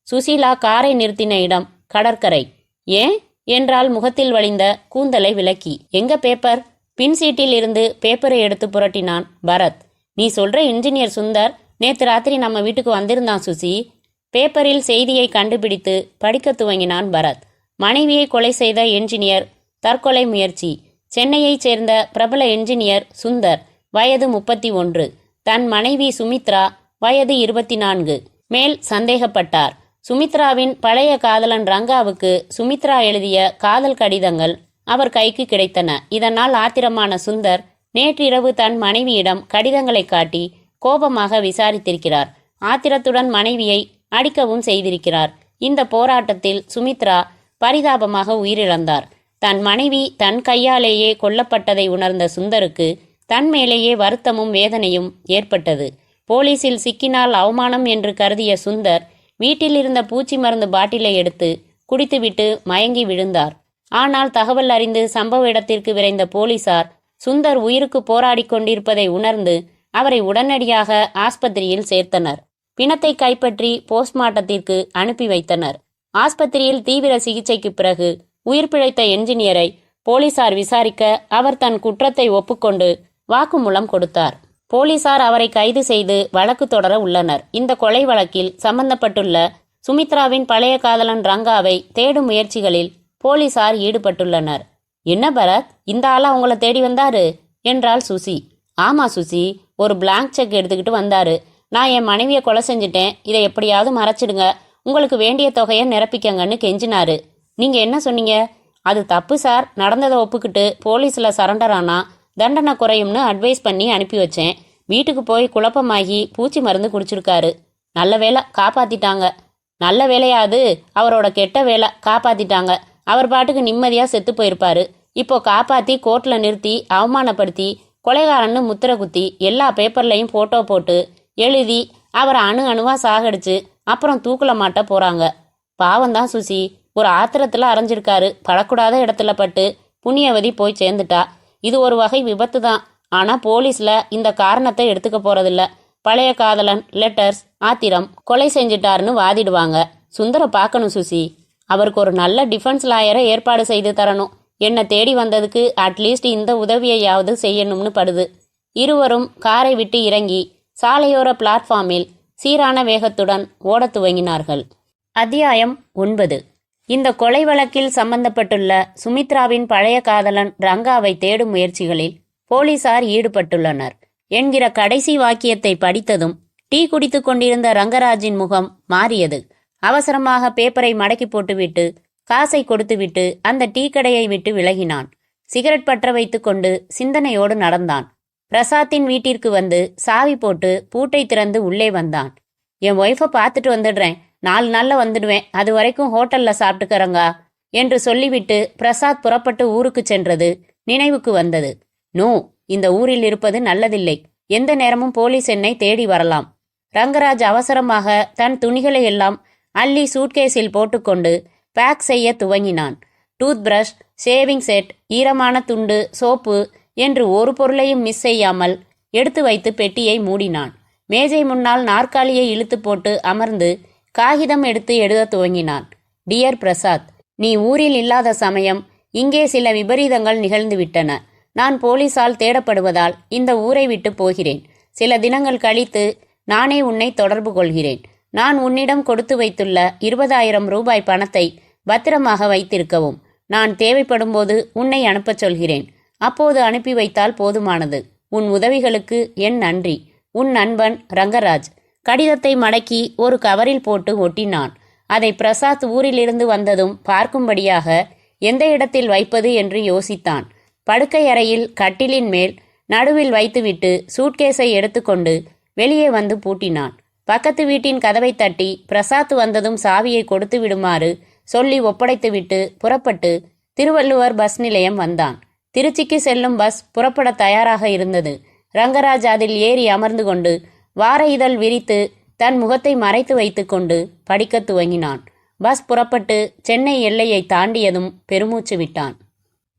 சுசீலா காரை நிறுத்தின இடம் கடற்கரை. ஏன் என்றால் முகத்தில் வழிந்த கூந்தலை விலக்கி. எங்க பேப்பர்? பின் சீட்டில் இருந்து பேப்பரை எடுத்து புரட்டினான் பரத். நீ சொல்ற இன்ஜினியர் சுந்தர் நேத்து ராத்திரி நம்ம வீட்டுக்கு வந்திருந்தான் சுசி. பேப்பரில் செய்தியை கண்டுபிடித்து படிக்க துவங்கினான் பரத். மனைவியை கொலை செய்த என்ஜினியர் தற்கொலை முயற்சி. சென்னையைச் சேர்ந்த பிரபல என்ஜினியர் சுந்தர், வயது 31. தன் மனைவி சுமித்ரா, வயது 24 மேல் சந்தேகப்பட்டார். சுமித்ராவின் பழைய காதலன் ரங்காவுக்கு சுமித்ரா எழுதிய காதல் கடிதங்கள் அவர் கைக்கு கிடைத்தன. இதனால் ஆத்திரமான சுந்தர் நேற்றிரவு தன் மனைவியிடம் கடிதங்களை காட்டி கோபமாக விசாரித்திருக்கிறார். ஆத்திரத்துடன் மனைவியை அடிக்கவும் செய்திருக்கிறார். இந்த போராட்டத்தில் சுமித்ரா பரிதாபமாக உயிரிழந்தார். தன் மனைவி தன் கையாலேயே கொல்லப்பட்டதை உணர்ந்த சுந்தருக்கு தன் மேலேயே வருத்தமும் வேதனையும் ஏற்பட்டது. போலீசில் சிக்கினால் அவமானம் என்று கருதிய சுந்தர் வீட்டில் இருந்த பூச்சி மருந்து பாட்டிலை எடுத்து குடித்துவிட்டு மயங்கி விழுந்தார். ஆனால் தகவல் அறிந்து சம்பவ இடத்திற்கு விரைந்த போலீசார் சுந்தர் உயிருக்கு போராடி கொண்டிருப்பதை உணர்ந்து அவரை உடனடியாக ஆஸ்பத்திரியில் சேர்த்தனர். பிணத்தை கைப்பற்றி போஸ்ட்மார்ட்டத்திற்கு அனுப்பி வைத்தனர். ஆஸ்பத்திரியில் தீவிர சிகிச்சைக்கு பிறகு உயிர் பிழைத்த என்ஜினியரை போலீசார் விசாரிக்க அவர் தன் குற்றத்தை ஒப்புக்கொண்டு வாக்குமூலம் கொடுத்தார். போலீசார் அவரை கைது செய்து வழக்கு தொடர உள்ளனர். இந்த கொலை வழக்கில் சம்பந்தப்பட்டுள்ள சுமித்ராவின் பழைய காதலன் ரங்காவை தேடும் முயற்சிகளில் போலீசார் ஈடுபட்டுள்ளனர். என்ன பரத், இந்த ஆளா உங்களை தேடி வந்தாரு என்றாள் சுசி. ஆமா சுசி, ஒரு பிளாங்க் செக் எடுத்துக்கிட்டு வந்தாரு. நான் என் மனைவியை கொலை செஞ்சுட்டேன், இதை எப்படியாவது மறைச்சிடுங்க, உங்களுக்கு வேண்டிய தொகையை நிரப்பிக்கங்கன்னு கெஞ்சினாரு. நீங்க என்ன சொன்னீங்க? அது தப்பு சார், நடந்ததை ஒப்புக்கிட்டு போலீஸில் சரண்டர் ஆனா தண்டனை குறையும்னு அட்வைஸ் பண்ணி அனுப்பி வச்சேன். வீட்டுக்கு போய் குழப்பமாகி பூச்சி மருந்து குடிச்சிருக்காரு. நல்ல வேலை காப்பாத்திட்டாங்க. நல்ல வேலையாது, அவரோட கெட்ட வேலை காப்பாத்திட்டாங்க. அவர் பாட்டுக்கு நிம்மதியாக செத்து போயிருப்பாரு. இப்போ காப்பாற்றி கோர்ட்டில் நிறுத்தி அவமானப்படுத்தி கொலைகாரன்னு முத்திரை குத்தி எல்லா பேப்பர்லையும் ஃபோட்டோ போட்டு எழுதி அவரை அணுவாக சாகடிச்சு அப்புறம் தூக்கல மாட்ட போகிறாங்க. பாவம்தான் சுசி, ஒரு ஆத்திரத்தில் அரைஞ்சிருக்காரு. படக்கூடாத இடத்துல பட்டு புண்ணியவதி போய் சேர்ந்துட்டா. இது ஒரு வகை விபத்து தான். ஆனால் போலீஸில் இந்த காரணத்தை எடுத்துக்க போகிறதில்ல. பழைய காதலன், லெட்டர்ஸ், ஆத்திரம், கொலை செஞ்சிட்டாருன்னு வாதிடுவாங்க. சுந்தரை பார்க்கணும் சுசி. அவருக்கு ஒரு நல்ல டிஃபென்ஸ் லாயரை ஏற்பாடு செய்து தரணும். என்னை தேடி வந்ததுக்கு அட்லீஸ்ட் இந்த உதவியையாவது செய்யணும்னு படுது. இருவரும் காரை விட்டு இறங்கி சாலையோர பிளாட்ஃபார்மில் சீரான வேகத்துடன் ஓடத் துவங்கினார்கள். அத்தியாயம் 9. இந்த கொலை வழக்கில் சம்பந்தப்பட்டுள்ள சுமித்ராவின் பழைய காதலன் ரங்காவை தேடும் முயற்சிகளில் போலீசார் ஈடுபட்டுள்ளனர் என்கிற கடைசி வாக்கியத்தை படித்ததும் டீ குடித்து கொண்டிருந்த ரங்கராஜின் முகம் மாறியது. அவசரமாக பேப்பரை மடக்கி போட்டுவிட்டு காசை கொடுத்துவிட்டு அந்த டீ கடையை விட்டு விலகினான். சிகரெட் பற்ற வைத்து கொண்டு சிந்தனையோடு நடந்தான். பிரசாத்தின் வீட்டிற்கு வந்து சாவி போட்டு பூட்டை திறந்து உள்ளே வந்தான். என் ஒய்ஃபை பார்த்துட்டு வந்துடுறேன், 4 நாளில் வந்துடுவேன், அது வரைக்கும் ஹோட்டல்ல சாப்பிட்டுக்கறங்க என்று சொல்லிவிட்டு பிரசாத் புறப்பட்டு ஊருக்கு சென்றது நினைவுக்கு வந்தது. நோ, இந்த ஊரில் இருப்பது நல்லதில்லை. எந்த நேரமும் போலீஸ் என்னை தேடி வரலாம். ரங்கராஜ் அவசரமாக தன் துணிகளை எல்லாம் அள்ளி சூட்கேஸில் போட்டுக்கொண்டு பேக் செய்ய துவங்கினான். டூத் பிரஷ், ஷேவிங் செட், ஈரமான துண்டு, சோப்பு என்று ஒரு பொருளையும் மிஸ் செய்யாமல் எடுத்து வைத்து பெட்டியை மூடினான். மேஜை முன்னால் நாற்காலியை இழுத்து போட்டு அமர்ந்து காகிதம் எடுத்து எழுத துவங்கினான். டியர் பிரசாத், நீ ஊரில் இல்லாத சமயம் இங்கே சில விபரீதங்கள் நிகழ்ந்துவிட்டன. நான் போலீசால் தேடப்படுவதால் இந்த ஊரை விட்டு போகிறேன். சில தினங்கள் கழித்து நானே உன்னை தொடர்பு கொள்கிறேன். நான் உன்னிடம் கொடுத்து வைத்துள்ள 20,000 ரூபாய் பணத்தை பத்திரமாக வைத்திருக்கவும். நான் தேவைப்படும் போது உன்னை அனுப்பச் சொல்கிறேன். அப்போது அனுப்பி வைத்தால் போதுமானது. உன் உதவிகளுக்கு என் நன்றி. உன் நண்பன் ரங்கராஜ். கடிதத்தை மடக்கி ஒரு கவரில் போட்டு ஒட்டினான். அதை பிரசாத் ஊரிலிருந்து வந்ததும் பார்க்கும்படியாக எந்த இடத்தில் வைப்பது என்று யோசித்தான். படுக்கை அறையில் கட்டிலின் மேல் நடுவில் வைத்துவிட்டு சூட்கேஸை எடுத்துக்கொண்டு வெளியே வந்து பூட்டினான். பக்கத்து வீட்டின் கதவை தட்டி பிரசாத் வந்ததும் சாவியை கொடுத்து விடுமாறு சொல்லி ஒப்படைத்துவிட்டு புறப்பட்டு திருவள்ளுவர் பஸ் நிலையம் வந்தான். திருச்சிக்கு செல்லும் பஸ் புறப்பட தயாராக இருந்தது. ரங்கராஜ் அதில் ஏறி அமர்ந்து கொண்டு வார இதழ் விரித்து தன் முகத்தை மறைத்து வைத்து கொண்டு படிக்க துவங்கினான். பஸ் புறப்பட்டு சென்னை எல்லையை தாண்டியதும் பெருமூச்சு விட்டான்.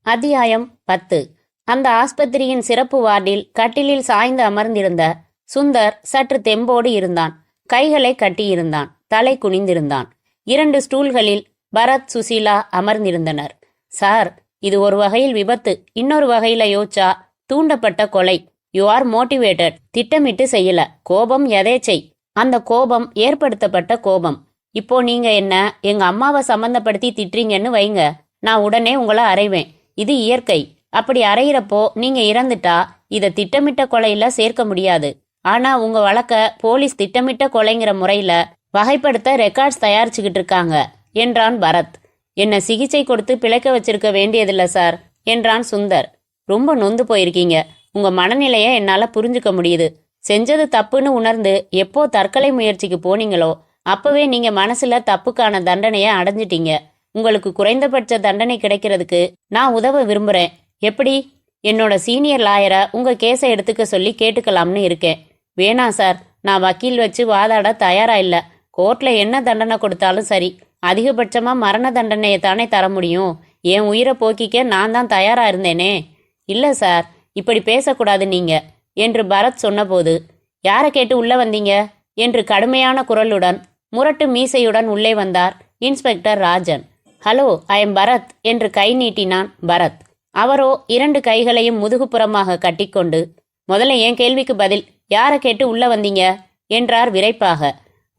அத்தியாயம் 10. அந்த ஆஸ்பத்திரியின் சிறப்பு வார்டில் கட்டிலில் சாய்ந்து அமர்ந்திருந்த சுந்தர் சற்று தெம்போடு இருந்தான். கைகளை கட்டியிருந்தான். தலை குனிந்திருந்தான். 2 ஸ்டூல்களில் பரத், சுசீலா அமர்ந்திருந்தனர். சார், இது ஒரு வகையில் விபத்து, இன்னொரு வகையில யோசிச்சா தூண்டப்பட்ட கொலை. You are motivated. திட்டமிட்டு செய்யல. கோபம் எதேச்சை. அந்த கோபம் ஏற்படுத்தப்பட்ட கோபம். இப்போ நீங்க என்ன எங்க அம்மாவை சம்பந்தப்படுத்தி திட்டுறீங்கன்னு வைங்க, நான் உடனே உங்களை அறைவேன். இது இயற்கை. அப்படி அறையிறப்போ நீங்க இறந்துட்டா இதை திட்டமிட்ட கொலையில சேர்க்க முடியாது. ஆனா உங்க வழக்க போலீஸ் திட்டமிட்ட கொலைங்கிற முறையில வகைப்படுத்த ரெக்கார்ட்ஸ் தயாரிச்சுக்கிட்டு இருக்காங்க என்றான் பரத். என்ன சிகிச்சை கொடுத்து பிழைக்க வச்சிருக்க வேண்டியதில்ல சார் என்றான் சுந்தர். ரொம்ப நொந்து போயிருக்கீங்க. உங்க மனநிலைய என்னால புரிஞ்சுக்க முடியுது. செஞ்சது தப்புன்னு உணர்ந்து எப்போ தற்கொலை முயற்சிக்கு போனீங்களோ அப்பவே நீங்க மனசுல தப்புக்கான தண்டனைய அடைஞ்சிட்டீங்க. உங்களுக்கு குறைந்தபட்ச தண்டனை கிடைக்கிறதுக்கு நான் உதவ விரும்புறேன். எப்படி? என்னோட சீனியர் லாயரை உங்க கேஸை எடுத்துக்க சொல்லி கேட்டுக்கலாம்னு இருக்கேன். வேணாம் சார், நான் வக்கீல் வச்சு வாதாட தயாரா இல்ல. கோர்ட்ல என்ன தண்டனை கொடுத்தாலும் சரி, அதிகபட்சமா மரண தண்டனையை தானே தர முடியும். என் உயிரை போக்கிக்க நான் தான் தயாரா இருந்தேனே. இல்ல சார், இப்படி பேசக்கூடாது நீங்க என்று பரத் சொன்னபோது, யாரை கேட்டு உள்ள வந்தீங்க என்று கடுமையான குரலுடன் முரட்டு மீசையுடன் உள்ளே வந்தார் inspector Rajan. Hello, I am Bharat என்று கை நீட்டினான் பரத். அவரோ 2 கைகளையும் முதுகுப்புறமாக கட்டிக்கொண்டு, முதல்ல என் கேள்விக்கு பதில், யாரை கேட்டு உள்ள வந்தீங்க என்றார் விரைப்பாக.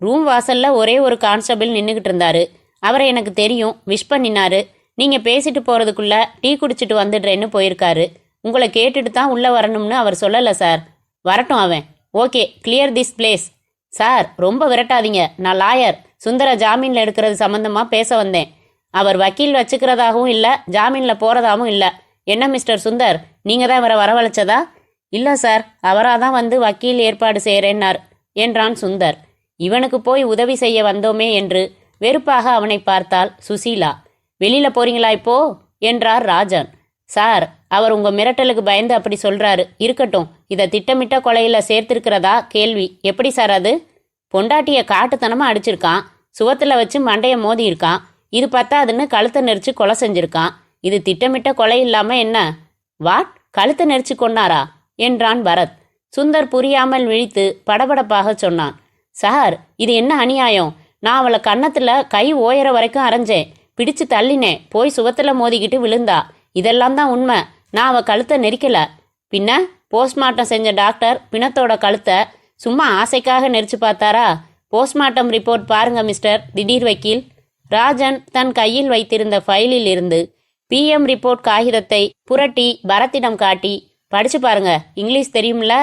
ரூம் வாசல்ல ஒரே ஒரு கான்ஸ்டபிள் நின்னுகிட்டு இருந்தாரு. அவரை எனக்கு தெரியும், விஷ் பண்ணினாரு. நீங்க பேசிட்டு போறதுக்குள்ள டீ குடிச்சிட்டு வந்துடுறேன்னு போயிருக்காரு. உங்களை கேட்டுட்டு தான் உள்ள வரணும்னு அவர் சொல்லல சார். வரட்டும் அவன். Okay, clear this place. Sir, ரொம்ப விரட்டாதீங்க. நான் லாயர். சுந்தர ஜாமீன்ல எடுக்கிறது சம்பந்தமா பேச வந்தேன். அவர் வக்கீல் வச்சுக்கிறதாகவும் இல்ல, ஜாமீன்ல போறதாகவும் இல்ல. என்ன மிஸ்டர் சுந்தர், நீங்க தான் இவரை வரவழைச்சதா? இல்ல சார், அவராதான் வந்து வக்கீல் ஏற்பாடு செய்யறேன்னார் என்றான் சுந்தர். இவனுக்கு போய் உதவி செய்ய வந்தோமே என்று வெறுப்பாக அவனை பார்த்தாள் சுசீலா. வெளியில போறீங்களா இப்போ என்றார் ராஜன். சார், அவர் உங்க மிரட்டலுக்கு பயந்து அப்படி சொல்றாரு. இருக்கட்டும், இதை திட்டமிட்ட கொலையில சேர்த்திருக்கிறதா கேள்வி. எப்படி சார் அது? பொண்டாட்டிய காட்டுத்தனமா அடிச்சிருக்கான். சுவத்துல வச்சு மண்டைய மோதி இருக்கான். இது பத்தாதுன்னு கழுத்தை நெரிச்சு கொலை செஞ்சிருக்கான். இது திட்டமிட்ட கொலை இல்லாம என்ன? வாட்? கழுத்தை நெரிச்சு கொன்னாரா என்றான் பரத். சுந்தர் புரியாமல் விழித்து படபடப்பாக சொன்னான். சார், இது என்ன அநியாயம்? நான் அவளை கன்னத்துல கை ஓயற வரைக்கும் அரைஞ்சேன். பிடிச்சு தள்ளினேன். போய் சுவத்துல மோதிக்கிட்டு விழுந்தா. இதெல்லாம் தான் உண்மை. நான் அவ கழுத்தை நெரிக்கல. பின்ன போஸ்ட்மார்ட்டம் செஞ்ச டாக்டர் பிணத்தோட கழுத்தை சும்மா ஆசைக்காக நெரிச்சு பார்த்தாரா? போஸ்ட்மார்ட்டம் ரிப்போர்ட் பாருங்க மிஸ்டர் திடீர் வக்கீல். ராஜன் தன் கையில் வைத்திருந்த ஃபைலில் இருந்து PM ரிப்போர்ட் காகிதத்தை புரட்டி பரத்திடம் காட்டி, படிச்சு பாருங்க, இங்கிலீஷ் தெரியும்ல,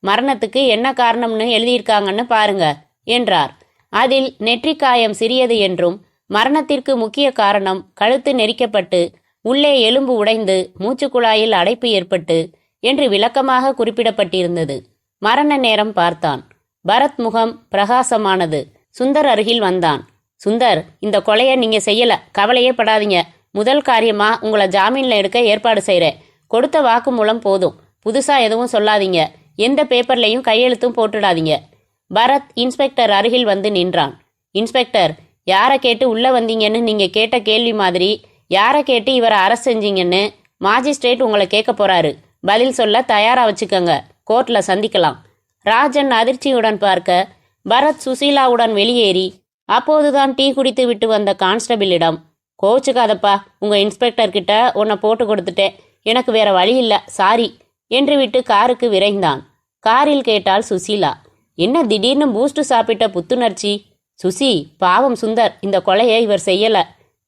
மரணத்துக்கு என்ன காரணம்னு எழுதியிருக்காங்கன்னு பாருங்க என்றார். அதில் நெற்றிக்காயம் சிறியது என்றும் மரணத்திற்கு முக்கிய காரணம் கழுத்து நெரிக்கப்பட்டு உள்ளே எலும்பு உடைந்து மூச்சுக்குழாயில் அடைப்பு ஏற்பட்டு என்று விளக்கமாக குறிப்பிடப்பட்டிருந்தது. மரண நேரம் பார்த்தான். பரத் முகம் பிரகாசமானது. சுந்தர் அருகில் வந்தான். சுந்தர், இந்த கொலையை நீங்க செய்யல, கவலையே படாதீங்க. முதல் காரியமா உங்களை ஜாமீன்ல எடுக்க ஏற்பாடு செய்கிறேன். கொடுத்த வாக்குமூலம் போதும். புதுசா எதுவும் சொல்லாதீங்க. எந்த பேப்பர்லையும் கையெழுத்தும் போட்டுடாதீங்க. பரத் இன்ஸ்பெக்டர் அருகில் வந்து நின்றான். இன்ஸ்பெக்டர், யாரை கேட்டு உள்ள வந்தீங்கன்னு நீங்க கேட்ட கேள்வி மாதிரி யாரை கேட்டு இவரை அரெஸ்ட் செஞ்சீங்கன்னு மாஜிஸ்ட்ரேட் உங்களை கேட்க போறாரு. பதில் சொல்ல தயாரா வச்சுக்கோங்க. கோர்ட்ல சந்திக்கலாம். ராஜன் அதிர்ச்சியுடன் பார்க்க பரத் சுசீலாவுடன் வெளியேறி அப்போதுதான் டீ குடித்து விட்டு வந்த கான்ஸ்டபிளிடம், கோச்சுக்காதப்பா, உங்க இன்ஸ்பெக்டர் கிட்ட உன்னை போட்டு கொடுத்துட்டேன். எனக்கு வேற வழி இல்ல, சாரி என்று விட்டு காருக்கு விரைந்தான். காரில் கேட்டாள் சுசீலா, என்ன திடீர்னு பூஸ்ட் சாப்பிட்ட புத்துணர்ச்சி? சுசி, பாவம் சுந்தர், இந்த கொலையை இவர் செய்யல.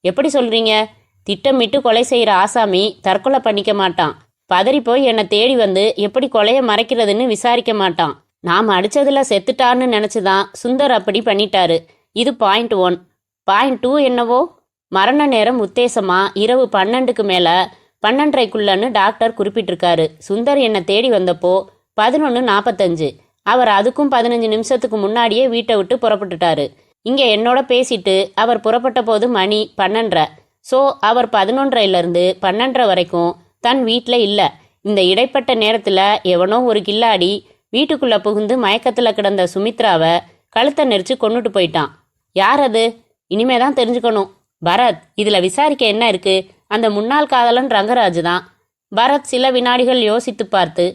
எப்படி சொல்றீங்க? திட்டமிட்டு கொலை செய்யற ஆசாமி தற்கொலை பண்ணிக்க மாட்டான். பதறி போய் என்னை தேடி வந்து எப்படி கொலையை மறைக்கிறதுன்னு விசாரிக்க மாட்டான். நாம அடிச்சதுல செத்துட்டான்னு நினைச்சுதான் சுந்தர் அப்படி பண்ணிட்டாரு. இது பாயிண்ட் 1. பாயிண்ட் 2 என்னவோ, மரண நேரம் உத்தேசமா இரவு 12க்கு மேல 12:30க்குள்ளன்னு டாக்டர் குறிப்பிட்டிருக்காரு. சுந்தர் என்னை தேடி வந்தப்போ 11:45. அவர் அதுக்கும் 15 நிமிஷத்துக்கு முன்னாடியே வீட்டை விட்டு புறப்பட்டுட்டாரு. இங்க என்னோட பேசிட்டு அவர் புறப்பட்ட போது மணி 12:30. ஸோ அவர் 11:30லேருந்து 12:30 வரைக்கும் தன் வீட்டில் இல்லை. இந்த இடைப்பட்ட நேரத்தில் எவனோ ஒரு கில்லாடி வீட்டுக்குள்ளே புகுந்து மயக்கத்தில் கிடந்த சுமித்ராவை கழுத்தை நெரிச்சு கொண்டுட்டு போயிட்டான். யார் அது? இனிமே தான் தெரிஞ்சுக்கணும். பரத், இதில் விசாரிக்க என்ன இருக்கு? அந்த முன்னாள் காதலன் ரங்கராஜ் தான். பரத் சில வினாடிகள் யோசித்து பார்த்து,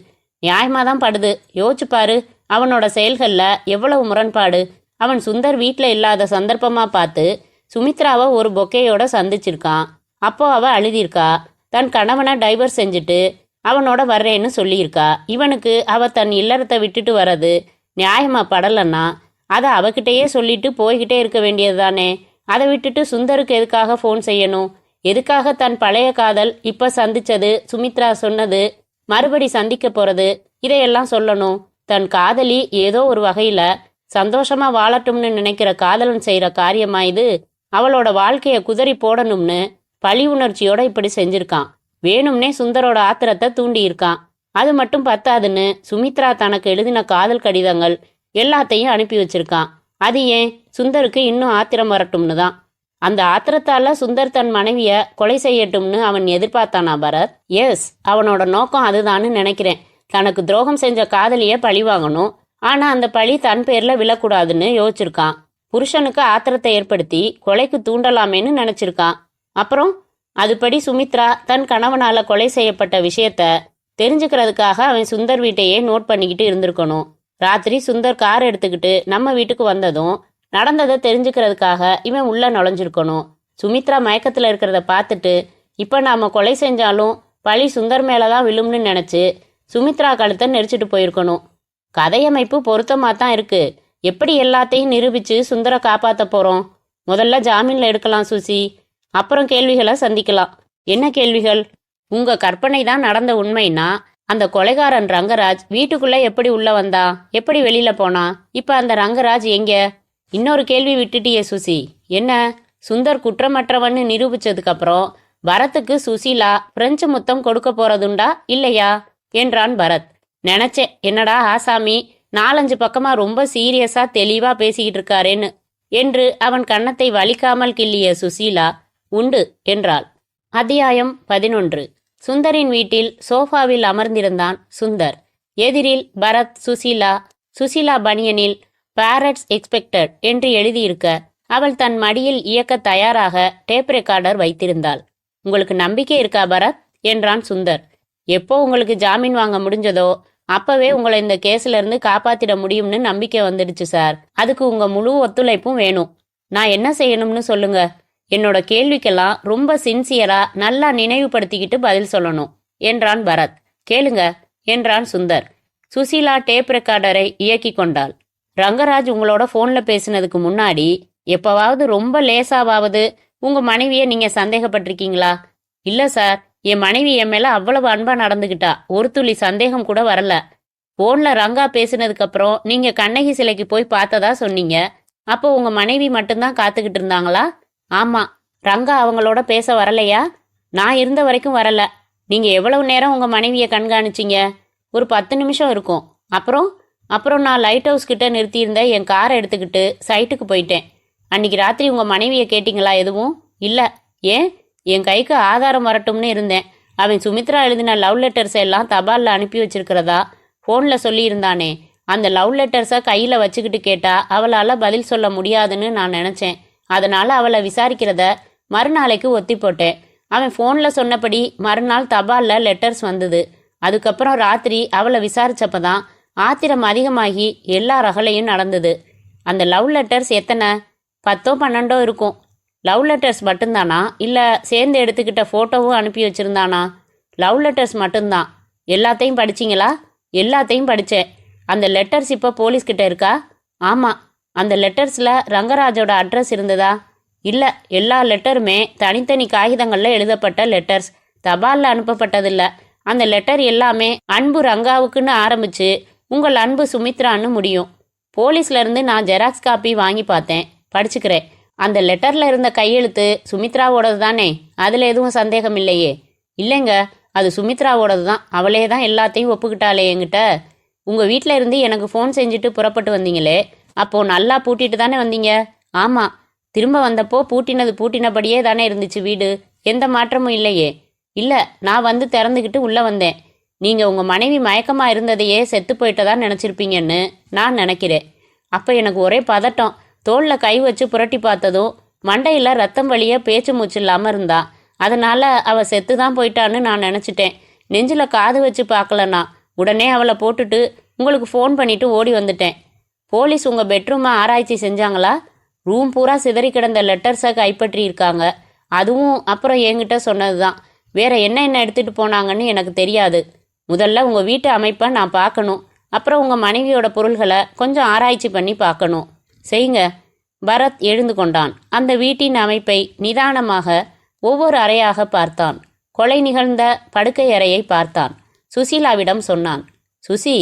நியாயமாக தான் படுது, யோசிச்சு பாரு, அவனோட செயல்களில் எவ்வளவு முரண்பாடு. அவன் சுந்தர் வீட்டில் இல்லாத சந்தர்ப்பமாக பார்த்து சுமித்ராவை ஒரு பொக்கையோட சந்திச்சிருக்கான். அப்போ அவ அழுதிருக்கா. தன் கணவனை டைவர்ஸ் செஞ்சுட்டு அவனோட வர்றேன்னு சொல்லியிருக்கா. இவனுக்கு அவ தன் இல்லறத்தை விட்டுட்டு வர்றது நியாயமா படலன்னா அதை அவகிட்டயே சொல்லிட்டு போய்கிட்டே இருக்க வேண்டியது தானே. அதை விட்டுட்டு சுந்தருக்கு எதுக்காக ஃபோன் செய்யணும்? எதுக்காக தன் பழைய காதல் இப்போ சந்திச்சது, சுமித்ரா சொன்னது, மறுபடி சந்திக்க போறது, இதையெல்லாம் சொல்லணும்? தன் காதலி ஏதோ ஒரு வகையில சந்தோஷமா வாழட்டும்னு நினைக்கிற காதலன் செய்யற காரியமா இது? அவளோட வாழ்க்கைய குதறி போடணும்னு பழி உணர்ச்சியோட இப்படி செஞ்சிருக்கான். வேணும்னே சுந்தரோட ஆத்திரத்தை தூண்டி இருக்கான். அது மட்டும் பத்தாதுன்னு சுமித்ரா தனக்கு எழுதின காதல் கடிதங்கள் எல்லாத்தையும் அனுப்பி வச்சிருக்கான். அது ஏன்? சுந்தருக்கு இன்னும் ஆத்திரம் வரட்டும்னு தான். அந்த ஆத்திரத்தால சுந்தர் தன் மனைவிய கொலை செய்யட்டும்னு அவன் எதிர்பார்த்தானா பரத்? எஸ், அவனோட நோக்கம் அதுதான்னு நினைக்கிறேன். தனக்கு துரோகம் செஞ்ச காதலிய பழி வாங்கணும். ஆனா அந்த பழி தன் பேர்ல விழக்கூடாதுன்னு யோசிச்சிருக்கான். புருஷனுக்கு ஆத்திரத்தை ஏற்படுத்தி கொலைக்கு தூண்டலாமேன்னு நினைச்சிருக்கான். அப்புறம் அதுபடி சுமித்ரா தன் கணவனால கொலை செய்யப்பட்ட விஷயத்த தெரிஞ்சுக்கிறதுக்காக அவன் சுந்தர் வீட்டையே நோட் பண்ணிக்கிட்டு இருந்திருக்கணும். ராத்திரி சுந்தர் கார் எடுத்துக்கிட்டு நம்ம வீட்டுக்கு வந்ததும் நடந்ததை தெரிஞ்சுக்கிறதுக்காக இவன் உள்ள நுழைஞ்சிருக்கணும். சுமித்ரா மயக்கத்துல இருக்கிறத பார்த்துட்டு இப்ப நாம கொலை செஞ்சாலும் பழி சுந்தர் மேலதான் விழும்னு நினைச்சு சுமித்ரா கழுத்தை நெரிச்சிட்டு போயிருக்கணும். கதையமைப்பு பொருத்தமா தான் இருக்கு. எப்படி எல்லாத்தையும் நிரூபிச்சு சுந்தரை காப்பாத்த போறோம்? முதல்ல ஜாமீன்ல எடுக்கலாம் சுசி, அப்புறம் கேள்விகளை சந்திக்கலாம். என்ன கேள்விகள்? உங்க கற்பனை தான் நடந்த உண்மைன்னா அந்த கொலைகாரன் ரங்கராஜ் வீட்டுக்குள்ள எப்படி உள்ள வந்தா, எப்படி வெளியில போனா? இப்ப அந்த ரங்கராஜ் எங்க? இன்னொரு கேள்வி விட்டுட்டியே சுசி. என்ன? சுந்தர் குற்றமற்றவன்னு நிரூபிச்சதுக்கு அப்புறம் பரத்துக்கு சுசீலா பிரெஞ்சு முத்தம் கொடுக்க போறதுண்டா இல்லையா என்றான் பரத். நினைச்சேன், என்னடா ஆசாமி 4-5 பக்கமா ரொம்ப சீரியஸா தெளிவா பேசிக்கிட்டு இருக்காரேன்னு என்று அவன் கன்னத்தை வலிக்காமல் கிள்ளிய சுசீலா உண்டு என்றாள். அத்தியாயம் 11. சுந்தரின் வீட்டில் சோஃபாவில் அமர்ந்திருந்தான் சுந்தர். எதிரில் பரத், சுசீலா. சுசீலா பனியனில் பேரட்ஸ் எக்ஸ்பெக்டட் என்று எழுதியிருக்க அவள் தன் மடியில் இயக்க தயாராக டேப் ரெக்கார்டர் வைத்திருந்தாள். உங்களுக்கு நம்பிக்கை இருக்கா பரத் என்றான் சுந்தர். எப்போ உங்களுக்கு ஜாமீன் வாங்க முடிஞ்சதோ அப்பவே உங்களை இந்த கேஸ்ல இருந்து காப்பாத்திட முடியும்னு நம்பிக்கை வந்துடுச்சு சார். அதுக்கு உங்க முழு ஒத்துழைப்பும் வேணும். நான் என்ன செய்யணும்னு சொல்லுங்க. என்னோட கேள்விக்கெல்லாம் ரொம்ப சின்சியரா நல்லா நினைவுபடுத்திக்கிட்டு பதில் சொல்லணும் என்றான் பரத். கேளுங்க என்றான் சுந்தர். சுசீலா டேப் ரெக்கார்டரை இயக்கி கொண்டாள். ரங்கராஜ் உங்களோட போன்ல பேசினதுக்கு முன்னாடி எப்பவாவது ரொம்ப லேசாவது உங்க மனைவிய நீங்க சந்தேகப்பட்டிருக்கீங்களா? இல்ல சார், என் மனைவி என் மேல அவ்வளவு அன்பா நடந்துகிட்டா. ஒரு துளி சந்தேகம் கூட வரல. போன்ல ரங்கா பேசினதுக்கு அப்புறம் நீங்க கண்ணகி சிலைக்கு போய் பார்த்ததா சொன்னீங்க. அப்போ உங்க மனைவி மட்டும்தான் காத்துக்கிட்டு இருந்தாங்களா? ஆமா. ரங்கா அவங்களோட பேச வரலையா? நான் இருந்த வரைக்கும் வரல. நீங்க எவ்வளவு நேரம் உங்க மனைவியை கண்காணிச்சிங்க? ஒரு 10 நிமிஷம் இருக்கும். அப்புறம் நான் லைட் ஹவுஸ் கிட்ட நிறுத்தியிருந்த என் காரை எடுத்துக்கிட்டு சைட்டுக்கு போயிட்டேன். அன்னைக்கு ராத்திரி உங்க மனைவியை கேட்டிங்களா எதுவும்? இல்ல. ஏன்? என் கைக்கு ஆதாரம் வரட்டும்னு இருந்தேன். அவன் சுமித்ரா எழுதின லவ் லெட்டர்ஸ் எல்லாம் தபாலில் அனுப்பி வச்சிருக்கிறதா ஃபோனில் சொல்லியிருந்தானே. அந்த லவ் லெட்டர்ஸை கையில் வச்சுக்கிட்டு கேட்டா அவளால் பதில் சொல்ல முடியாதுன்னு நான் நினச்சேன். அதனால அவளை விசாரிக்கிறத மறுநாளைக்கு ஒத்தி போட்டேன். அவன் ஃபோனில் சொன்னபடி மறுநாள் தபாலில் லெட்டர்ஸ் வந்தது. அதுக்கப்புறம் ராத்திரி அவளை விசாரிச்சப்பதான் ஆத்திரம் அதிகமாகி எல்லா ரகலையும் நடந்தது. அந்த லவ் லெட்டர்ஸ் எத்தனை? 10-12 இருக்கும். லவ் லெட்டர்ஸ் மட்டும்தானா இல்லை சேர்ந்து எடுத்துக்கிட்ட ஃபோட்டோவும் அனுப்பி வச்சுருந்தானா? லவ் லெட்டர்ஸ் மட்டும்தான். எல்லாத்தையும் படிச்சிங்களா? எல்லாத்தையும் படித்தேன். அந்த லெட்டர்ஸ் இப்போ போலீஸ்கிட்ட இருக்கா? ஆமாம். அந்த லெட்டர்ஸில் ரங்கராஜோட அட்ரஸ் இருந்ததா? இல்லை, எல்லா லெட்டருமே தனித்தனி காகிதங்களில் எழுதப்பட்ட லெட்டர்ஸ், தபாலில் அனுப்பப்பட்டதில்ல. அந்த லெட்டர் எல்லாமே அன்பு ரங்காவுக்குன்னு ஆரம்பித்து உங்கள் அன்பு சுமித்ரான்னு முடியும். போலீஸ்லேருந்து நான் ஜெராக்ஸ் காப்பி வாங்கி பார்த்தேன், படிச்சுக்கிறேன். அந்த லெட்டரில் இருந்த கையெழுத்து சுமித்ராவோடது தானே? அதில் எதுவும் சந்தேகம் இல்லையே? இல்லைங்க, அது சுமித்ராவோடது தான். அவளே தான் எல்லாத்தையும் ஒப்புக்கிட்டாளே என்கிட்ட. உங்கள் வீட்டில் இருந்து எனக்கு ஃபோன் செஞ்சுட்டு புறப்பட்டு வந்தீங்களே, அப்போது நல்லா பூட்டிட்டு தானே வந்தீங்க? ஆமாம். திரும்ப வந்தப்போ பூட்டினபடியே தானே இருந்துச்சு வீடு, எந்த மாற்றமும் இல்லையே? இல்லை, நான் வந்து திறந்துக்கிட்டு உள்ளே வந்தேன். நீங்கள் உங்கள் மனைவி மயக்கமாக இருந்ததையே செத்து போயிட்டதா நினச்சிருப்பீங்கன்னு நான் நினைக்கிறேன். அப்போ எனக்கு ஒரே பதட்டம். தோளில் கை வச்சு புரட்டி பார்த்ததும் மண்டையில் ரத்தம் வழிய பேச்சு மூச்சு இல்லாமல் இருந்தா. அதனால் அவள் செத்து தான் போயிட்டான்னு நான் நினச்சிட்டேன். நெஞ்சில காது வச்சு பார்க்கலண்ணா. உடனே அவளை போட்டுட்டு உங்களுக்கு ஃபோன் பண்ணிட்டு ஓடி வந்துட்டேன். போலீஸ் உங்கள் பெட்ரூமை ஆராய்ச்சி செஞ்சாங்களா? ரூம் பூரா சிதறி கிடந்த லெட்டர்ஸை கைப்பற்றி இருக்காங்க. அதுவும் அப்புறம் என்கிட்ட சொன்னது தான். வேற என்ன எடுத்துகிட்டு போனாங்கன்னு எனக்கு தெரியாது. முதல்ல உங்கள் வீட்டு அமைப்பை நான் பார்க்கணும். அப்புறம் உங்கள் மனைவியோட பொருள்களை கொஞ்சம் ஆராய்ச்சி பண்ணி பார்க்கணும். செய்யுங்க. பரத் எழுந்து கொண்டான். அந்த வீட்டின் அமைப்பை நிதானமாக ஒவ்வொரு அறையாக பார்த்தான். கொலை நிகழ்ந்த படுக்கை அறையை பார்த்தான். சுசீலாவிடம் சொன்னான். சுசி,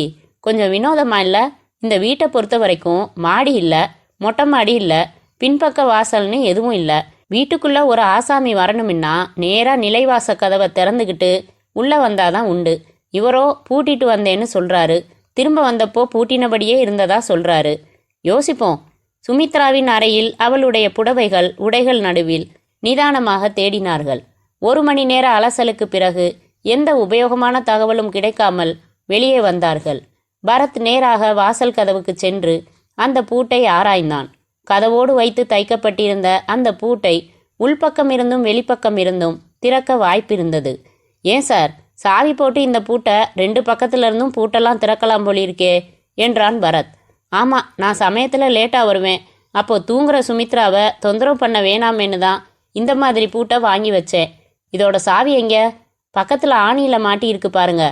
கொஞ்சம் வினோதமா இல்லை? இந்த வீட்டை பொறுத்த வரைக்கும் மாடி இல்லை, மொட்டை மாடி இல்லை, பின்பக்க வாசல்னு எதுவும் இல்லை. வீட்டுக்குள்ள ஒரு ஆசாமி வரணும்னா நேராக நிலைவாச கதவை திறந்துக்கிட்டு உள்ளே வந்தாதான் உண்டு. இவரோ பூட்டிட்டு வந்தேன்னு சொல்றாரு. திரும்ப வந்தப்போ பூட்டினபடியே இருந்ததா சொல்றாரு. யோசிப்போம். சுமித்ராவின் அறையில் அவளுடைய புடவைகள் உடைகள் நடுவில் நிதானமாக தேடினார்கள். 1 மணி நேர அலசலுக்கு பிறகு எந்த உபயோகமான தகவலும் கிடைக்காமல் வெளியே வந்தார்கள். பரத் நேராக வாசல் கதவுக்கு சென்று அந்த பூட்டை ஆராய்ந்தான். கதவோடு வைத்து தைக்கப்பட்டிருந்த அந்த பூட்டை உள்பக்கம் இருந்தும் வெளிப்பக்கம் இருந்தும் திறக்க வாய்ப்பிருந்தது. ஏன் சார், சாவி போட்டு இந்த பூட்டை 2 பக்கத்துல இருந்தும் பூட்டெல்லாம் திறக்கலாம் போலிருக்கே என்றான் பரத். ஆமாம், நான் சமயத்தில் லேட்டாக வருவேன். அப்போ தூங்குற சுமித்ராவை தொந்தரவு பண்ண வேணாமேன்னு தான் இந்த மாதிரி பூட்டை வாங்கி வச்சேன். இதோட சாவி எங்க? பக்கத்தில் ஆணியில் மாட்டி இருக்கு பாருங்க.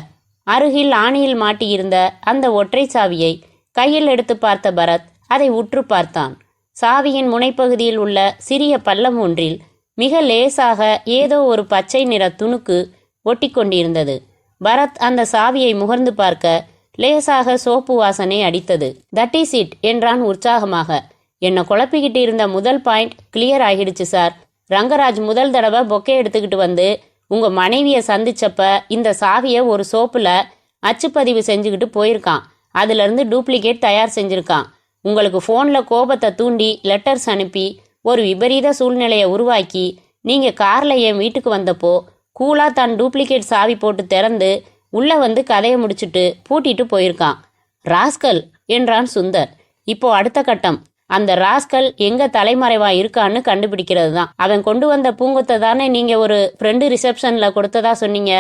அருகில் ஆணியில் மாட்டியிருந்த அந்த ஒற்றை சாவியை கையில் எடுத்து பார்த்த பரத் அதை உற்று பார்த்தான். சாவியின் முனைப்பகுதியில் உள்ள சிறிய பள்ளம் ஒன்றில் மிக லேசாக ஏதோ ஒரு பச்சை நிற துணுக்கு ஒட்டி கொண்டிருந்தது. பரத் அந்த சாவியை முகர்ந்து பார்க்க லேசாக சோப்பு வாசனை அடித்தது. தட் இஸ் இட் என்றான் உற்சாகமாக. என்னை குழப்பிக்கிட்டு இருந்த முதல் பாயிண்ட் கிளியர் ஆகிடுச்சு சார். ரங்கராஜ் முதல் தடவை பொக்கே எடுத்துக்கிட்டு வந்து உங்கள் மனைவியை சந்திச்சப்ப இந்த சாவியை ஒரு சோப்பில் அச்சுப்பதிவு செஞ்சுக்கிட்டு போயிருக்கான். அதுலேருந்து டூப்ளிகேட் தயார் செஞ்சுருக்கான். உங்களுக்கு ஃபோனில் கோபத்தை தூண்டி லெட்டர்ஸ் அனுப்பி ஒரு விபரீத சூழ்நிலையை உருவாக்கி நீங்கள் காரில் என் வீட்டுக்கு வந்தப்போ கூலாக தான் டூப்ளிகேட் சாவி போட்டு திறந்து உள்ளே வந்து கதையை முடிச்சுட்டு பூட்டிட்டு போயிருக்கான். ராஸ்கல் என்றான் சுந்தர். இப்போ அடுத்த கட்டம். அந்த ராஸ்கல் எங்க தலைமறைவா இருக்கான்னு கண்டுபிடிக்கிறது தான். அவன் கொண்டு வந்த பூங்கொத்தை தானே நீங்க ஒரு ஃப்ரெண்டு ரிசப்ஷன்ல கொடுத்ததா சொன்னீங்க?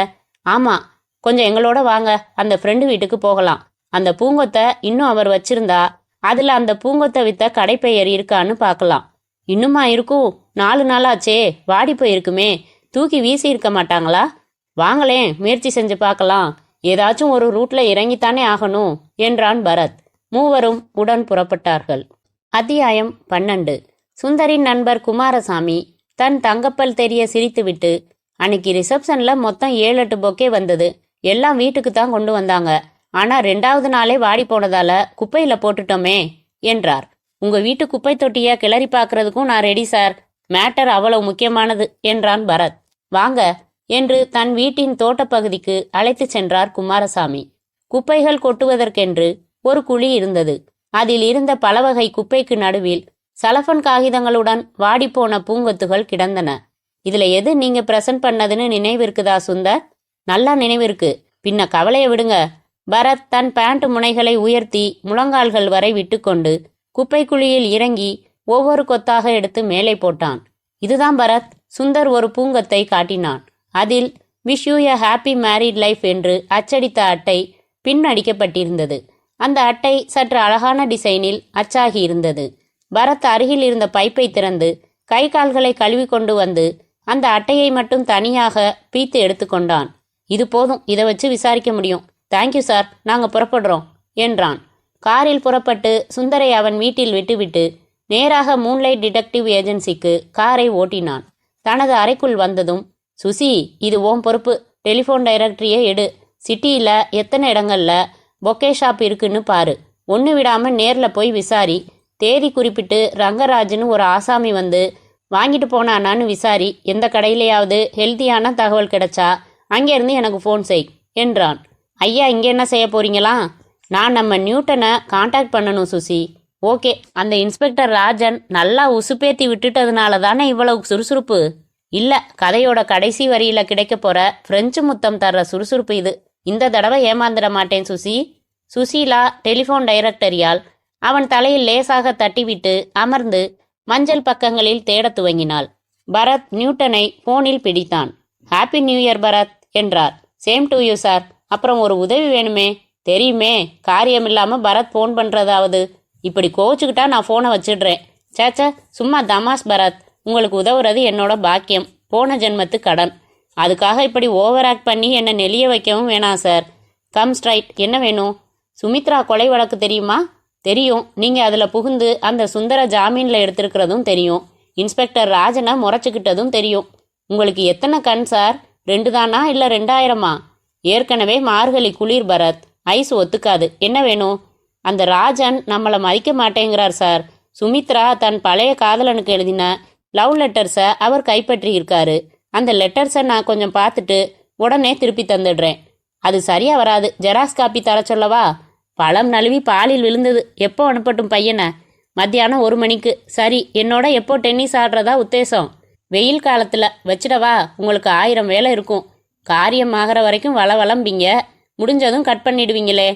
ஆமா. கொஞ்சம் எங்களோட வாங்க, அந்த ஃப்ரெண்டு வீட்டுக்கு போகலாம். அந்த பூங்கொத்தை இன்னும் அவர் வச்சிருந்தா அதுல அந்த பூங்கொத்தை வித்த கடைப்பெயர் இருக்கான்னு பார்க்கலாம். இன்னுமா இருக்கும்? 4 நாளாச்சே, வாடி போயிருக்குமே. தூக்கி வீசி இருக்க மாட்டாங்களா? வாங்களேன், முயற்சி செஞ்சு பார்க்கலாம். ஏதாச்சும் ஒரு ரூட்ல இறங்கித்தானே ஆகணும் என்றான் பரத். மூவரும் உடன் புறப்பட்டார்கள். அத்தியாயம் 12. சுந்தரின் நண்பர் குமாரசாமி தன் தங்கப்பல் தெரிய சிரித்துவிட்டு, அன்னைக்கு ரிசப்ஷன்ல மொத்தம் 7-8 பொக்கே வந்தது. எல்லாம் வீட்டுக்கு தான் கொண்டு வந்தாங்க. ஆனா 2வது நாளே வாடி போனதால குப்பையில போட்டுட்டோமே என்றார். உங்க வீட்டு குப்பை தொட்டிய கிளறி பார்க்கறதுக்கும் நான் ரெடி சார். மேட்டர் அவ்வளவு முக்கியமானது என்றான் பரத். வாங்க என்று தன் வீட்டின் தோட்டப்பகுதிக்கு அழைத்து சென்றார் குமாரசாமி. குப்பைகள் கொட்டுவதற்கென்று ஒரு குழி இருந்தது. அதில் இருந்த பலவகை குப்பைக்கு நடுவில் சலஃபன் காகிதங்களுடன் வாடிப்போன பூங்கொத்துகள் கிடந்தன. இதுல எது நீங்க பிரசன்ட் பண்ணதுன்னு நினைவிருக்குதா சுந்தர்? நல்லா நினைவிருக்கு. பின்ன கவலையை விடுங்க. பரத் தன் பேண்ட் முனைகளை உயர்த்தி முழங்கால்கள் வரை விட்டுக்கொண்டு குப்பை குழியில் இறங்கி ஒவ்வொரு கொத்தாக எடுத்து மேலே போட்டான். இதுதான் பரத். சுந்தர் ஒரு பூங்கொத்தை காட்டினான். அதில் wish you a happy married life என்று அச்சடித்த அட்டை பின் அடிக்கப்பட்டிருந்தது. அந்த அட்டை சற்று அழகான டிசைனில் அச்சாகி இருந்தது. பரத் அருகில் இருந்த பைப்பை திறந்து கை கால்களை கழுவி கொண்டு வந்து அந்த அட்டையை மட்டும் தனியாக பீத்து எடுத்துக்கொண்டான். இது போதும், இதை வச்சு விசாரிக்க முடியும். தேங்க்யூ சார், நாங்க புறப்படுறோம் என்றான். காரில் புறப்பட்டு சுந்தரை அவன் வீட்டில் விட்டுவிட்டு நேராக மூன்லைட் டிடெக்டிவ் ஏஜென்சிக்கு காரை ஓட்டினான். தனது அறைக்குள் வந்ததும், சுசி, இது ஓம் பொறுப்பு. டெலிஃபோன் டைரக்டரியே எடு. சிட்டியில எத்தனை இடங்கள்ல பொக்கே ஷாப் இருக்குன்னு பாரு. ஒன்று விடாமல் நேரில் போய் விசாரி. தேதி குறிப்பிட்டு ரங்கராஜ்னு ஒரு ஆசாமி வந்து வாங்கிட்டு போனானான்னு விசாரி. எந்த கடையிலையாவது ஹெல்த்தியான தகவல் கிடைச்சா அங்கேருந்து எனக்கு ஃபோன் செய் என்றான். ஐயா, இங்கே என்ன செய்ய போறீங்களா? நான் நம்ம நியூட்டனை காண்டாக்ட் பண்ணணும் சுசி. ஓகே. அந்த இன்ஸ்பெக்டர் ராஜன் நல்லா உசுப்பேத்தி விட்டுட்டதுனால தானே இவ்வளவு சுறுசுறுப்பு? இல்லை, கதையோட கடைசி வரியில கிடைக்க போற பிரெஞ்சு முத்தம் தர்ற சுறுசுறுப்பு இது. இந்த தடவை ஏமாந்துட மாட்டேன் சுசி. சுசீலா டெலிஃபோன் டைரக்டரியால் அவன் தலையில் லேசாக தட்டிவிட்டு அமர்ந்து மஞ்சள் பக்கங்களில் தேடத் துவங்கினாள். பரத் நியூட்டனை போனில் பிடித்தான். ஹாப்பி நியூ இயர் பரத் என்றார். Same to you sir. அப்புறம் ஒரு உதவி வேணுமே. தெரியுமே, காரியம் இல்லாமல் பரத் ஃபோன் பண்ணுறதாவது. இப்படி கோச்சுக்கிட்டா நான் ஃபோனை வச்சிடுறேன். சேச்சா, சும்மா தமாஸ் பரத். உங்களுக்கு உதவுறது என்னோட பாக்கியம், போன ஜென்மத்து கடன். அதுக்காக இப்படி ஓவர் ஆக்ட் பண்ணி என்னை நெளிய வைக்கவும் வேணாம் சார். கம் ஸ்ட்ரைட், என்ன வேணும்? சுமித்ரா கொலை வழக்கு தெரியுமா? தெரியும். நீங்கள் அதில் புகுந்து அந்த சுந்தர ஜாமீனில் எடுத்திருக்கிறதும் தெரியும். இன்ஸ்பெக்டர் ராஜனை முறைச்சிக்கிட்டதும் தெரியும். உங்களுக்கு எத்தனை கண் சார்? 2 தானா இல்லை 2000-மா? ஏற்கனவே மார்கழி குளிர் பரத், ஐஸ் ஒத்துக்காது. என்ன வேணும்? அந்த ராஜன் நம்மளை மதிக்க மாட்டேங்கிறார் சார். சுமித்ரா தன் பழைய காதலனுக்கு எழுதின லவ் லெட்டர்ஸை அவர் கைப்பற்றி இருக்காரு. அந்த லெட்டர்ஸை நான் கொஞ்சம் பார்த்துட்டு உடனே திருப்பி தந்துடுறேன். அது சரியா வராது. ஜெராக்ஸ் காப்பி தர சொல்லவா? பழம் நழுவி பாலில் விழுந்தது. எப்போ அனுப்பட்டும் பையனை? மத்தியானம் 1 மணிக்கு. சரி, என்னோட எப்போ டென்னிஸ் ஆடுறதா உத்தேசம்? வெயில் காலத்தில் வச்சிடவா? உங்களுக்கு 1000 வேலை இருக்கும். காரியம் ஆகிற வரைக்கும் வளம்பிங்க, முடிஞ்சதும் கட் பண்ணிடுவீங்களே.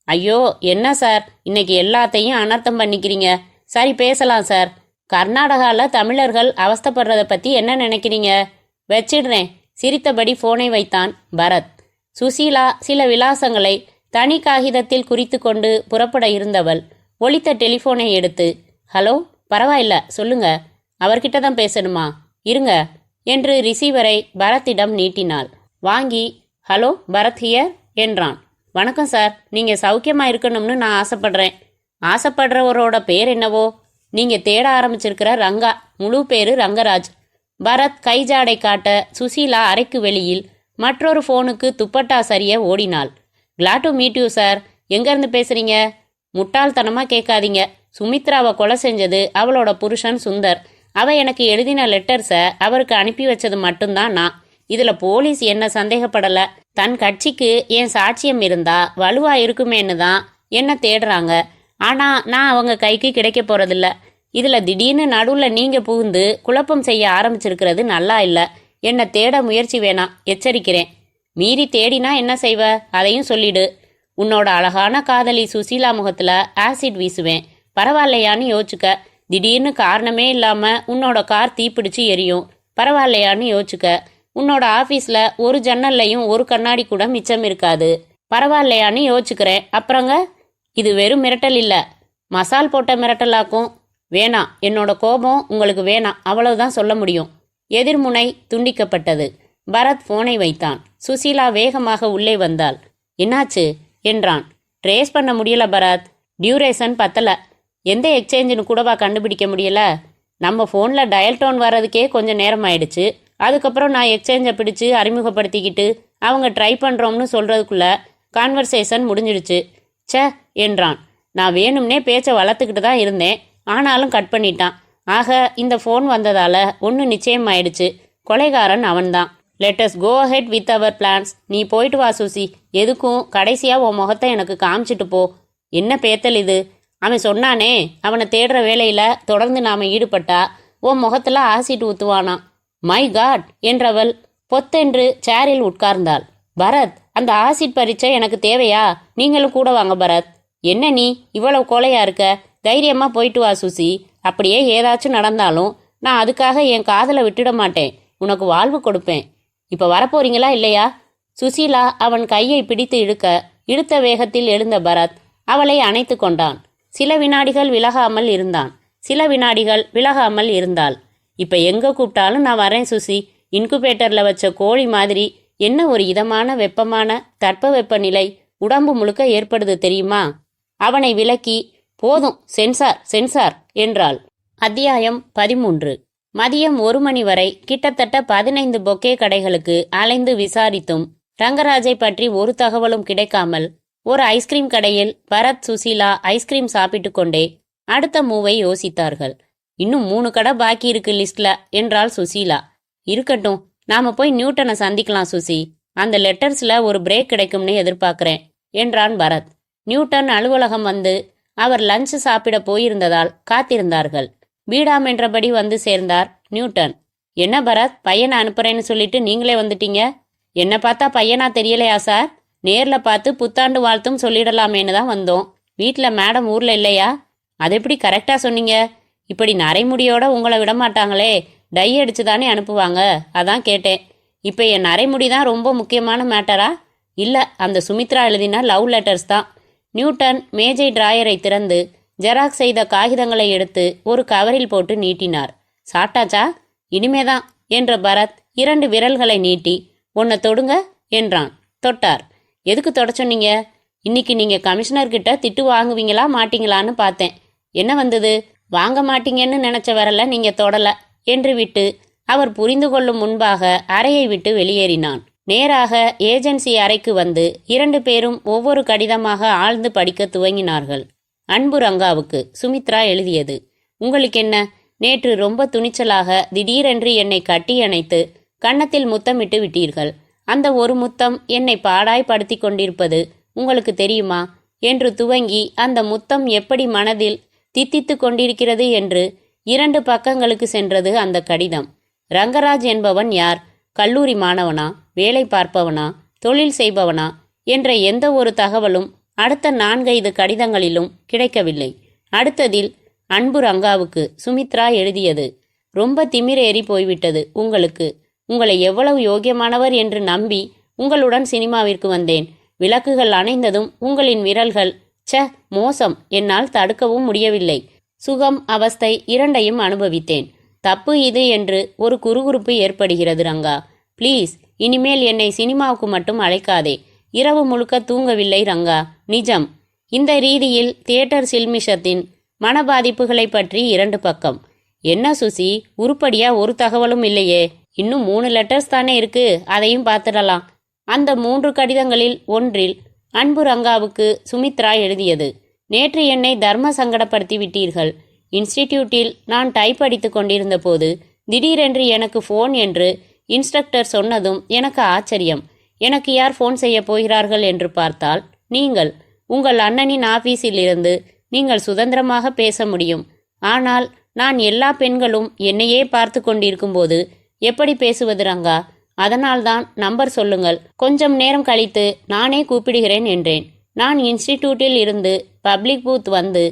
ஐயோ என்ன சார், இன்னைக்கு எல்லாத்தையும் அனர்த்தம் பண்ணிக்கிறீங்க. சரி, பேசலாம் சார். கர்நாடகாவில் தமிழர்கள் அவஸ்தைப்படுறதை பற்றி என்ன நினைக்கிறீங்க? வச்சிடுறேன். சிரித்தபடி ஃபோனை வைத்தான் பரத். சுசீலா சில விலாசங்களை தனி காகிதத்தில் குறித்து கொண்டு புறப்பட இருந்தவள் ஒலித்த டெலிஃபோனை எடுத்து, ஹலோ, பரவாயில்ல சொல்லுங்க, அவர்கிட்ட தான் பேசணுமா? இருங்க என்று ரிசீவரை பரத்திடம் நீட்டினாள். வாங்கி, ஹலோ பரத் ஹியர் என்றான். வணக்கம் சார், நீங்கள் சௌக்கியமாக இருக்கணும்னு நான் ஆசைப்படுறேன். ஆசைப்படுறவரோட பேர் என்னவோ? நீங்கள் தேட ஆரம்பிச்சிருக்கிற ரங்கா. முழு பேரு ரங்கராஜ். பரத் கைஜாடை காட்ட சுசீலா அறைக்கு வெளியில் மற்றொரு ஃபோனுக்கு துப்பட்டா சரிய ஓடினாள். Glad to meet you sir. எங்கேருந்து பேசுகிறீங்க? முட்டாள்தனமாக கேட்காதீங்க. சுமித்ராவை கொலை செஞ்சது அவளோட புருஷன் சுந்தர். அவ எனக்கு எழுதின லெட்டர்ஸை அவருக்கு அனுப்பி வச்சது மட்டும்தான் நான். இதில் போலீஸ் என்ன சந்தேகப்படலை. தன் கட்சிக்கு என் சாட்சியம் இருந்தா வலுவா இருக்குமேன்னு தான் என்ன தேடுறாங்க. ஆனால் நான் அவங்க கைக்கு கிடைக்க போகிறதில்ல. இதில் திடீர்னு நடுவில் நீங்கள் புகுந்து குழப்பம் செய்ய ஆரம்பிச்சிருக்கிறது நல்லா இல்லை. என்னை தேட முயற்சி வேணாம், எச்சரிக்கிறேன். மீறி தேடினா என்ன செய்வ? அதையும் சொல்லிடு. உன்னோட அழகான காதலி சுசீலா முகத்தில் ஆசிட் வீசுவேன். பரவாயில்லையான்னு யோசிச்சுக்க. திடீர்னு காரணமே இல்லாமல் உன்னோட கார் தீப்பிடிச்சு எரியும். பரவாயில்லையான்னு யோசிச்சுக்க. உன்னோட ஆஃபீஸில் ஒரு ஜன்னல்லையும் ஒரு கண்ணாடி கூட மிச்சம் இருக்காது. பரவாயில்லையான்னு யோசிச்சுக்கிறேன். அப்புறங்க, இது வெறும் மிரட்டல் இல்லை, மசால் போட்ட மிரட்டலாக்கும். வேணாம், என்னோட கோபம் உங்களுக்கு வேணாம், அவ்வளவுதான் சொல்ல முடியும். எதிர்முனை துண்டிக்கப்பட்டது. பரத் ஃபோனை வைத்தான். சுசீலா வேகமாக உள்ளே வந்தாள். என்னாச்சு என்றான். ட்ரேஸ் பண்ண முடியல பரத், டியூரேஷன் பத்தலை. எந்த எக்ஸ்சேஞ்சுன்னு கூடவா கண்டுபிடிக்க முடியல? நம்ம ஃபோனில் டயல் டோன் வர்றதுக்கே கொஞ்சம் நேரம் ஆயிடுச்சு. அதுக்கப்புறம் நான் எக்ஸ்சேஞ்சை பிடிச்சு அறிமுகப்படுத்திக்கிட்டு அவங்க ட்ரை பண்ணுறோம்னு சொல்கிறதுக்குள்ள கான்வர்சேஷன் முடிஞ்சிடுச்சு. சே என்றான். நான் வேணும்னே பேச்சை வளர்த்துக்கிட்டு தான் இருந்தேன், ஆனாலும் கட் பண்ணிட்டான். ஆக இந்த ஃபோன் வந்ததால் ஒன்று நிச்சயமாயிடுச்சு, கொலைகாரன் அவன்தான். Let's go ahead with our plans. நீ போயிட்டு வா சுசி. எதுக்கும் கடைசியாக உன் முகத்தை எனக்கு காமிச்சிட்டு போ. என்ன பேத்தல் இது? அவன் சொன்னானே, அவனை தேடுற வேலையில் தொடர்ந்து நாம் ஈடுபட்டா உன் முகத்தில் ஆசிட் ஊற்றுவானான். மை காட் என்றவள் பொத்தென்று சேரில் உட்கார்ந்தாள். பரத், அந்த ஆசிட் பரீட்சை எனக்கு தேவையா? நீங்களும் கூட வாங்க பரத். என்ன நீ இவ்வளவு கோலையா இருக்க? தைரியமா போயிட்டு வா சுசி. அப்படியே ஏதாச்சும் நடந்தாலும் நான் அதுக்காக என் காதலை விட்டுட மாட்டேன். உனக்கு வாழ்வு கொடுப்பேன். இப்ப வரப்போறீங்களா இல்லையா? சுசீலா அவன் கையை பிடித்து இழுத்த வேகத்தில் எழுந்த பரத் அவளை அணைத்து கொண்டான். சில வினாடிகள் விலகாமல் இருந்தான். சில வினாடிகள் விலகாமல் இருந்தாள். இப்ப எங்க கூப்பிட்டாலும் நான் வரேன் சுசி. இன்குபேட்டர்ல வச்ச கோழி மாதிரி என்ன ஒரு இதமான வெப்பமான தட்பவெப்பநிலை உடம்பு முழுக்க ஏற்படுது தெரியுமா? அவனை விலக்கி, போதும் சென்சார் சென்சார் என்றாள். அத்தியாயம் 13. மதியம் 1 மணி வரை கிட்டத்தட்ட 15 பொக்கே கடைகளுக்கு அலைந்து விசாரித்தும் ரங்கராஜை பற்றி ஒரு தகவலும் கிடைக்காமல் ஒரு ஐஸ்கிரீம் கடையில் பரத் சுசீலா ஐஸ்கிரீம் சாப்பிட்டு கொண்டே அடுத்த மூவை யோசித்தார்கள். இன்னும் 3 கடை பாக்கி இருக்கு லிஸ்ட்ல என்றாள் சுசீலா. இருக்கட்டும், நாம போய் நியூட்டனை சந்திக்கலாம் சுசி. அந்த லெட்டர்ஸ்ல ஒரு பிரேக் கிடைக்கும்னு எதிர்பார்க்கிறேன் என்றான் பரத். நியூட்டன் அலுவலகம் வந்து அவர் லஞ்ச் சாப்பிட போயிருந்ததால் காத்திருந்தார்கள். பீடாம் என்றபடி வந்து சேர்ந்தார் நியூட்டன். என்ன பரத், பையனை அனுப்புறேன்னு சொல்லிட்டு நீங்களே வந்துட்டீங்க? என்ன பார்த்தா பையனா தெரியலையா சார்? நேர்ல பார்த்து புத்தாண்டு வாழ்த்தும் சொல்லிடலாமேன்னு தான் வந்தோம். வீட்டில் மேடம் ஊர்ல இல்லையா? அது எப்படி கரெக்டா சொன்னீங்க? இப்படி நரைமுடியோட உங்களை விடமாட்டாங்களே, டை அடிச்சு தானே அனுப்புவாங்க, அதான் கேட்டேன். இப்போ என் நரைமுடி தான் ரொம்ப முக்கியமான மேட்டரா? இல்லை, அந்த சுமித்ரா எழுதின லவ் லெட்டர்ஸ் தான். நியூட்டன் மேஜை டிராயரை திறந்து ஜெராக்ஸ் செய்த காகிதங்களை எடுத்து ஒரு கவரில் போட்டு நீட்டினார். சாட்டாச்சா? இனிமேதான் என்ற பரத் 2 விரல்களை நீட்டி, உன்னை தொடுங்க என்றான். தொட்டார். எதுக்கு தொட சொன்னீங்க? இன்னைக்கு நீங்க கமிஷனர்கிட்ட திட்டு வாங்குவீங்களா மாட்டீங்களான்னு பார்த்தேன். என்ன வந்தது? வாங்க மாட்டீங்கன்னு நினைச்ச வரல நீங்க தொடல என்று விட்டு அவர் புரிந்து கொள்ளும் முன்பாக அறையை விட்டு வெளியேறினான். நேராக ஏஜென்சி அறைக்கு வந்து 2 பேரும் ஒவ்வொரு கடிதமாக ஆழ்ந்து படிக்க துவங்கினார்கள். அன்பு ரங்காவுக்கு சுமித்ரா எழுதியது. உங்களுக்கு என்ன? நேற்று ரொம்ப துணிச்சலாக திடீரென்று என்னை கட்டி அணைத்து கன்னத்தில் முத்தமிட்டு விட்டீர்கள். அந்த ஒரு முத்தம் என்னை பாடாய்படுத்தி கொண்டிருப்பது உங்களுக்கு தெரியுமா என்று துவங்கி அந்த முத்தம் எப்படி மனதில் தித்தித்து கொண்டிருக்கிறது என்று 2 பக்கங்களுக்கு சென்றது அந்த கடிதம். ரங்கராஜ் என்பவன் யார்? கல்லூரி மாணவனா, வேலை பார்ப்பவனா, தொழில் செய்பவனா என்ற எந்த ஒரு தகவலும் அடுத்த 4-5 கடிதங்களிலும் கிடைக்கவில்லை. அடுத்ததில் அன்பு ரங்காவுக்கு சுமித்ரா எழுதியது. ரொம்ப திமிரேறி போய்விட்டது உங்களுக்கு. உங்களை எவ்வளவு யோக்கியமானவர் என்று நம்பி உங்களுடன் சினிமாவிற்கு வந்தேன். விளக்குகள் அணைந்ததும் உங்களின் விரல்கள் மோசம், என்னால் தடுக்கவும் முடியவில்லை. சுகம் அவஸ்தை 2ஐயும் அனுபவித்தேன். தப்பு இது என்று ஒரு குறுகுறுப்பு ஏற்படுகிறது ரங்கா. ப்ளீஸ், இனிமேல் என்னை சினிமாவுக்கு மட்டும் அழைக்காதே. இரவு முழுக்க தூங்கவில்லை ரங்கா, நிஜம். இந்த ரீதியில் தியேட்டர் சில்மிஷத்தின் மனபாதிப்புகளை பற்றி 2 பக்கம். என்ன சுசி, உருப்படியா ஒரு தகவலும் இல்லையே. இன்னும் 3 லெட்டர்ஸ் தானே இருக்கு, அதையும் பார்த்துடலாம். அந்த 3 கடிதங்களில் ஒன்றில் அன்பு ரங்காவுக்கு சுமித்ரா எழுதியது. நேற்று என்னை தர்ம சங்கடப்படுத்தி விட்டீர்கள். இன்ஸ்டிடியூட்டில் நான் டைப் அடித்து கொண்டிருந்த போது திடீரென்று எனக்கு ஃபோன் என்று இன்ஸ்ட்ரக்டர் சொன்னதும் எனக்கு ஆச்சரியம். எனக்கு யார் ஃபோன் செய்ய போகிறார்கள் என்று பார்த்தால் நீங்கள். உங்கள் அண்ணனின் ஆபீஸில் இருந்து நீங்கள் சுதந்திரமாக பேச முடியும். ஆனால் நான் எல்லா பெண்களும் என்னையே பார்த்து கொண்டிருக்கும்போது எப்படி பேசுவது ரங்கா? அதனால்தான் நம்பர் சொல்லுங்கள், கொஞ்சம் நேரம் கழித்து நானே கூப்பிடுகிறேன் என்றேன். நான் இன்ஸ்டிடியூட்டில் இருந்து பப்ளிக் பூத் வந்து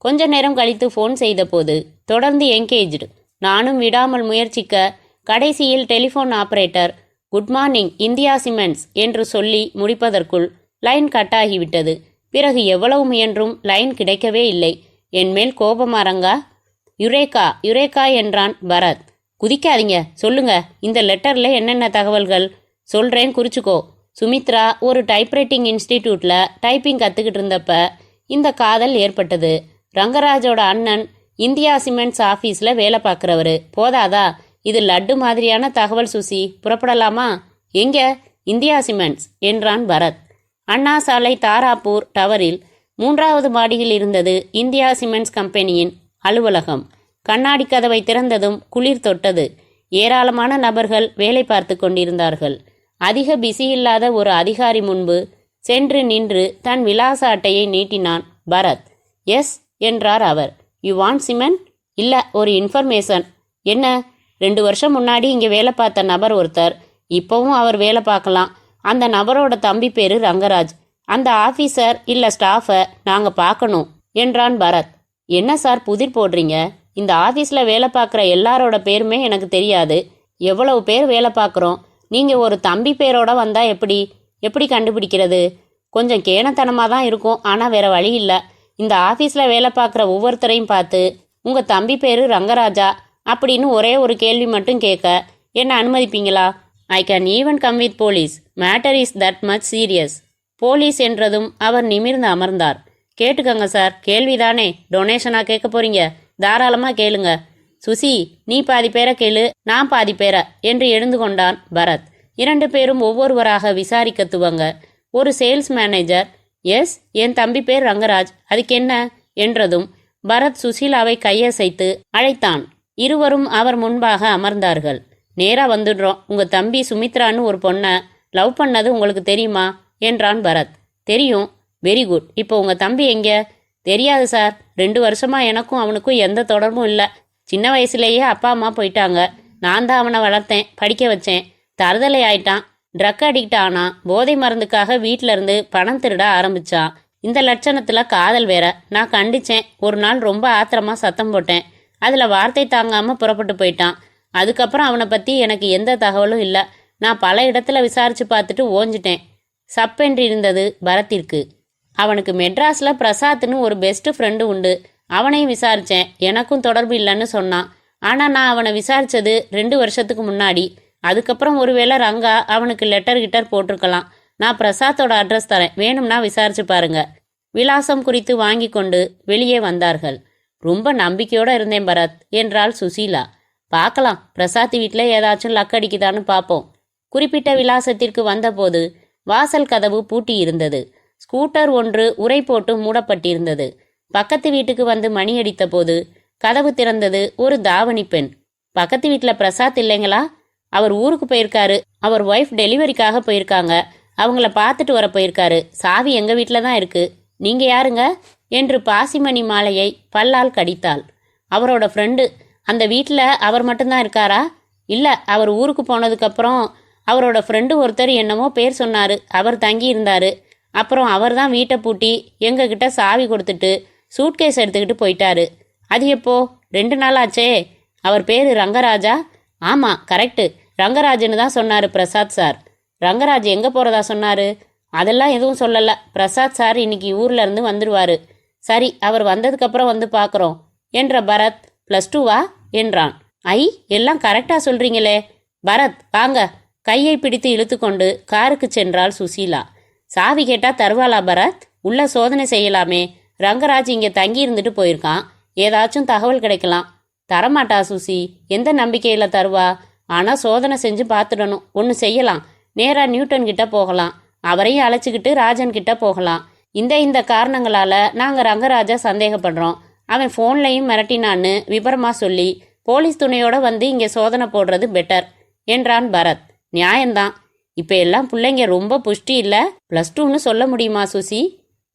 கொஞ்ச நேரம் கழித்து ஃபோன் செய்தபோது தொடர்ந்து என்கேஜ்டு. நானும் விடாமல் முயற்சிக்க கடைசியில் telephone operator good morning India cements என்று சொல்லி முடிப்பதற்குள் லைன் கட்டாகிவிட்டது. பிறகு எவ்வளவு முயன்றும் லைன் கிடைக்கவே இல்லை. என்மேல் கோபமா ரங்கா? யுரேகா யுரேகா என்றான் பரத். குதிக்காதீங்க, சொல்லுங்க. இந்த லெட்டர்ல என்னென்ன தகவல்கள்? சொல்றேன், குறிச்சுக்கோ. சுமித்ரா ஒரு டைப்ரைட்டிங் இன்ஸ்டிடியூட்ல டைப்பிங் கத்துக்கிட்டு இருந்தப்ப இந்த காதல் ஏற்பட்டது. ரங்கராஜோட அண்ணன் இந்தியா சிமெண்ட்ஸ் ஆஃபீஸ்ல வேலை பார்க்குறவரு. போதாதா? இது லட்டு மாதிரியான தகவல் சுசி. புறப்படலாமா? எங்க? இந்தியா சிமெண்ட்ஸ் என்றான் பரத். அண்ணா சாலை தாராப்பூர் டவரில் 3வது மாடியில் இருந்தது இந்தியா சிமெண்ட்ஸ் கம்பெனியின் அலுவலகம். கண்ணாடி கதவை திறந்ததும் குளிர் தொட்டது. ஏராளமான நபர்கள் வேலை பார்த்து கொண்டிருந்தார்கள். அதிக பிஸி இல்லாத ஒரு அதிகாரி முன்பு சென்று நின்று தன் விலாச அட்டையை நீட்டினான் பரத். எஸ் என்றார் அவர். You want cement? இல்லை, ஒரு இன்ஃபர்மேஷன். என்ன? 2 வருஷம் முன்னாடி இங்கே வேலை பார்த்த நபர் ஒருத்தர் இப்போவும் அவர் வேலை பார்க்கலாம். அந்த நபரோட தம்பி பேரு ரங்கராஜ். அந்த ஆஃபீஸர் இல்லை ஸ்டாஃபை நாங்கள் பார்க்கணும் என்றான் பரத். என்ன சார் புதிர் போடுறீங்க? இந்த ஆஃபீஸில் வேலை பார்க்குற எல்லாரோட பேருமே எனக்கு தெரியாது. எவ்வளவு பேர் வேலை பார்க்குறோம். நீங்கள் ஒரு தம்பி பேரோட வந்தால் எப்படி கண்டுபிடிக்கிறது? கொஞ்சம் கேணத்தனமாக தான் இருக்கும், ஆனால் வேற வழி இல்லை. இந்த ஆஃபீஸில் வேலை பார்க்குற ஒவ்வொருத்தரையும் பார்த்து உங்கள் தம்பி பேர் ரங்கராஜா அப்படின்னு ஒரே ஒரு கேள்வி மட்டும் கேட்க என்ன அனுமதிப்பீங்களா? I can even come with police. Matter is that much serious. Police என்றதும் அவர் நிமிர்ந்து அமர்ந்தார். கேட்டுக்கங்க சார், கேள்விதானே. டொனேஷனாக கேட்க போறீங்க? தாராளமாக கேளுங்க. சுசி, நீ பாதி பேரை கேளு, நான் பாதி பேரை என்று எழுந்து கொண்டான் பரத். 2 பேரும் ஒவ்வொருவராக விசாரிக்க துவங்க ஒரு சேல்ஸ் மேனேஜர், எஸ், என் தம்பி பேர் ரங்கராஜ், அதுக்கு என்ன என்றதும் பரத் சுசீலாவை கையசைத்து அழைத்தான். இருவரும் அவர் முன்பாக அமர்ந்தார்கள். நேரா வந்துடுறோம். உங்க தம்பி சுமித்ரான்னு ஒரு பொண்ணை லவ் பண்ணது உங்களுக்கு தெரியுமா என்றான் பரத். தெரியும். Very good. இப்போ உங்க தம்பி எங்க? தெரியாது சார். 2 வருஷமா எனக்கும் அவனுக்கும் எந்த தொடர்பும் இல்லை. சின்ன வயசுலேயே அப்பா அம்மா போயிட்டாங்க. நான் தான் அவனை வளர்த்தேன், படிக்க வச்சேன். தருதலை ஆயிட்டான். ட்ரக் அடிக்ட் ஆனான். போதை மருந்துக்காக வீட்டில இருந்து பணம் திருட ஆரம்பிச்சான். இந்த லட்சணத்தில் காதல் வேற. நான் கண்டிச்சேன். ஒரு நாள் ரொம்ப ஆத்திரமா சத்தம் போட்டேன். அதில் வார்த்தை தாங்காமல் புறப்பட்டு போயிட்டான். அதுக்கப்புறம் அவனை பற்றி எனக்கு எந்த தகவலும் இல்லை. நான் பல இடத்துல விசாரிச்சு பார்த்துட்டு ஓஞ்சிட்டேன். சப்பென்று இருந்தது பரத்திற்கு. அவனுக்கு மெட்ராஸ்ல பிரசாத்னு ஒரு பெஸ்ட் ஃப்ரெண்டு உண்டு. அவனையும் விசாரிச்சேன். எனக்கும் தொடர்பு இல்லைன்னு சொன்னான். ஆனால் நான் அவனை விசாரிச்சது 2 வருஷத்துக்கு முன்னாடி. அதுக்கப்புறம் ஒருவேளை ரங்கா அவனுக்கு லெட்டர் போட்டிருக்கலாம். நான் பிரசாத்தோட அட்ரஸ் தரேன், வேணும்னா விசாரிச்சு பாருங்க. விலாசம் குறித்து வாங்கி கொண்டு வெளியே வந்தார்கள். ரொம்ப நம்பிக்கையோட இருந்தேன் பரத் என்றாள் சுசீலா. பார்க்கலாம், பிரசாத் வீட்டில் ஏதாச்சும் லக் அடிக்குதான்னு பார்ப்போம். குறிப்பிட்ட விலாசத்திற்கு வந்தபோது வாசல் கதவு பூட்டி இருந்தது. ஸ்கூட்டர் ஒன்று உரை போட்டு மூடப்பட்டிருந்தது. பக்கத்து வீட்டுக்கு வந்து மணி அடித்த போது கதவு திறந்தது ஒரு தாவணி பெண். பக்கத்து வீட்டில் பிரசாத் இல்லைங்களா? அவர் ஊருக்கு போயிருக்காரு. அவர் ஒய்ஃப் டெலிவரிக்காக போயிருக்காங்க. அவங்கள பார்த்துட்டு வர போயிருக்காரு. சாவி எங்கள் வீட்டில் தான் இருக்கு. நீங்கள் யாருங்க என்று பாசிமணி மாலையை பல்லால் கடித்தாள். அவரோட ஃப்ரெண்டு. அந்த வீட்டில் அவர் மட்டும்தான் இருக்காரா? இல்லை, அவர் ஊருக்கு போனதுக்கப்புறம் அவரோட ஃப்ரெண்டு ஒருத்தர் என்னமோ பேர் சொன்னார். அவர் தங்கி இருந்தார். அப்புறம் அவர் தான் வீட்டை பூட்டி எங்ககிட்ட சாவி கொடுத்துட்டு சூட்கேஸ் எடுத்துக்கிட்டு போயிட்டாரு. அது எப்போ? 2 நாள் ஆச்சே. அவர் பேர் ரங்கராஜா? ஆமாம், கரெக்டு, ரங்கராஜன்னு தான் சொன்னார் பிரசாத் சார். ரங்கராஜ் எங்கே போகிறதா சொன்னார்? அதெல்லாம் எதுவும் சொல்லலை. பிரசாத் சார் இன்னைக்கு ஊர்ல இருந்து வந்துடுவார். சரி, அவர் வந்ததுக்கப்புறம் வந்து பார்க்குறோம் என்ற பரத். +2வா என்றான். ஐ, எல்லாம் கரெக்டாக சொல்கிறீங்களே. பரத் வாங்க. கையை பிடித்து இழுத்து கொண்டு காருக்கு சென்றாள் சுசீலா. சாவி கேட்டால் தருவாளா பரத்? உள்ள சோதனை செய்யலாமே. ரங்கராஜ் இங்கே தங்கி இருந்துட்டு போயிருக்கான். ஏதாச்சும் தகவல் கிடைக்கலாம். தரமாட்டா சுசி. எந்த நம்பிக்கையில் தருவா? ஆனால் சோதனை செஞ்சு பார்த்துடணும். ஒன்று செய்யலாம். நேராக நியூட்டன் கிட்ட போகலாம். அவரையும் அழைச்சிக்கிட்டு ராஜன் கிட்ட போகலாம். இந்த காரணங்களால் நாங்கள் ரங்கராஜா சந்தேகப்படுறோம். அவன் ஃபோன்லையும் மிரட்டினான்னு விபரமாக சொல்லி போலீஸ் துணையோட வந்து இங்கே சோதனை போடுறது பெட்டர் என்றான் பரத். நியாயம்தான். இப்போ எல்லாம் பிள்ளைங்க ரொம்ப புஷ்டி இல்லை. +2ன்னு சொல்ல முடியுமா சுசி?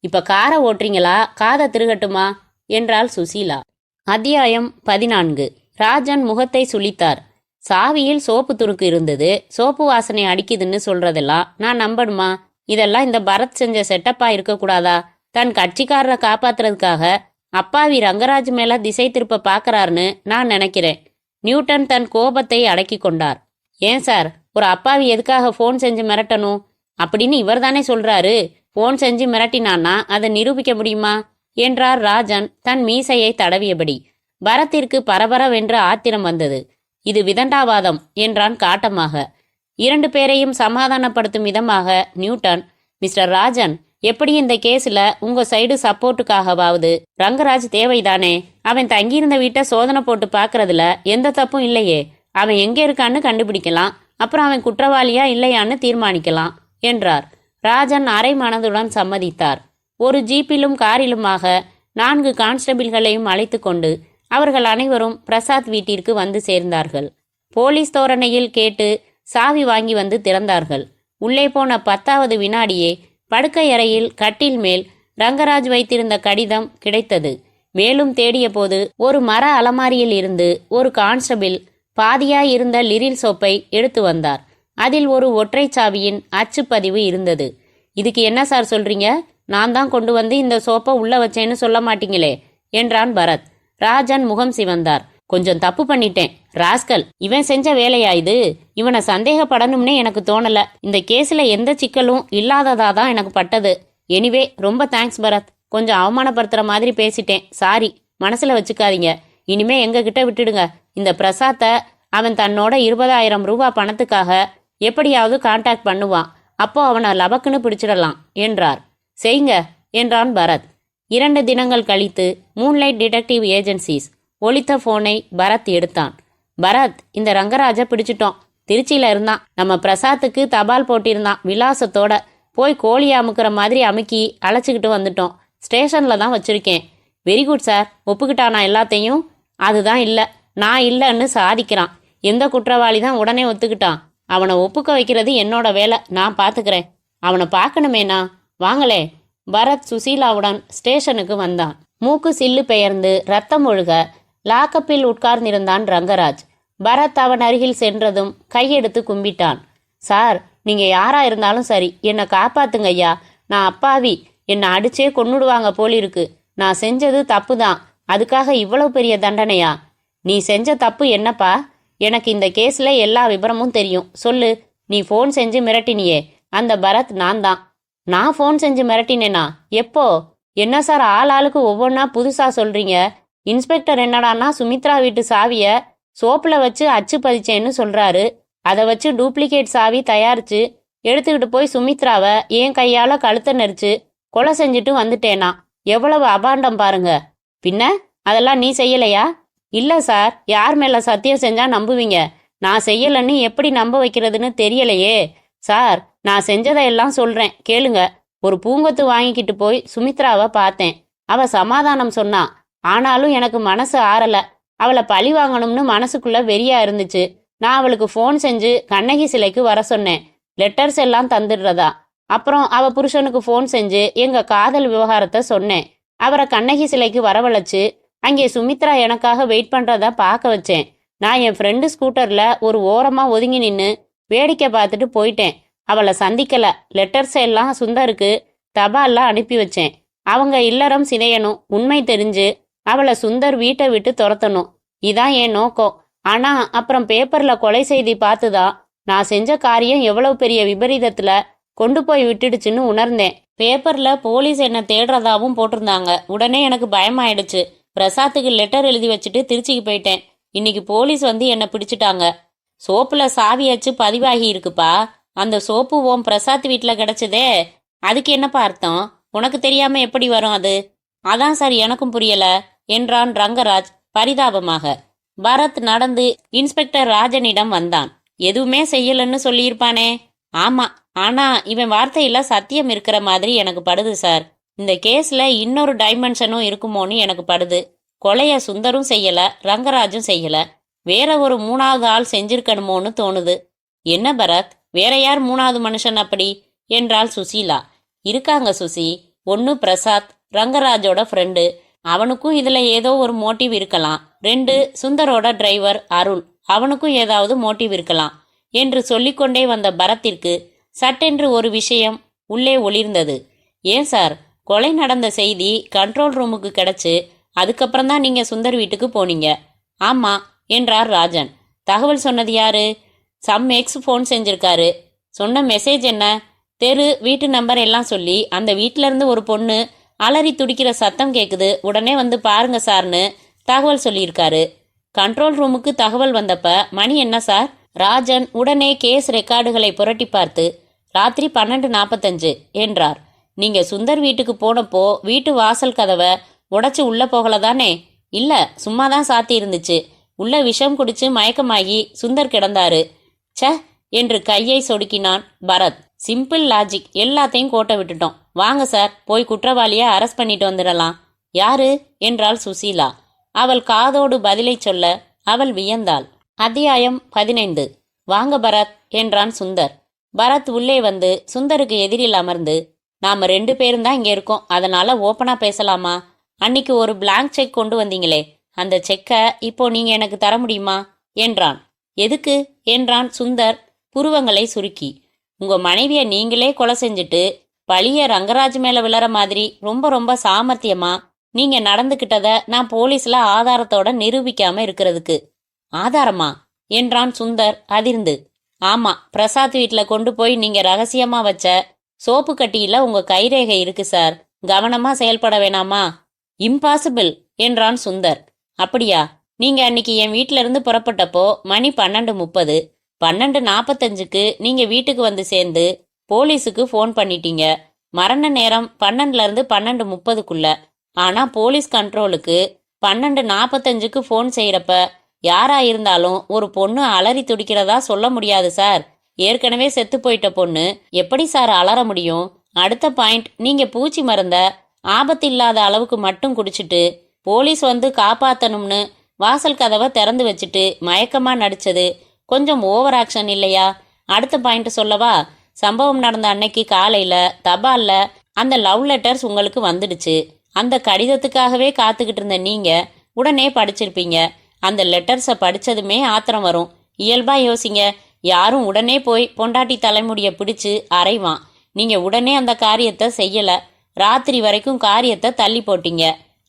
இப்போ காரை ஓட்டுறீங்களா? காதை திருகட்டுமா என்றாள் சுசீலா. அத்தியாயம் 14. ராஜன் முகத்தை சுளித்தார். சாவியில் சோப்பு துருக்கு இருந்தது. சோப்பு வாசனை அடிக்குதுன்னு சொல்றதெல்லாம் நான் நம்பணுமா? இதெல்லாம் இந்த பரத் செஞ்ச செட்டப்பா இருக்கக்கூடாதா? தன் கட்சிக்காரரை காப்பாத்துறதுக்காக அப்பாவி ரங்கராஜ் மேல திசை திருப்ப பாக்குறாருன்னு நான் நினைக்கிறேன். நியூட்டன் தன் கோபத்தை அடக்கி கொண்டார். ஏன் சார், ஒரு அப்பாவி எதுக்காக ஃபோன் செஞ்சு மிரட்டணும் அப்படின்னு இவர் தானே சொல்றாரு. ஃபோன் செஞ்சு மிரட்டினான்னா அதை நிரூபிக்க முடியுமா என்றார் ராஜன் தன் மீசையை தடவியபடி. பரத்திற்கு பரபரவென்று ஆத்திரம் வந்தது. இது விதண்டாவாதம் என்றான் காட்டமாக. 2 பேரையும் சமாதானப்படுத்தும் விதமாக நியூட்டன், மிஸ்டர் ராஜன், எப்படி இந்த கேஸில் உங்க சைடு சப்போர்ட்டுக்காகவாவது ரங்கராஜ் தேவைதானே? அவன் தங்கியிருந்த வீட்டை சோதனை போட்டு பார்க்கறதுல எந்த தப்பும் இல்லையே. அவன் எங்கே இருக்கான்னு கண்டுபிடிக்கலாம். அப்புறம் அவன் குற்றவாளியா இல்லையான்னு தீர்மானிக்கலாம் என்றார். ராஜன் அரை மனதுடன் சம்மதித்தார். ஒரு ஜீப்பிலும் காரிலுமாக 4 கான்ஸ்டபிள்களையும் அழைத்து கொண்டு அவர்கள் அனைவரும் பிரசாத் வீட்டிற்கு வந்து சேர்ந்தார்கள். போலீஸ் தோரணையில் கேட்டு சாவி வாங்கி வந்து திறந்தார்கள். உள்ளே போன 10வது வினாடியே படுக்கை அறையில் கட்டில் மேல் ரங்கராஜ் வைத்திருந்த கடிதம் கிடைத்தது. மேலும் தேடிய போது ஒரு மர அலமாரியில் இருந்து ஒரு கான்ஸ்டபிள் பாதியாய் இருந்த லிரில் சோப்பை எடுத்து வந்தார். அதில் ஒரு ஒற்றை சாவியின் அச்சுப்பதிவு இருந்தது. இதுக்கு என்ன சார் சொல்றீங்க? நான் தான் கொண்டு வந்து இந்த சோப்பை உள்ள வச்சேன்னு சொல்ல மாட்டீங்களே என்றான் பரத். ராஜன் முகம் சிவந்தார். கொஞ்சம் தப்பு பண்ணிட்டேன் ராஸ்கல். இவன் செஞ்ச வேலையா இது? இவனை சந்தேகப்படணும்னே எனக்கு தோணல. இந்த கேஸ்ல எந்த சிக்கலும் இல்லாததா தான் எனக்கு பட்டது. எனிவே ரொம்ப தேங்க்ஸ் பரத். கொஞ்சம் அவமானப்படுத்துற மாதிரி பேசிட்டேன். சாரி, மனசுல வச்சுக்காதீங்க. இனிமே எங்க கிட்ட விட்டுடுங்க. இந்த பிரசாத்தை அவன் தன்னோட 20,000 ரூபாய் பணத்துக்காக எப்படியாவது கான்டாக்ட் பண்ணுவான். அப்போ அவனை லபக்குன்னு பிடிச்சிடலாம் என்றார். செய்யுங்க என்றான் பரத். 2 தினங்கள் கழித்து மூன்லைட் டிடெக்டிவ் ஏஜென்சிஸ் ஒலித்த போனை பரத் எடுத்தான். பரத், இந்த ரங்கராஜை பிடிச்சிட்டோம். திருச்சியில இருந்தான். நம்ம பிரசாத்துக்கு தபால் போட்டிருந்தான் விலாசத்தோட. போய் கோழி அமுக்கிற மாதிரி அமுக்கி அழைச்சிக்கிட்டு வந்துட்டோம். ஸ்டேஷன்ல தான் வச்சிருக்கேன். Very good sir. ஒப்புக்கிட்டானா எல்லாத்தையும்? அதுதான் இல்லை, நான் இல்லைன்னு சாதிக்கிறான். எந்த குற்றவாளி தான் உடனே ஒத்துக்கிட்டான்? அவனை ஒப்புக்க வைக்கிறது என்னோட வேலை. நான் பார்த்துக்கிறேன். அவனை பார்க்கணுமேனா? வாங்களே. பரத் சுசீலாவுடன் ஸ்டேஷனுக்கு வந்தான். மூக்கு சில்லு பெயர்ந்து ரத்தம் ஒழுக லாக்கப்பில் உட்கார்ந்திருந்தான் ரங்கராஜ். பரத் அவன் அருகில் சென்றதும் கையெடுத்து கும்பிட்டான். சார், நீங்க யாரா இருந்தாலும் சரி, என்னை காப்பாத்துங்க ஐயா. நான் அப்பாவி. என்னை அடிச்சே கொன்னுடுவாங்க போலிருக்கு. நான் செஞ்சது தப்பு தான். அதுக்காக இவ்வளவு பெரிய தண்டனையா? நீ செஞ்ச தப்பு என்னப்பா? எனக்கு இந்த கேஸ்ல எல்லா விபரமும் தெரியும். சொல்லு. நீ ஃபோன் செஞ்சு மிரட்டினியே அந்த பரத் நான் தான். நான் ஃபோன் செஞ்சு மிரட்டினேனா? எப்போ? என்ன சார் ஆள் ஆளுக்கு ஒவ்வொன்றா புதுசா சொல்றீங்க? இன்ஸ்பெக்டர் என்னடான்னா சுமித்ரா வீட்டு சாவிய சோப்புல வச்சு அச்சு பதிச்சேன்னு சொல்றாரு. அதை வச்சு டூப்ளிகேட் சாவி தயாரிச்சு எடுத்துக்கிட்டு போய் சுமித்ராவை என் கையால கழுத்தை நெரிச்சு கொலை செஞ்சுட்டு வந்துட்டேனா? எவ்வளவு அபாண்டம் பாருங்க. பின்ன அதெல்லாம் நீ செய்யலையா? இல்ல சார். யார் மேல சத்தியம் செஞ்சா நம்புவீங்க? நான் செய்யலன்னு எப்படி நம்ப வைக்கிறதுன்னு தெரியலையே சார். நான் செஞ்சதையெல்லாம் சொல்றேன் கேளுங்க. ஒரு பூங்கொத்து வாங்கிக்கிட்டு போய் சுமித்ராவை பார்த்தேன். அவ சமாதானம் சொன்னா. ஆனாலும் எனக்கு மனசு ஆறல. அவளை பழி வாங்கணும்னு மனசுக்குள்ள வெறியா இருந்துச்சு. நான் அவளுக்கு ஃபோன் செஞ்சு கண்ணகி சிலைக்கு வர சொன்னேன். லெட்டர்ஸ் எல்லாம் தந்துடுறதா. அப்புறம் அவ புருஷனுக்கு ஃபோன் செஞ்சு எங்க காதல் விவகாரத்தை சொன்னேன். அவரை கண்ணகி சிலைக்கு வரவழைச்சு அங்கே சுமித்ரா எனக்காக வெயிட் பண்றதா பார்க்க வச்சேன். நான் என் ஃப்ரெண்டு ஸ்கூட்டர்ல ஒரு ஓரமா ஒதுங்கி நின்று வேடிக்கை பார்த்துட்டு போயிட்டேன். அவளை சந்திக்கல. லெட்டர்ஸ் எல்லாம் சுந்தருக்கு தபால்ல அனுப்பி வச்சேன். அவங்க இல்லறம் சிதையணும். உண்மை தெரிஞ்சு அவளை சுந்தர் வீட்டை விட்டு துரத்தணும். இதான் என் நோக்கம். ஆனா அப்புறம் பேப்பர்ல கொலை செய்தி பார்த்துதான் நான் செஞ்ச காரியம் எவ்வளவு பெரிய விபரீதத்துல கொண்டு போய் விட்டுடுச்சுன்னு உணர்ந்தேன். பேப்பர்ல போலீஸ் என்ன தேடுறதாவும் போட்டிருந்தாங்க. உடனே எனக்கு பயமாயிடுச்சு. பிரசாத்துக்கு லெட்டர் எழுதி வச்சுட்டு திருச்சிக்கு போயிட்டேன். இன்னைக்கு போலீஸ் வந்து என்ன பிடிச்சிட்டாங்க. சோப்புல சாவி வச்சு பதிவாகி இருக்குப்பா. அந்த சோப்பு ஓம் பிரசாத் வீட்டுல கிடைச்சதே. அதுக்கு என்னப்பா அர்த்தம்? உனக்கு தெரியாம எப்படி வரும் அது? அதான் சார் எனக்கும் புரியல என்றான் ரங்கராஜ் பரிதாபமாக. பரத் நடந்து இன்ஸ்பெக்டர் ராஜனிடம் வந்தான். எதுவுமே செய்யலன்னு சொல்லியிருப்பானே. ஆமா, ஆனா இவன் வார்த்தையில சத்தியம் இருக்கிற மாதிரி எனக்கு படுது சார். இந்த கேஸ்ல இன்னொரு டைமென்ஷனும் இருக்குமோன்னு எனக்கு படுது. கொலைய சுந்தரும் செய்யல, ரங்கராஜும் செய்யல. வேற ஒரு மூணாவது ஆள் செஞ்சிருக்கணுமோன்னு தோணுது. என்ன பரத், வேற யார் மூணாவது மனுஷன் அப்படி என்றாள் சுசீலா. இருக்காங்க சுசி. ஒன்னு பிரசாத், ரங்கராஜோட ஃப்ரெண்டு. அவனுக்கும் இதுல ஏதோ ஒரு மோட்டிவ் இருக்கலாம். 2 சுந்தரோட டிரைவர் அருள். அவனுக்கும் ஏதாவது மோட்டிவ் இருக்கலாம் என்று சொல்லிக்கொண்டே வந்த பரத்திற்கு சட்டென்று ஒரு விஷயம் உள்ளே ஒளிர்ந்தது. ஏன் சார், கொலை நடந்த செய்தி கண்ட்ரோல் ரூமுக்கு கிடைச்சு அதுக்கப்புறம் தான் நீங்க சுந்தர் வீட்டுக்கு போனீங்க? ஆமா என்றார் ராஜன். தகவல் சொன்னது யாரு? சம் எக்ஸ் ஃபோன் செஞ்சிருக்காரு. சொன்ன மெசேஜ் என்ன? தெரு, வீட்டு நம்பர் எல்லாம் சொல்லி அந்த வீட்டில இருந்து ஒரு பொண்ணு அலறி துடிக்கிற சத்தம் கேக்குது, உடனே வந்து பாருங்க சார்னு தகவல் சொல்லியிருக்காரு. கண்ட்ரோல் ரூமுக்கு தகவல் வந்தப்ப மணி என்ன சார்? ராஜன் உடனே கேஸ் ரெக்கார்டுகளை புரட்டி பார்த்து ராத்திரி 12:45 என்றார். நீங்க சுந்தர் வீட்டுக்கு போனப்போ வீட்டு வாசல் கதவை உடைச்சு உள்ள போகலதானே? இல்ல, சும்மாதான் சாத்தி இருந்துச்சு. உள்ள விஷம் குடிச்சு மயக்கமாகி சுந்தர் கிடந்தாரு. ச என்று கையை சொடுக்கினான் பரத். Simple logic. எல்லாத்தையும் கோட்டை விட்டுட்டோம். வாங்க சார், போய் குற்றவாளியை அரெஸ்ட் பண்ணிட்டு வந்துடலாம். யாரு என்றாள் சுசீலா. அவள் காதோடு பதிலை சொல்ல அவள் வியந்தாள். அத்தியாயம் 15. வாங்க பரத் என்றான் சுந்தர். பரத் உள்ளே வந்து சுந்தருக்கு எதிரில் அமர்ந்து, நாம 2 பேரும் தான் இங்க இருக்கோம், அதனால ஓப்பனா பேசலாமா? அன்னைக்கு ஒரு பிளாங்க் செக் கொண்டு வந்தீங்களே, அந்த செக்கை இப்போ நீங்க எனக்கு தர முடியுமா என்றான். எதுக்கு என்றான் சுந்தர் புருவங்களை சுருக்கி. உங்க மனைவிய நீங்களே கொலை செஞ்சுட்டு பழிய ரங்கராஜ் மேல விழற மாதிரி ரொம்ப ரொம்ப சாமர்த்தியமா நீங்க நடந்துகிட்டத நான் போலீஸ்ல ஆதாரத்தோட நிரூபிக்காம இருக்கிறதுக்கு. ஆதாரமா என்றான் சுந்தர் அதிர்ந்து. ஆமா, பிரசாத் வீட்டுல கொண்டு போய் நீங்க ரகசியமா வச்ச சோப்பு கட்டியில உங்க கைரேகை இருக்கு சார். கவனமா செயல்பட வேணாமா? இம்பாசிபிள் என்றான் சுந்தர். அப்படியா? நீங்க அன்னைக்கு என் வீட்டுல இருந்து புறப்பட்டப்போ மணி 12:30. 12:45க்கு நீங்க வீட்டுக்கு வந்து சேர்ந்து போலீஸுக்கு ஃபோன் பண்ணிட்டீங்க. மரண நேரம் 12ல இருந்து 12:30க்குள்ள. ஆனா போலீஸ் கண்ட்ரோலுக்கு 12:45க்கு ஃபோன் செய்யறப்ப யாரா இருந்தாலும் ஒரு பொண்ணு அலறி துடிக்கிறதா சொல்ல முடியாது சார். ஏற்கனவே செத்து போயிட்ட பொண்ணு எப்படி சார் அலற முடியும்? அடுத்த பாயிண்ட், நீங்க பூச்சி மருந்த ஆபத்தில்லாத அளவுக்கு மட்டும் குடிச்சிட்டு போலீஸ் வந்து காப்பாத்தணும்னு வாசல் கதவை திறந்து வச்சுட்டு மயக்கமா நடிச்சது கொஞ்சம் ஓவர் ஆக்ஷன் இல்லையா? அடுத்த பாயிண்ட் சொல்லவா? சம்பவம் நடந்த அன்னைக்கு காலையில தபால்ல அந்த லவ் லெட்டர்ஸ் உங்களுக்கு வந்துடுச்சு. அந்த கடிதத்துக்காகவே காத்துக்கிட்டு இருந்த நீங்க உடனே படிச்சிருப்பீங்க. அந்த லெட்டர்ஸை படிச்சதுமே ஆத்திரம் வரும். இயல்பா யோசிங்க. யாரும் உடனே போய் பொண்டாட்டி தலைமுடிய பிடிச்சு அரைவான். நீங்க உடனே அந்த காரியத்தை செய்யல. ராத்திரி வரைக்கும் காரியத்தை தள்ளி போட்டீங்க.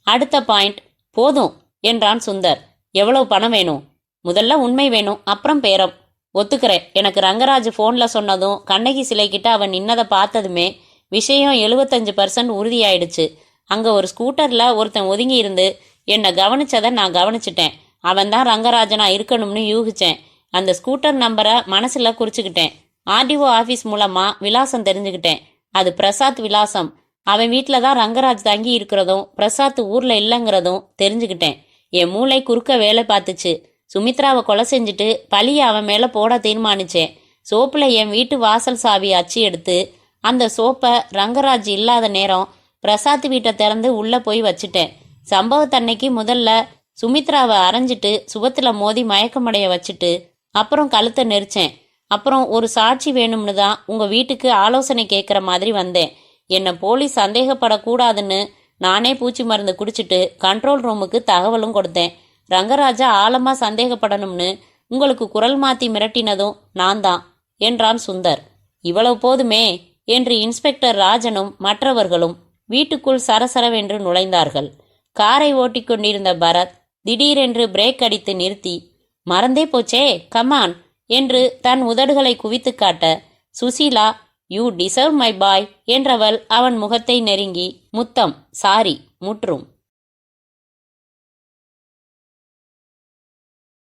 அடுத்த பாயிண்ட். போதும் என்றான் சுந்தர். எவ்வளவு பணம் வேணும்? முதல்ல உண்மை வேணும், அப்புறம் பேரம். ஒத்துக்கிறேன். எனக்கு ரங்கராஜ் ஃபோனில் சொன்னதும் கண்ணகி சிலைக்கிட்ட அவன் நின்னதை பார்த்ததுமே விஷயம் 75% உறுதியாயிடுச்சு. அங்கே ஒரு ஸ்கூட்டரில் ஒருத்தன் ஒதுங்கி இருந்து என்னை கவனிச்சதை நான் கவனிச்சிட்டேன். அவன் தான் ரங்கராஜனா இருக்கணும்னு யூகிச்சேன். அந்த ஸ்கூட்டர் நம்பரை மனசில் குறிச்சுக்கிட்டேன். ஆர்டிஓ ஆஃபீஸ் மூலமாக விலாசம் தெரிஞ்சுக்கிட்டேன். அது பிரசாத் விலாசம். அவன் வீட்டில் தான் ரங்கராஜ் தங்கி இருக்கிறதும் பிரசாத் ஊரில் இல்லைங்கிறதும் தெரிஞ்சுக்கிட்டேன். என் மூளை குறுக்க வேலை பார்த்துச்சு. சுமித்ராவை கொலை செஞ்சுட்டு பழியை அவன் மேலே போட தீர்மானிச்சேன். சோப்பில் என் வீட்டு வாசல் சாவி அச்சு எடுத்து அந்த சோப்பை ரங்கராஜ் இல்லாத நேரம் பிரசாத் வீட்டை திறந்து உள்ளே போய் வச்சுட்டேன். சம்பவத்தன்னைக்கு முதல்ல சுமித்ராவை அரைஞ்சிட்டு சுபத்தில் மோதி மயக்கமடைய வச்சுட்டு அப்புறம் கழுத்தை நெரிச்சேன். அப்புறம் ஒரு சாட்சி வேணும்னு தான் உங்கள் வீட்டுக்கு ஆலோசனை கேட்குற மாதிரி வந்தேன். என்னை போலீஸ் சந்தேகப்படக்கூடாதுன்னு நானே பூச்சி மருந்து குடிச்சிட்டு கண்ட்ரோல் ரூமுக்கு தகவலும் கொடுத்தேன். ரங்கராஜா ஆழமாக சந்தேகப்படணும்னு உங்களுக்கு குரல் மாற்றி மிரட்டினதும் நான் தான் என்றான் சுந்தர். இவ்வளவு போதுமே என்று இன்ஸ்பெக்டர் ராஜனும் மற்றவர்களும் வீட்டுக்குள் சரசரவென்று நுழைந்தார்கள். காரை ஓட்டிக்கொண்டிருந்த பரத் திடீரென்று பிரேக் அடித்து நிறுத்தி, மறந்தே போச்சே, கமான் என்று தன் உதடுகளை குவித்து காட்ட, Sushila, you deserve my boy என்றவள் அவன் முகத்தை நெருங்கி, முத்தம், சாரி, முற்றும்